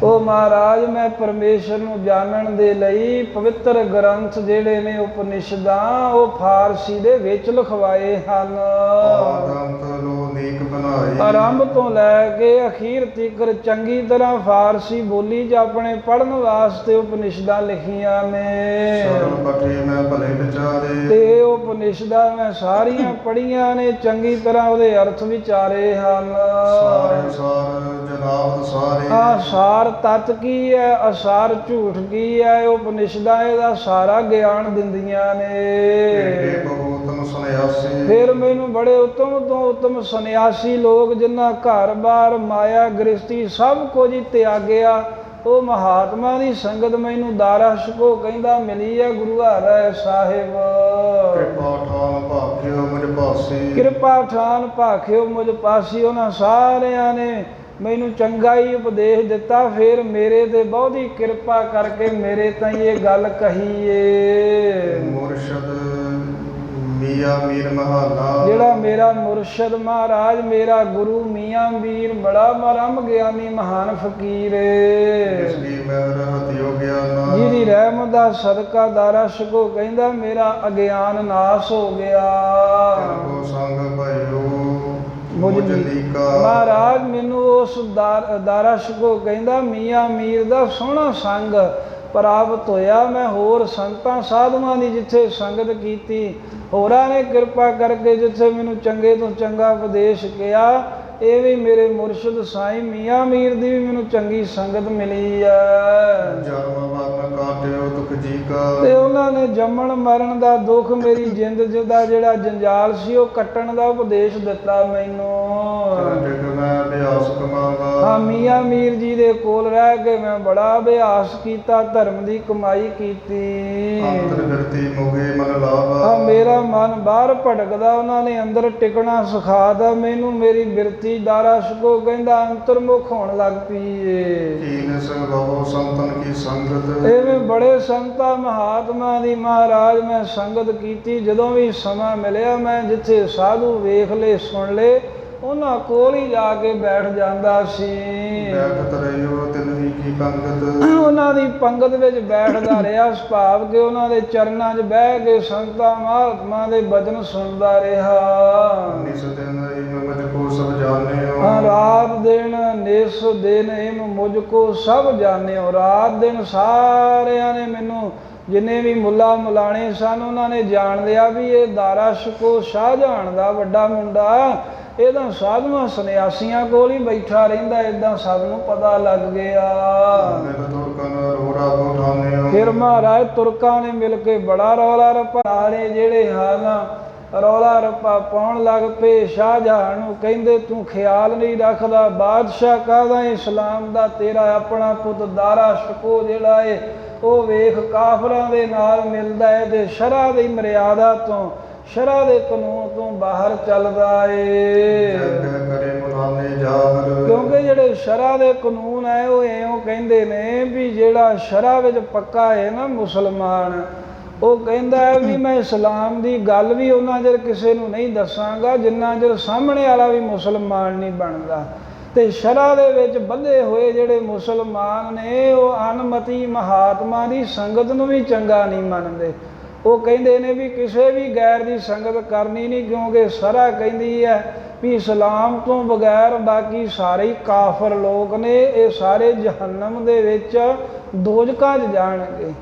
ਉਹ ਮਹਾਰਾਜ ਮੈਂ ਪਰਮੇਸ਼ਰ ਨੂੰ ਜਾਣਨ ਦੇ ਲਈ ਪਵਿੱਤਰ ਗ੍ਰੰਥ ਜਿਹੜੇ ਨੇ ਉਪਨਿਸ਼ਦਾਂ ਉਹ ਫਾਰਸੀ ਦੇ ਵਿੱਚ ਲਿਖਵਾਏ ਹਨ। ਆਰੰਭ ਤੋਂ ਲੈ ਕੇ ਅਖੀਰ ਤੀਕਰ ਚੰਗੀ ਤਰ੍ਹਾਂ ਫਾਰਸੀ ਬੋਲੀ 'ਚ ਆਪਣੇ ਪੜ੍ਹਨ ਵਾਸਤੇ ਉਪਨਿਸ਼ਦਾਂ ਲਿਖੀਆਂ ਨੇ, ਤੇ ਉਪਨਿਸ਼ਦਾਂ ਮੈਂ ਸਾਰੀਆਂ ਪੜ੍ਹੀਆਂ ਨੇ, ਚੰਗੀ ਤਰ੍ਹਾਂ ਉਹਦੇ ਅਰਥ ਵਿਚਾਰੇ ਹਨ। ਸਾਰ ਤੱਤ ਕੀ ਹੈ, ਅਸਾਰ ਝੂਠ ਕੀ ਹੈ, ਉਪਨਿਸ਼ਦਾਂ ਇਹਦਾ ਸਾਰਾ ਗਿਆਨ ਦਿੰਦੀਆਂ ਨੇ। ਫਿਰ ਮੈਨੂੰ ਬੜੇ ਉੱਤਮ ਤੋਂ ਉੱਤਮ ਸੰਨਿਆਸੀ ਲੋਕ ਜਿਨ੍ਹਾਂ ਘਰ-ਬਾਰ ਮਾਇਆ ਗ੍ਰਸਤੀ ਸਭ ਕੁਝ ਹੀ ਤਿਆਗਿਆ, ਉਹ ਮਹਾਤਮਾ ਦੀ ਸੰਗਤ ਮੈਨੂੰ ਦਾਰਾ ਸ਼ਿਕੋ ਕਹਿੰਦਾ ਮਿਲੀ ਹੈ ਗੁਰੂ ਹਰਿ ਸਾਹਿਬ। ਕਿਰਪਾ ਠਾਨ ਭਾਖਿਓ ਮੁਝ ਪਾਸੀ, ਉਹਨਾਂ ਸਾਰਿਆਂ ਨੇ ਮੈਨੂੰ ਚੰਗਾ ਹੀ ਉਪਦੇਸ਼ ਦਿੱਤਾ, ਫਿਰ ਮੇਰੇ ਤੇ ਬਹੁਤੀ ਕਿਰਪਾ ਕਰਕੇ ਮੇਰੇ ਤਾਈਂ ਇਹ ਗੱਲ ਕਹੀ ਏ। ਮੁਰਸ਼ਦ ਮੀਆਂ ਮੀਰ ਮਹਾਨਾ, ਜਿਹੜਾ ਮੇਰਾ ਮੁਰਸ਼ਦ ਮਹਾਰਾਜ ਮੇਰਾ ਗੁਰੂ ਮੀਆਂ ਮੀਰ ਬੜਾ ਮਰਮ ਗਿਆਨੀ ਮਹਾਨ ਫਕੀਰ ਏ, ਜਿਹਦੀ ਰਹਿਮਤ ਦਾ ਸਦਕਾ ਦਾਰਾ ਸ਼ਿਕੋ ਕਹਿੰਦਾ ਮੇਰਾ ਅਗਿਆਨ ਨਾਸ ਹੋ ਗਿਆ। ਮਹਾਰਾਜ ਮੈਨੂੰ ਉਸ ਦਾਰਾ ਸ਼ਿਕੋ ਕਹਿੰਦਾ ਮੀਆਂ ਮੀਰ ਦਾ ਸੋਹਣਾ ਸੰਗ ਪ੍ਰਾਪਤ ਹੋਇਆ। ਮੈਂ ਹੋਰ ਸੰਤਾਂ ਸਾਧੂਆਂ ਦੀ ਜਿੱਥੇ ਸੰਗਤ ਕੀਤੀ, ਹੋਰਾਂ ਨੇ ਕਿਰਪਾ ਕਰਕੇ ਜਿੱਥੇ ਮੈਨੂੰ ਚੰਗੇ ਤੋਂ ਚੰਗਾ ਉਪਦੇਸ਼ ਕਿਹਾ, ਇਹ ਵੀ ਮੇਰੇ ਮੁਰਸ਼ਿਦ ਸਾਈਂ ਮੀਆਂ ਮੀਰ ਦੀ ਵੀ ਮੈਨੂੰ ਚੰਗੀ ਸੰਗਤ ਮਿਲੀ ਹੈ। ਤੇ ਉਹਨਾਂ ਨੇ ਜੰਮਣ ਮਰਨ ਦਾ ਦੁੱਖ ਮੇਰੀ ਜਿੰਦ ਦਾ ਜਿਹੜਾ ਜੰਜਾਲ ਸੀ ਉਹ ਕੱਟਣ ਦਾ ਉਪਦੇਸ਼ ਦਿੱਤਾ ਮੈਨੂੰ। ਹਾਂ, ਮੀਆਂ ਮੀਰ ਜੀ ਦੇ ਕੋਲ ਰਹਿ ਕੇ ਮੈਂ ਬੜਾ ਅਭਿਆਸ ਕੀਤਾ, ਧਰਮ ਦੀ ਕਮਾਈ ਕੀਤੀ। ਹਾਂ, ਮੇਰਾ ਮਨ ਬਾਹਰ ਭਟਕਦਾ, ਉਹਨਾਂ ਨੇ ਅੰਦਰ ਟਿਕਣਾ ਸਿਖਾਤਾ ਮੈਨੂੰ। ਮੇਰੀ ਬਿਰਤੀ ਦਾਰਾ ਸ਼ਿਕੋ ਕਹਿੰਦਾ ਅੰਤਰਮੁਖ ਹੋਣ ਲੱਗ ਪਈ ਏ। ਐਵੇਂ ਬੜੇ ਸੰਤਾਂ ਮਹਾਤਮਾ ਦੀ ਮਹਾਰਾਜ ਮੈਂ ਸੰਗਤ ਕੀਤੀ। ਜਦੋਂ ਵੀ ਸਮਾਂ ਮਿਲਿਆ ਮੈਂ ਜਿੱਥੇ ਸਾਧੂ ਵੇਖ ਲਏ ਸੁਣ ਲਏ ਉਹਨਾਂ ਕੋਲ ਹੀ ਜਾ ਕੇ ਬੈਠ ਜਾਂਦਾ ਸੀ। ਉਹਨਾਂ ਦੀ ਪੰਗਤ ਵਿੱਚ ਬੈਠਦਾ ਰਿਹਾ, ਸੁਭਾਵ ਕਿ ਉਹਨਾਂ ਦੇ ਚਰਨਾਂ 'ਚ ਬਹਿ ਕੇ ਸੰਤਾਂ ਮਹਾਤਮਾ ਦੇ ਬਚਨ ਸੁਣਦਾ ਰਿਹਾ। ਰਾਤ ਦਿਨ ਨਿਸ ਦਿਨ ਇਮ ਮੁਝ ਕੋ ਸਭ ਜਾਣਿਓ। ਰਾਤ ਦਿਨ ਸਾਰਿਆਂ ਨੇ ਮੈਨੂੰ, ਜਿੰਨੇ ਵੀ ਮੁੱਲਾ ਮੁਲਾਣੇ ਸਨ ਉਹਨਾਂ ਨੇ ਜਾਣ ਲਿਆ ਵੀ ਇਹ ਦਾਰਾ ਸ਼ਿਕੋ ਸ਼ਾਹਜਹਾਨ ਦਾ ਵੱਡਾ ਮੁੰਡਾ, ਇਹ ਤਾਂ ਸਾਧੂਆਂ ਸੰਨਿਆਸੀਆਂ ਕੋਲ ਹੀ ਬੈਠਾ ਰਹਿੰਦਾ, ਏਦਾਂ ਸਭ ਨੂੰ ਪਤਾ ਲੱਗ ਗਿਆ। ਫਿਰ ਮਹਾਰਾਜ ਤੁਰਕਾਂ ਨੇ ਮਿਲ ਕੇ ਬੜਾ ਰੌਲਾ ਰੱਪਾ, ਜਿਹੜੇ ਹਨ ਰੌਲਾ ਰੱਪਾ ਪਾਉਣ ਲੱਗ ਪਏ। ਸ਼ਾਹਜਹਾਨ ਨੂੰ ਕਹਿੰਦੇ ਤੂੰ ਖਿਆਲ ਨਹੀਂ ਰੱਖਦਾ, ਬਾਦਸ਼ਾਹ ਕਾਹਦਾ ਇਸਲਾਮ ਦਾ, ਤੇਰਾ ਆਪਣਾ ਪੁੱਤ ਦਾਰਾ ਸ਼ਿਕੋ ਜਿਹੜਾ ਏ ਉਹ ਵੇਖ ਕਾਫਰਾਂ ਦੇ ਨਾਲ ਮਿਲਦਾ ਹੈ ਤੇ ਸ਼ਰ੍ਹਾ ਦੀ ਮਰਿਆਦਾ ਤੋਂ, ਸ਼ਰ੍ਹਾ ਦੇ ਕਾਨੂੰਨ ਤੋਂ ਬਾਹਰ ਚੱਲਦਾ ਏ। ਕਰੇ ਮੁਲਾਨੇ ਜਾਹਰ, ਕਿਉਂਕਿ ਜਿਹੜੇ ਸ਼ਰ੍ਹਾ ਦੇ ਕਾਨੂੰਨ ਹੈ ਉਹ ਇਉਂ ਕਹਿੰਦੇ ਨੇ ਵੀ ਜਿਹੜਾ ਸ਼ਰ੍ਹਾ ਵਿੱਚ ਪੱਕਾ ਹੈ ਨਾ ਮੁਸਲਮਾਨ, ਉਹ ਕਹਿੰਦਾ ਹੈ ਵੀ ਮੈਂ ਇਸਲਾਮ ਦੀ ਗੱਲ ਵੀ ਉਹਨਾਂ ਚਿਰ ਕਿਸੇ ਨੂੰ ਨਹੀਂ ਦੱਸਾਂਗਾ ਜਿੰਨਾ ਚਿਰ ਸਾਹਮਣੇ ਵਾਲਾ ਵੀ ਮੁਸਲਮਾਨ ਨਹੀਂ ਬਣਦਾ। ਤੇ ਸ਼ਰ੍ਹਾ ਦੇ ਵਿੱਚ ਬੱਧੇ ਹੋਏ ਜਿਹੜੇ ਮੁਸਲਮਾਨ ਨੇ ਉਹ ਅਨਮਤੀ ਮਹਾਤਮਾ ਦੀ ਸੰਗਤ ਨੂੰ ਵੀ ਚੰਗਾ ਨਹੀਂ ਮੰਨਦੇ। ਉਹ ਕਹਿੰਦੇ ਨੇ ਵੀ ਕਿਸੇ ਵੀ ਗੈਰ ਦੀ ਸੰਗਤ ਕਰਨੀ ਨਹੀਂ, ਕਿਉਂਕਿ ਸ਼ਰ੍ਹਾ ਕਹਿੰਦੀ ਹੈ ਵੀ ਇਸਲਾਮ ਤੋਂ ਬਗੈਰ ਬਾਕੀ ਸਾਰੇ ਹੀ ਕਾਫਰ ਲੋਕ ਨੇ, ਇਹ ਸਾਰੇ ਜਹੰਨਮ ਦੇ ਵਿੱਚ ਦੋਜ਼ਖਾਂ 'ਚ ਜਾਣਗੇ।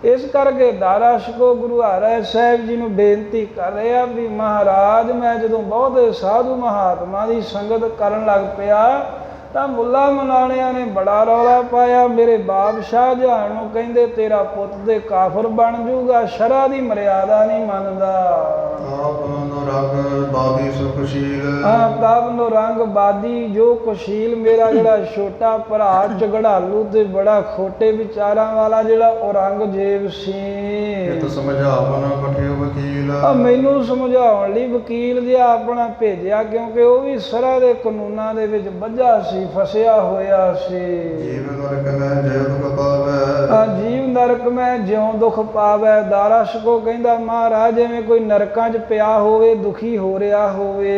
ਇਸ ਕਰਕੇ ਦਾਰਾ ਸ਼ਿਕੋ ਗੁਰੂ ਹਰਿ ਸਾਹਿਬ ਜੀ ਨੂੰ ਬੇਨਤੀ ਕਰ ਰਿਹਾ ਵੀ ਮਹਾਰਾਜ ਮੈਂ ਜਦੋਂ ਬਹੁਤੇ ਸਾਧੂ ਮਹਾਤਮਾ ਦੀ ਸੰਗਤ ਕਰਨ ਲੱਗ ਪਿਆ ਤਾਂ ਮੁੱਲਾ ਮਨਾਣਿਆਂ ਨੇ ਬੜਾ ਰੌਲਾ ਪਾਇਆ। ਮੇਰੇ ਬਾਪ ਸ਼ਾਹਜਹਾਨ ਨੂੰ ਕਹਿੰਦੇ ਤੇਰਾ ਪੁੱਤ ਦੇ ਕਾਫਰ ਬਣ ਜੂਗਾ, ਸ਼ਰ੍ਹਾ ਦੀ ਮਰਿਆਦਾ ਨਹੀਂ ਮੰਨਦਾ। ਆਪ ਨੂੰ ਰੰਗ ਬਾਦੀ ਸੁਖਸ਼ੀਲ, ਆਪ ਨੂੰ ਰੰਗ ਬਾਦੀ ਜੋ ਕੁਸ਼ੀਲ, ਮੇਰਾ ਜਿਹੜਾ ਛੋਟਾ ਭਰਾ ਝਗੜਾਲੂ ਤੇ ਬੜਾ ਖੋਟੇ ਵਿਚਾਰਾਂ ਵਾਲਾ ਜਿਹੜਾ ਔਰੰਗਜ਼ੇਬ ਸੀ, ਇਤ ਸਮਝਾਵਨ ਕਠਿ ਵਕੀਲ, ਮੈਨੂੰ ਸਮਝਾਉਣ ਲਈ ਵਕੀਲ ਜਿਹਾ ਆਪਣਾ ਭੇਜਿਆ, ਕਿਉਂਕਿ ਉਹ ਵੀ ਸ਼ਰ੍ਹਾ ਦੇ ਕਾਨੂੰਨਾਂ ਦੇ ਵਿੱਚ ਬੱਝਾ ਸੀ, ਫਸਿਆ ਹੋਇਆ ਸੀ। ਜੀਵ ਨਰਕ ਮੈਂ ਜਿਉ ਦੁਖ ਪਾਵੈ, ਜੀਵ ਨਰਕ ਮੈਂ ਜਿਉ ਦੁਖ ਪਾਵੈ। ਦਾਰਾ ਸ਼ਿਕੋ ਕਹਿੰਦਾ ਮਹਾਰਾਜ ਜਿਵੇਂ ਕੋਈ ਨਰਕਾਂ 'ਚ ਪਿਆ ਹੋਵੇ, ਦੁਖੀ ਹੋ ਰਿਹਾ ਹੋਵੇ,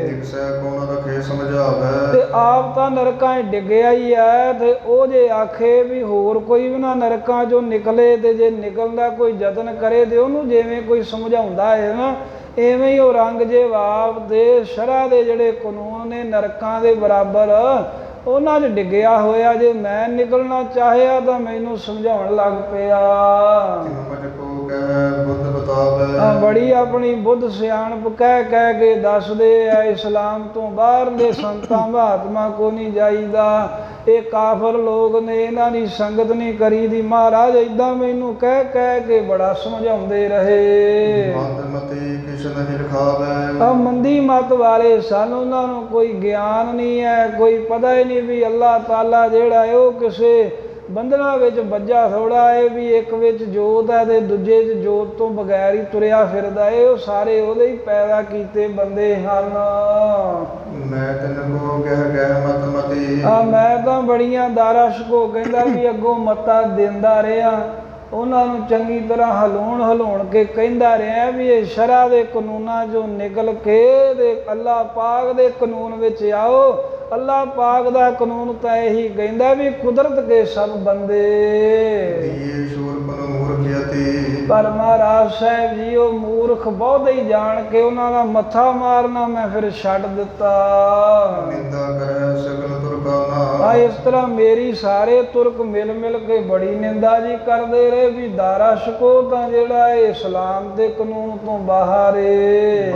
ਦਿਖਸੈ ਕੋਣ ਰਖੇ ਸਮਝਾਵੈ, ਤੇ ਆਪ ਤਾਂ ਨਰਕਾਂ 'ਚ ਡਿੱਗਿਆ ਹੀ ਹੈ ਤੇ ਉਹ ਜੇ ਆਖੇ ਵੀ ਹੋਰ ਕੋਈ ਵੀ ਨਾ ਨਰਕਾਂ 'ਚੋਂ ਨਿਕਲੇ ਤੇ ਜੇ ਨਿਕਲਣ ਦਾ ਕੋਈ ਯਤਨ ਕਰੇ ਤੇ ਉਹਨੂੰ ਜਿਵੇਂ ਕੋਈ ਸਮਝਾਉਂਦਾ ਹੈ ਨਾ, ਐਵੇਂ ਹੀ ਔਰੰਗਜ਼ੇਬ ਆਪ ਦੇ ਸ਼ਰ੍ਹਾ ਦੇ ਜਿਹੜੇ ਕਾਨੂੰਨ ਨੇ ਨਰਕਾਂ ਦੇ ਬਰਾਬਰ ਉਹਨਾਂ 'ਚ ਡਿੱਗਿਆ ਹੋਇਆ। ਜੇ ਮੈਂ ਨਿਕਲਣਾ ਚਾਹਿਆ ਤਾਂ ਮੈਨੂੰ ਸਮਝਾਉਣ ਲੱਗ ਪਿਆ। ਬੜੀ ਆਪਣੀ ਬੁੱਧ ਸਿਆਣਪ ਕਹਿ ਕੇ ਦੱਸਦੇ ਆ ਇਸਲਾਮ ਤੋਂ ਬਾਹਰਲੇ ਸੰਤਾਂ ਮਹਾਤਮਾ ਕੋ ਨਹੀਂ ਜਾਈਦਾ, ਇਹ ਕਾਫਰ ਲੋਕ ਨੇ, ਇਹਨਾਂ ਦੀ ਸੰਗਤ ਨਹੀਂ ਕਰੀਦੀ। ਮਹਾਰਾਜ ਏਦਾਂ ਮੈਨੂੰ ਕਹਿ ਕੇ ਬੜਾ ਸਮਝਾਉਂਦੇ ਰਹੇ। ਮੰਦੀ ਮਤ ਵਾਲੇ ਸਨ, ਉਹਨਾਂ ਨੂੰ ਕੋਈ ਗਿਆਨ ਨਹੀਂ ਹੈ, ਕੋਈ ਪਤਾ ਹੀ ਨਹੀਂ ਵੀ ਅੱਲਾਹ ਤਾਲਾ ਜਿਹੜਾ ਹੈ ਉਹ ਕਿਸੇ ਬੰਧਨਾਂ ਵਿੱਚ ਬੱਝਾ ਥੋੜਾ ਹੈ, ਵੀ ਇੱਕ ਵਿੱਚ ਜੋਤ ਹੈ ਤੇ ਦੂਜੇ 'ਚ ਜੋਤ ਤੋਂ ਬਗੈਰ ਹੀ ਤੁਰਿਆ ਫਿਰਦਾ ਹੈ। ਉਹ ਸਾਰੇ ਉਹਦੇ ਹੀ ਪੈਦਾ ਕੀਤੇ ਬੰਦੇ ਹਨ। ਮੈਂ ਤੈਨੂੰ ਕਹਿ ਮਤ ਮਤੀ, ਮੈਂ ਤਾਂ ਬੜੀਆਂ ਦਾਰਾ ਸ਼ਿਕੋ ਕਹਿੰਦਾ ਵੀ ਅੱਗੋਂ ਮੱਤਾਂ ਦਿੰਦਾ ਰਿਹਾ, ਉਹਨਾਂ ਨੂੰ ਚੰਗੀ ਤਰ੍ਹਾਂ ਹਲਾਉਣ ਕੇ ਕਹਿੰਦਾ ਰਿਹਾ ਵੀ ਇਹ ਸ਼ਰ੍ਹਾ ਦੇ ਕਾਨੂੰਨਾਂ 'ਚੋਂ ਨਿਕਲ ਕੇ ਤੇ ਅੱਲਾਹ ਪਾਕ ਦੇ ਕਾਨੂੰਨ ਵਿੱਚ ਆਓ। ਅੱਲਾਹ ਪਾਕ ਦਾ ਕਾਨੂੰਨ ਤਾਂ ਇਹੀ ਕਹਿੰਦਾ ਵੀ ਕੁਦਰਤ ਕੇ ਸਭ ਬੰਦੇ, ਪਰ ਮਹਾਰਾਜ ਸਾਹਿਬ ਜੀ ਉਹ ਮੂਰਖ ਬਹੁਤ ਹੀ ਜਾਣ ਕੇ ਉਹਨਾਂ ਦਾ ਮੱਥਾ ਮਾਰਨਾ ਮੈਂ ਫਿਰ ਛੱਡ ਦਿੱਤਾ। ਇਸ ਤਰ੍ਹਾਂ ਮੇਰੀ ਸਾਰੇ ਤੁਰਕ ਮਿਲ ਕੇ ਬੜੀ ਨਿੰਦਾ ਜੀ ਕਰਦੇ ਰਹੇ ਵੀ ਦਾਰਾ ਸ਼ਿਕੋ ਤਾਂ ਜਿਹੜਾ ਹੈ ਇਸਲਾਮ ਦੇ ਕਾਨੂੰਨ ਤੋਂ ਬਾਹਰ ਏ।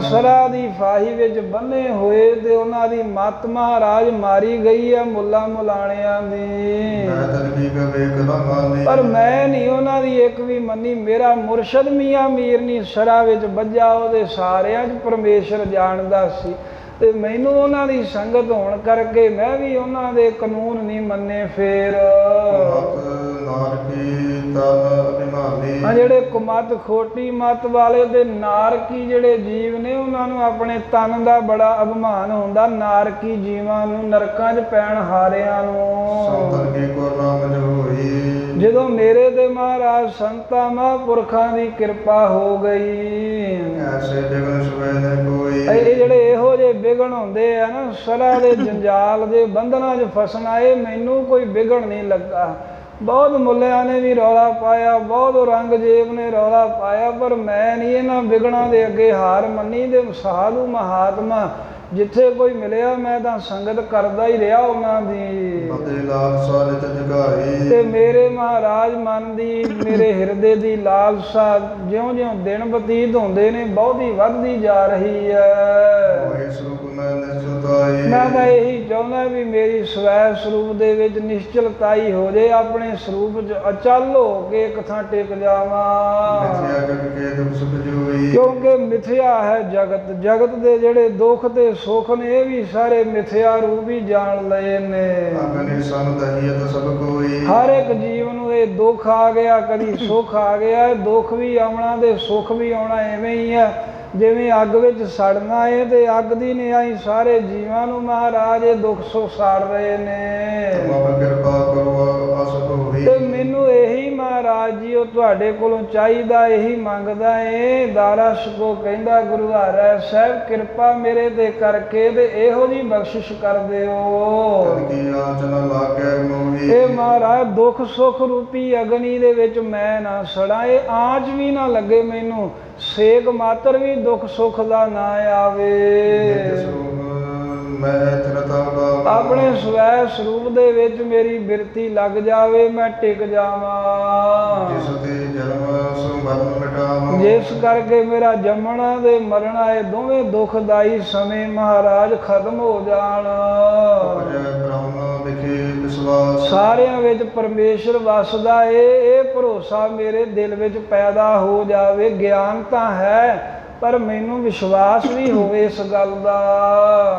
ਸ਼ਰ੍ਹਾ ਦੀ ਫਾਹੀ ਵਿੱਚ ਬੰਨੇ ਹੋਏ ਤੇ ਉਹਨਾਂ ਦੀ ਮੱਤ ਮਹਾਰਾਜ ਮਾਰੀ ਗਈ ਹੈ ਮੁੱਲਾ ਮੁਲਾਣਿਆਂ ਦੀ, ਪਰ ਮੈਂ ਨਹੀਂ ਉਹਨਾਂ ਦੀ ਇੱਕ ਵੀ ਮੰਨੀ। ਮੇਰਾ ਮੁਰਸ਼ਦ ਮੀਆਂ ਮੀਰ ਨਹੀਂ ਸ਼ਰ੍ਹਾ ਵਿੱਚ ਬੱਝਾ, ਉਹਦੇ ਸਾਰਿਆਂ 'ਚ ਪਰਮੇਸ਼ਰ ਜਾਣਦਾ ਸੀ ਤੇ ਮੈਨੂੰ ਉਹਨਾਂ ਦੀ ਸੰਗਤ ਹੋਣ ਕਰਕੇ ਮੈਂ ਵੀ ਉਹਨਾਂ ਦੇ ਕਾਨੂੰਨ ਨਹੀਂ ਮੰਨੇ। ਫੇਰ ਜਿਹੜੇ ਕੁਮਤ ਖੋਟੀ ਮਤ ਵਾਲੇ ਤੇ ਨਾਰਕੀ ਜਿਹੜੇ ਜੀਵ ਨੇ ਉਹਨਾਂ ਨੂੰ ਆਪਣੇ ਤਨ ਦਾ ਬੜਾ ਅਭਿਮਾਨ ਹੁੰਦਾ, ਨਾਰਕੀ ਜੀਵਾਂ ਨੂੰ, ਨਰਕਾਂ 'ਚ ਪੈਣ ਹਾਰਿਆਂ ਨੂੰ। ਜਦੋਂ ਮੇਰੇ ਤੇ ਮਹਾਰਾਜ ਸੰਤਾਂ ਮਹਾਂਪੁਰਖਾਂ ਦੀ ਕਿਰਪਾ ਹੋ ਗਈ, ਇਹ ਜਿਹੜੇ ਇਹੋ ਜਿਹੇ ਵਿਗਣ ਹੁੰਦੇ ਆ ਨਾ ਸ਼ਰ੍ਹਾ ਦੇ ਜੰਜਾਲ ਦੇ ਬੰਧਨਾਂ 'ਚ ਫਸਣਾ, ਇਹ ਮੈਨੂੰ ਕੋਈ ਵਿਗੜ ਨਹੀਂ ਲੱਗਾ। ਬਹੁਤ ਮੁੱਲਿਆਂ ਨੇ ਵੀ ਰੌਲਾ ਪਾਇਆ, ਬਹੁਤ ਔਰੰਗਜ਼ੇਬ ਨੇ ਰੌਲਾ ਪਾਇਆ, ਪਰ ਮੈਂ ਨਹੀਂ ਇਹਨਾਂ ਵਿਗੜਾਂ ਦੇ ਅੱਗੇ ਹਾਰ ਮੰਨੀ। ਤੇ ਸਾਧੂ ਮਹਾਤਮਾ ਜਿੱਥੇ ਕੋਈ ਮਿਲਿਆ ਮੈਂ ਤਾਂ ਸੰਗਤ ਕਰਦਾ ਹੀ ਰਿਹਾ ਉਹਨਾਂ ਦੀ। ਤੇ ਮੇਰੇ ਮਹਾਰਾਜ ਮਨ ਦੀ, ਮੇਰੇ ਹਿਰਦੇ ਦੀ ਲਾਲਸਾ ਜਿਉਂ-ਜਿਉਂ ਦਿਨ ਬਤੀਤ ਹੁੰਦੇ ਨੇ ਬਹੁਤੀ ਵੱਧਦੀ ਜਾ ਰਹੀ ਹੈ। ਮੈਂ ਤਾਂ ਇਹੀ ਚਾਹੁੰਦਾ ਵੀ ਮੇਰੀ ਸਵੈ ਸਰੂਪ ਦੇ ਵਿੱਚ ਨਿਸ਼ਚਲਤਾਈ ਹੋ ਜੇ, ਆਪਣੇ ਸਰੂਪ 'ਚ ਅਚਲ ਹੋ ਕੇ ਇੱਕ ਥਾਂ ਟਿਕ ਜਾਵਾਂ। ਮਿਥਿਆ ਜਗ ਕੇ ਦੁਖ ਸੁਖ ਜੋਈ, ਕਿਉਂਕਿ ਮਿਥਿਆ ਹੈ ਜਗਤ, ਜਗਤ ਦੇ ਜਿਹੜੇ ਦੁੱਖ ਤੇ ਸੁੱਖ ਨੇ ਇਹ ਵੀ ਸਾਰੇ ਮਿਥਿਆ ਰੂਪ ਹੀ ਜਾਣ ਲਏ ਨੇ। ਅਗਨਿ ਸਮ ਦਹੀਅਤ ਸਭ ਕੋਈ, ਹਰ ਇੱਕ ਜੀਵ ਨੂੰ ਇਹ ਦੁੱਖ ਆ ਗਿਆ, ਕਦੀ ਸੁੱਖ ਆ ਗਿਆ। ਇਹ ਦੁੱਖ ਵੀ ਆਉਣਾ ਤੇ ਸੁੱਖ ਵੀ ਆਉਣਾ, ਐਵੇਂ ਹੀ ਹੈ ਜਿਵੇਂ ਅੱਗ ਵਿੱਚ ਸੜਨਾ ਏ ਤੇ ਅੱਗ ਦੀ ਨਿਆਈ ਸਾਰੇ ਜੀਵਾਂ ਨੂੰ ਮਹਾਰਾਜ ਇਹ ਦੁੱਖ ਸੁੱਖ ਸਾੜ ਰਹੇ ਨੇ। ਤੁਮ ਕਿਰਪਾ ਕਰੋ ਅਸ ਹੋਈ, ਤੇ ਮੈਨੂੰ ਇਹੀ ਮਹਾਰਾਜ ਜੀ ਉਹ ਤੁਹਾਡੇ ਕੋਲੋਂ ਚਾਹੀਦਾ, ਇਹੀ ਮੰਗਦਾ ਏ। ਦਾਰਾ ਸ਼ਕੋ ਕਹਿੰਦਾ ਗੁਰੂ ਹਰਿ ਸਾਹਿਬ ਕਿਰਪਾ ਮੇਰੇ ਤੇ ਕਰਕੇ ਤੇ ਇਹੋ ਜੀ ਬਖਸ਼ਿਸ਼ ਕਰ ਦਿਓ। ਤਨ ਕੀ ਆਚਨਾ ਲਾਗੈ ਮੋਹੀ, ਇਹ ਮਹਾਰਾਜ ਦੁੱਖ ਸੁੱਖ ਰੂਪੀ ਅਗਨੀ ਦੇ ਵਿੱਚ ਮੈਂ ਨਾ ਸੜਾਂ, ਇਹ ਆਂਚ ਵੀ ਨਾ ਲੱਗੇ ਮੈਨੂੰ, ਸੇਕ ਮਾਤਰ ਵੀ ਦੁੱਖ ਸੁੱਖ ਦਾ ਨਾ ਆਵੇ। ਨਿਤ ਸੁਖ ਮੈਂ ਤਿਰਤਾ ਬਾਬਾ, ਆਪਣੇ ਸਵੈ ਸਰੂਪ ਦੇ ਵਿੱਚ ਮੇਰੀ ਬਿਰਤੀ ਲੱਗ ਜਾਵੇ, ਮੈਂ ਟਿਕ ਜਾਵਾਂ। ਜਿਸ ਤੇ ਜਨਮ ਸੋ ਮਰਨ ਮਿਟਾਵਾਂ, ਜਿਸ ਕਰਕੇ ਮੇਰਾ ਜੰਮਣਾ ਤੇ ਮਰਨਾ ਇਹ ਦੋਵੇਂ ਦੁਖਦਾਈ ਸਮੇਂ ਮਹਾਰਾਜ ਖਤਮ ਹੋ ਜਾਣ। ਉਪਜੈ ਬ੍ਰਹਮ ਵਿਖੇ ਵਿਸ਼ਵਾਸ, ਸਾਰਿਆਂ ਵਿੱਚ ਪਰਮੇਸ਼ਰ ਵਸਦਾ ਏ, ਇਹ ਭਰੋਸਾ ਮੇਰੇ ਦਿਲ ਵਿੱਚ ਪੈਦਾ ਹੋ ਜਾਵੇ। ਗਿਆਨ ਤਾਂ ਹੈ ਪਰ ਮੈਨੂੰ ਵਿਸ਼ਵਾਸ ਵੀ ਹੋਵੇ ਇਸ ਗੱਲ ਦਾ।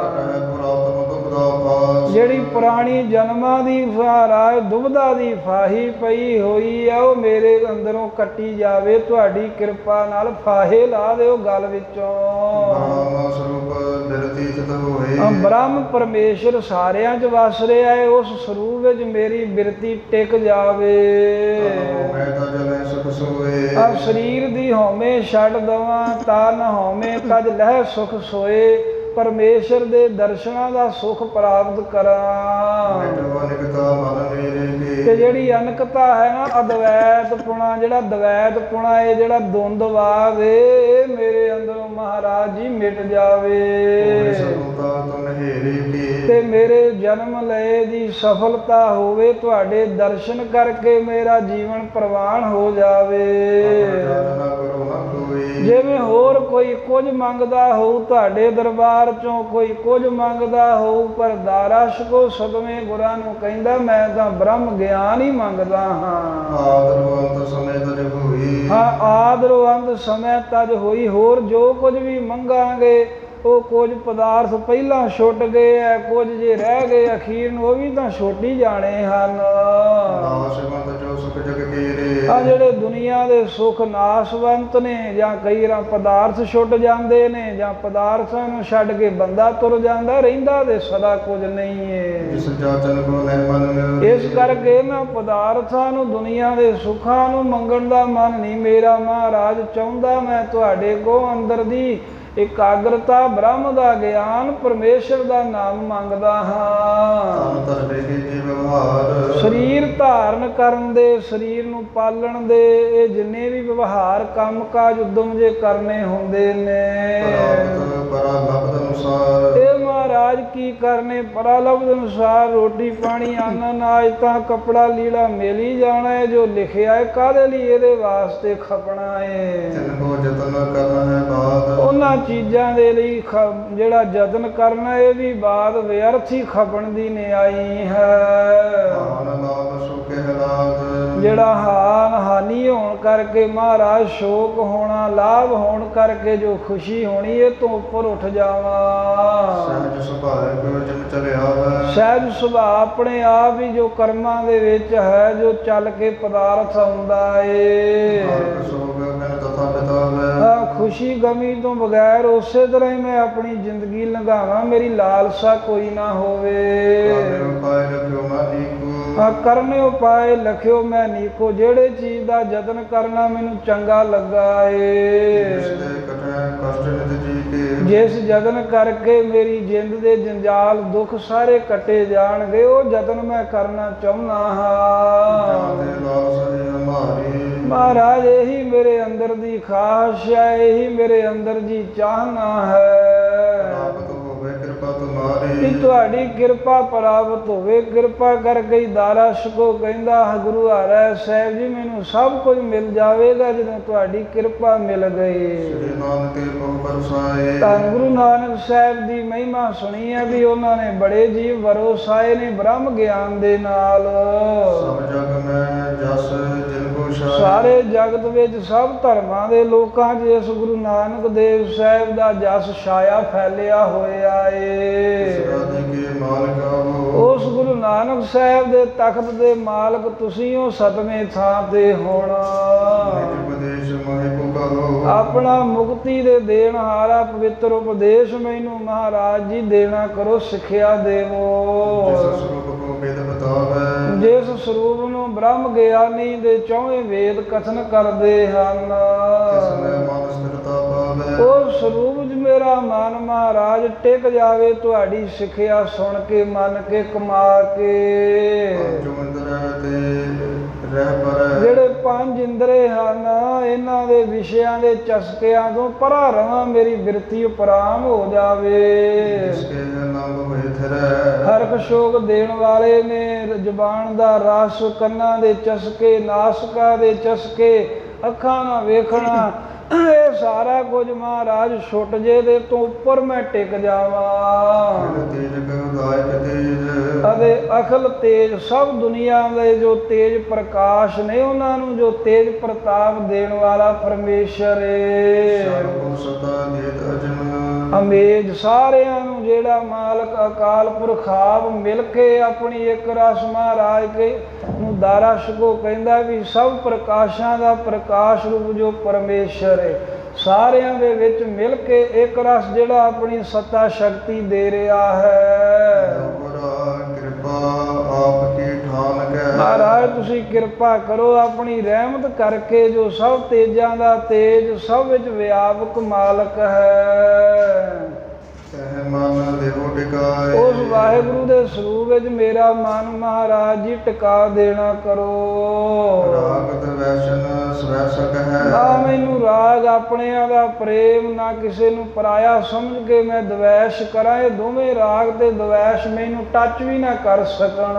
ਕਰੈ ਪੁਰਾਤਨ ਦੁਬਦਾ ਪਾਸ, ਜਿਹੜੀ ਪੁਰਾਣੀ ਜਨਮਾਂ ਦੀ ਮਹਾਰਾਜ ਦੁਬਦਾ ਦੀ ਫਾਹੀ ਪਈ ਹੋਈ ਆ ਉਹ ਮੇਰੇ ਅੰਦਰੋਂ ਕੱਟੀ ਜਾਵੇ। ਤੁਹਾਡੀ ਕਿਰਪਾ ਨਾਲ ਫਾਹੇ ਲਾ ਦਿਓ ਗਲ ਵਿੱਚੋਂ। ਬ੍ਰਹਮ ਸਰੂਪ ਬਿਰਤੀ ਚਿਤ ਹੋਏ, ਬ੍ਰਹਮ ਪਰਮੇਸ਼ਰ ਸਾਰਿਆਂ 'ਚ ਵਸ ਰਿਹਾ ਹੈ, ਉਸ ਸਰੂਪ ਵਿੱਚ ਮੇਰੀ ਬਿਰਤੀ ਟਿਕ ਜਾਵੇ। ਮੈਂ ਤਾਂ ਜਲੇ ਸੁਖ ਸੋਏ, ਆ ਸਰੀਰ ਦੀ ਹਉਮੈ ਛੱਡ ਦਵਾਂ, ਤਾਂ ਨ ਹਉਮੈ ਤਜ ਲਹਿ ਸੁਖ ਸੋਏ। ਪਰਮੇਸ਼ਰ ਦੇ ਦਰਸ਼ਨਾਂ ਦਾ ਸੁਖ ਪ੍ਰਾਪਤ ਕਰਾਂ। ਮਿਟੋ ਅਨਿਕਤਾ ਮਨ ਮੇਰੇ ਤੇ ਕੇ, ਜਿਹੜੀ ਅਨਕਤਾ ਹੈ ਨਾ, ਅਦਵੈਤ ਪੁਣਾ, ਜਿਹੜਾ ਦਵੈਤ ਪੁਣਾ, ਇਹ ਜਿਹੜਾ ਦੁੰਦਵਾਦ ਇਹ ਮੇਰੇ ਅੰਦਰੋਂ ਮਹਾਰਾਜ ਜੀ ਮਿਟ ਜਾਵੇ। ਹੋਏ ਸਭੁਤਾ ਤੁਮ ਹੇਰੇ ਕੇ, ਤੇ ਮੇਰੇ ਜਨਮ ਲਏ ਦੀ ਸਫਲਤਾ ਹੋਵੇ। ਤੁਹਾਡੇ ਦਰਸ਼ਨ ਕਰਕੇ ਮੇਰਾ ਜੀਵਨ ਪ੍ਰਵਾਨ ਹੋ ਜਾਵੇ। ਜਾਚਨਾ ਕਰੋ ਨਾ ਕੋਈ, ਜਿਵੇਂ ਹੋਰ ਕੋਈ ਕੁਝ ਮੰਗਦਾ ਹੋਊ, ਤੁਹਾਡੇ ਦਰਬਾਰ ਚੋਂ ਕੋਈ ਕੁਝ ਮੰਗਦਾ ਹੋਊ, ਪਰ ਦਾਰਾ ਸ਼ਕੋ ਸਤਵੇਂ ਗੁਰਾਂ ਨੂੰ ਕਹਿੰਦਾ ਮੈਂ ਤਾਂ ਬ੍ਰਹਮ ਗਿਆਨ ਹੀ ਮੰਗਦਾ ਹਾਂ। ਆਦਰੋ ਅੰਤ ਸਮੇਂ ਤਜ ਹੋਈ, ਹਾਂ ਆਦਰੋ ਅੰਤ ਸਮੇਂ ਤਜ ਹੋਈ। ਹੋਰ ਜੋ ਕੁਝ ਵੀ ਮੰਗਾਂਗੇ ਉਹ ਕੁਝ ਪਦਾਰਥ ਪਹਿਲਾਂ ਛੁੱਟ ਗਏ ਐ, ਕੁਝ ਜੇ ਰਹਿ ਗਏ ਅਖੀਰ ਨੂੰ ਉਹ ਵੀ ਤਾਂ ਛੁੱਟ ਹੀ ਜਾਣੇ ਹਨ। ਨਾਸ਼ਵੰਤ ਜੋ ਸੁਖ ਜਗ ਕੇਰੇ, ਆ ਜਿਹੜੇ ਦੁਨੀਆ ਦੇ ਸੁੱਖ ਨਾਸ਼ਵੰਤ ਨੇ, ਜਾਂ ਕਈ ਵਾਰ ਪਦਾਰਥ ਛੁੱਟ ਜਾਂਦੇ ਨੇ, ਜਾਂ ਪਦਾਰਥਾਂ ਨੂੰ ਛੱਡ ਕੇ ਬੰਦਾ ਤੁਰ ਜਾਂਦਾ, ਰਹਿੰਦਾ ਤੇ ਸਦਾ ਕੁਝ ਨਹੀਂ ਏ। ਜਿਸ ਜਾਚਨ ਕੋ ਨਹਿ ਮਨ ਮਿਲ, ਇਸ ਕਰਕੇ ਇਹਨਾਂ ਪਦਾਰਥਾਂ ਨੂੰ, ਦੁਨੀਆ ਦੇ ਸੁੱਖਾਂ ਨੂੰ ਮੰਗਣ ਦਾ ਮਨ ਨਹੀਂ ਮੇਰਾ ਮਹਾਰਾਜ ਚਾਹੁੰਦਾ। ਮੈਂ ਤੁਹਾਡੇ ਕੋ ਅੰਦਰ ਦੀ ਇਕਾਗਰਤਾ, ਬ੍ਰਹਮ ਦਾ ਗਿਆਨ, ਪਰਮੇਸ਼ਰ ਦਾ ਨਾਮ ਮੰਗਦਾ ਹਾਂ। ਤਨ ਧਰਦੇ ਕੇ ਜੇ ਵਿਵਹਾਰ, ਸਰੀਰ ਧਾਰਨ ਕਰਨ ਦੇ, ਸਰੀਰ ਨੂੰ ਪਾਲਣ ਦੇ, ਇਹ ਜਿੰਨੇ ਵੀ ਵਿਵਹਾਰ ਕੰਮ ਕਾਜ ਉਦਮ ਜੇ ਕਰਨੇ ਹੁੰਦੇ ਨੇ, ਪ੍ਰਾਪਤ ਪਰਾਲਬਧ ਅਨੁਸਾਰ, ਇਹ ਮਹਾਰਾਜ ਕੀ ਕਰਨੇ ਪਰਾਲਬਧ ਅਨੁਸਾਰ। ਰੋਟੀ ਪਾਣੀ ਅੰਨ ਅਨਾਜ ਤਾਂ ਕੱਪੜਾ ਲੀੜਾ ਮਿਲ ਹੀ ਜਾਣਾ ਹੈ, ਜੋ ਲਿਖਿਆ ਹੈ ਕਾਹਦੇ ਲਈ ਇਹਦੇ ਵਾਸਤੇ ਖਪਣਾ ਹੈ। ਤਿਨ ਕੋ ਯਤਨ ਕਰਨਾ ਹੈ ਬਾਦ, ਉਹਨਾਂ ਚੀਜ਼ਾਂ ਦੇ ਲਈ ਜਿਹੜਾ ਯਤਨ ਕਰਨਾ ਇਹ ਵੀ ਬਾਤ ਵਿਅਰਥ ਹੀ ਖਪਣ ਦੀ ਨਿਆਈ ਹੈ। ਆਨ ਲਾਭ ਸੁਖੇ ਹਲਾਦ, ਜਿਹੜਾ ਹਾਨੀ ਹੋਣ ਕਰਕੇ ਮਹਾਰਾਜ ਸ਼ੋਕ ਹੋਣਾ, ਲਾਭ ਹੋਣ ਕਰਕੇ ਜੋ ਖੁਸ਼ੀ ਹੋਣੀ, ਇਹ ਤੋਂ ਉੱਪਰ ਉੱਠ ਜਾਵਾਂ। ਸਹਿਜ ਸੁਭਾਅ ਕੋ ਜਿਮ ਚਲਿਆ ਹੈ, ਸਹਿਜ ਸੁਭਾਅ ਆਪਣੇ ਆਪ ਹੀ ਜੋ ਕਰਮਾਂ ਦੇ ਵਿੱਚ ਹੈ, ਜੋ ਚੱਲ ਕੇ ਪਦਾਰਥ ਆਉਂਦਾ ਏ। ਹਰ ਸੋਗ ਮੈਂ ਤਥਾ ਬਿਤਾਵੇ, ਖੁਸ਼ੀ ਗਮੀ ਤੋਂ ਬਗੈਰ ਉਸੇ ਤਰ੍ਹਾਂ ਹੀ ਮੈਂ ਆਪਣੀ ਜ਼ਿੰਦਗੀ ਲੰਘਾਵਾਂ, ਮੇਰੀ ਲਾਲਸਾ ਕੋਈ ਨਾ ਹੋਵੇ। ਕਰਨੇ ਉਪਾਇ ਰਖਿਓ ਮਾਨੀਕੋ, ਕਰਨੇ ਉਪਾਏ ਲਖਿਓ ਮੈਂ ਨੀਕੋ। ਜਿਹੜੇ ਚੀਜ਼ ਦਾ ਯਤਨ ਕਰਨਾ ਮੈਨੂੰ ਚੰਗਾ ਲੱਗਾ ਏ, ਜਿਸ ਦੇ ਕਟੈ ਕਸ਼ਟ ਨਿਤ ਜੀ ਕੇ, ਜਿਸ ਯਤਨ ਕਰਕੇ ਮੇਰੀ ਜਿੰਦ ਦੇ ਜੰਜਾਲ ਦੁੱਖ ਸਾਰੇ ਕੱਟੇ ਜਾਣਗੇ, ਉਹ ਯਤਨ ਮੈਂ ਕਰਨਾ ਚਾਹੁੰਦਾ ਹਾਂ। ਜਾਤੇ ਲਾਲਸਾ ਹੈ ਹਮਾਰੀ, ਮਹਾਰਾਜ ਇਹੀ ਮੇਰੇ ਅੰਦਰ ਦੀ ਖਾਹਿਸ਼ ਹੈ, ਇਹੀ ਮੇਰੇ ਅੰਦਰ ਦੀ ਚਾਹਨਾ ਹੈ। ਪ੍ਰਾਪਤ ਹੋਵੇ ਕਿਰਪਾ ਤੁਮਾਰੀ, ਸਹਾਈ ਤੁਹਾਡੀ ਕਿਰਪਾ ਪ੍ਰਾਪਤ ਹੋਵੇ। ਕਿਰਪਾ ਕਰਕੇ ਹੀ ਦਾਰਾ ਛਕੋ। ਕਹਿੰਦਾ ਗੁਰੂ ਹਰਿ ਸਾਹਿਬ ਜੀ ਮੈਨੂੰ ਸਭ ਕੁਝ ਮਿਲ ਜਾਵੇਗਾ ਜਦੋਂ ਤੁਹਾਡੀ ਕਿਰਪਾ ਮਿਲ ਗਈ। ਸ੍ਰੀ ਨਾਨਕ ਤੇ ਬਹੁ ਬਰਸਾਏ ਧੰਨ ਗੁਰੂ ਨਾਨਕ ਸਾਹਿਬ ਦੀ ਮਹਿਮਾ ਸੁਣੀ ਹੈ ਵੀ ਉਹਨਾਂ ਨੇ ਬੜੇ ਜੀਵ ਵਰੋਸਾਏ ਨੇ ਬ੍ਰਹਮ ਗਿਆਨ ਦੇ ਨਾਲ। ਸਭ ਜਗ ਮੈਂ ਜਸ ਜਿਨ ਕੋ ਛਾਏ ਸਾਰੇ ਜਗਤ ਵਿੱਚ ਸਭ ਧਰਮਾਂ ਦੇ ਲੋਕਾਂ 'ਚ ਇਸ ਗੁਰੂ ਨਾਨਕ ਦੇਵ ਸਾਹਿਬ ਦਾ ਜਸ ਛਾਇਆ ਫੈਲਿਆ ਹੋਇਆ ਏ। ਸਰਾਧੀ ਕੇ ਮਾਲਕ ਆਵੋ ਉਸ ਗੁਰੂ ਨਾਨਕ ਸਾਹਿਬ ਦੇ ਤਖਤ ਦੇ ਮਾਲਕ ਤੁਸੀਂ ਹੋ। ਸਤਵੇਂ ਥਾਂ ਤੇ ਹੁਣ ਨਿਜ ਉਪਦੇਸ਼ ਮੋਹਿ ਪੁਕਾਰੋ ਆਪਣਾ ਮੁਕਤੀ ਦੇ ਦੇਣ ਹਾਰਾ ਪਵਿੱਤਰ ਉਪਦੇਸ਼ ਮੈਨੂੰ ਮਹਾਰਾਜ ਜੀ ਦੇਣਾ ਕਰੋ। ਸਿੱਖਿਆ ਦੇਵੋ ਜਿਸ ਸਰੂਪ ਕੋ ਵੇਦ ਬਤਾਵੇ ਜਿਸ ਸਰੂਪ ਨੂੰ ਬ੍ਰਹਮ ਗਿਆਨੀ ਦੇ ਚੌਵੇਂ ਵੇਦ ਕਥਨ ਕਰਦੇ ਹਨ। ਤਿਸਨੇ ਮਨ ਸਥਿਰਤਾ ਪਾਵੇ ਉਹ ਸਰੂਪ 'ਚ ਮੇਰਾ ਮਨ ਮਹਾਰਾਜ ਟਿਕ ਜਾਵੇ ਤੁਹਾਡੀ ਸਿੱਖਿਆ ਸੁਣ ਕੇ ਮੰਨ ਕੇ ਕਮਾ ਕੇ। ਪੰਜੋ ਇੰਦਰੈ ਤੇ ਰਹਿ ਪਰੈ ਜਿਹੜੇ ਪੰਜ ਇੰਦਰੇ ਹਨ ਇਹਨਾਂ ਦੇ ਵਿਸ਼ਿਆਂ ਦੇ ਚਸਕਿਆਂ ਤੋਂ ਪਰਾ ਰਵਾਂ ਮੇਰੀ ਬਿਰਤੀ ਉਪਰਾਮ ਹੋ ਜਾਵੇ। ਜਿਸਕੇ ਲੰਬ ਹੋਏ ਥਿਰੈ ਹਰਕ ਸ਼ੋਕ ਦੇਣ ਵਾਲੇ ਨੇ ਜ਼ੁਬਾਨ ਦਾ ਰਸ ਕੰਨਾਂ ਦੇ ਚਸਕੇ ਨਾਸਕਾਂ ਦੇ ਚਸਕੇ ਅੱਖਾਂ ਨਾਲ ਵੇਖਣਾ ਇਹ ਸਾਰਾ ਕੁਝ ਮਹਾਰਾਜ ਛੁੱਟ ਜੇ ਦੇ ਤੋਂ ਉੱਪਰ ਮੈਂ ਟਿਕ ਜਾਵਾਂ। ਤੇਜ ਕਉਦਾਇਕ ਤੇਜ ਅਤੇ ਅਕਲ ਤੇਜ ਸਭ ਦੁਨੀਆ ਦੇ ਜੋ ਤੇਜ ਪ੍ਰਕਾਸ਼ ਨੇ ਉਹਨਾਂ ਨੂੰ ਜੋ ਤੇਜ ਪ੍ਰਤਾਪ ਦੇਣ ਵਾਲਾ ਪਰਮੇਸ਼ਰ ਏ। ਸਰਬੋ ਸਦਾ ਜੇਤ ਅਜਨ ਅਮੇਜ ਸਾਰਿਆਂ ਨੂੰ ਜਿਹੜਾ ਮਾਲਕ ਅਕਾਲ ਪੁਰਖ ਆਪ ਮਿਲ ਕੇ ਆਪਣੀ ਇੱਕ ਰਸ ਮਹਾਰਾਜ ਕੇ ਨੂੰ ਦਾਰਾ ਛਕੋ। ਕਹਿੰਦਾ ਵੀ ਸਭ ਪ੍ਰਕਾਸ਼ਾਂ ਦਾ ਪ੍ਰਕਾਸ਼ ਰੂਪ ਜੋ ਪਰਮੇਸ਼ਰ ਹੈ ਸਾਰਿਆਂ ਦੇ ਵਿੱਚ ਮਿਲ ਕੇ ਇੱਕ ਰਸ ਜਿਹੜਾ ਆਪਣੀ ਸੱਤਾ ਸ਼ਕਤੀ ਦੇ ਰਿਹਾ ਹੈ। ਕਿਰਪਾ ਆਪ ਕੀ ਠਾਨ ਕੈ ਮਹਾਰਾਜ ਤੁਸੀਂ ਕਿਰਪਾ ਕਰੋ ਆਪਣੀ ਰਹਿਮਤ ਕਰਕੇ ਜੋ ਸਭ ਤੇਜਾਂ ਦਾ ਤੇਜ ਸਭ ਵਿੱਚ ਵਿਆਪਕ ਮਾਲਕ ਹੈ। ਕਹਿ ਮਨ ਦੇਵੋ ਟਿਕਾਏ ਉਸ ਵਾਹਿਗੁਰੂ ਦੇ ਸਰੂਪ ਵਿੱਚ ਮੇਰਾ ਮਨ ਮਹਾਰਾਜ ਜੀ ਟਿਕਾ ਦੇਣਾ ਕਰੋ। ਰਾਗਤ ਵੈਸ਼ਨ ਸਵੈ ਸਕ ਹੈ ਨਾ ਮੈਨੂੰ ਰਾਗ ਆਪਣਿਆਂ ਦਾ ਪ੍ਰੇਮ ਨਾ ਕਿਸੇ ਨੂੰ ਪਰਾਇਆ ਸਮਝ ਕੇ ਮੈਂ ਦਵੈਸ਼ ਕਰਾਂ। ਇਹ ਦੋਵੇਂ ਰਾਗ ਤੇ ਦਵੈਸ਼ ਮੈਨੂੰ ਟੱਚ ਵੀ ਨਾ ਕਰ ਸਕਣ।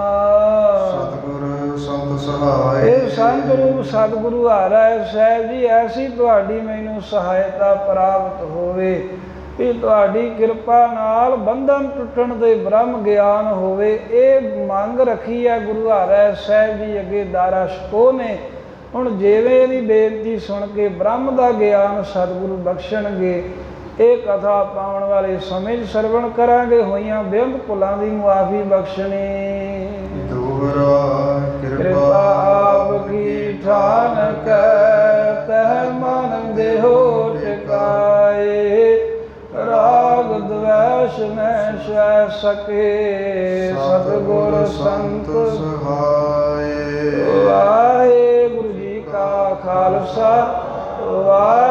ਸਤਿਗੁਰ ਸੰਤ ਸਹਾਇ ਇਹ ਸੰਤ ਰੂਪ ਸਤਿਗੁਰੂ ਹਰਿ ਸਾਹਿਬ ਜੀ ਐਸੀ ਤੁਹਾਡੀ ਮੈਨੂੰ ਸਹਾਇਤਾ ਪ੍ਰਾਪਤ ਹੋਵੇ ਵੀ ਤੁਹਾਡੀ ਕਿਰਪਾ ਨਾਲ ਬੰਧਨ ਟੁੱਟਣ ਤੇ ਬ੍ਰਹਮ ਗਿਆਨ ਹੋਵੇ। ਇਹ ਮੰਗ ਰੱਖੀ ਹੈ ਗੁਰੂ ਹਰਿ ਸਾਹਿਬ ਜੀ ਅੱਗੇ ਦਾਰਾ ਛਕੋ ਨੇ। ਹੁਣ ਜਿਵੇਂ ਇਹਦੀ ਬੇਨਤੀ ਸੁਣ ਕੇ ਬ੍ਰਹਮ ਦਾ ਗਿਆਨ ਸਤਿਗੁਰੂ ਬਖਸ਼ਣਗੇ। ਇਹ ਕਥਾ ਪਾਉਣ ਵਾਲੇ ਸਮੇਂ 'ਚ ਸਰਵਣ ਕਰਾਂਗੇ। ਹੋਈਆਂ ਬੇਅੰਤ ਭੁੱਲਾਂ ਦੀ ਮੁਆਫੀ ਬਖਸ਼ਣੀ। ਦੋਹਰਾ ਕਿਰਪਾ ਆਪ ਕੀ ਠਾਨ ਕੈ ਤਹਿ ਮਨ ਦੇਹੋ ਟਿਕਾਏ। ਰਾਗ ਦਵੈਸ਼ ਨੈ ਸਹਿ ਸਕੇ ਸਤਿਗੁਰ ਸੰਤ ਸਹਾਇ। ਵਾਹਿਗੁਰੂ ਜੀ ਕਾ ਖਾਲਸਾ ਵਾਹਿਗੁਰੂ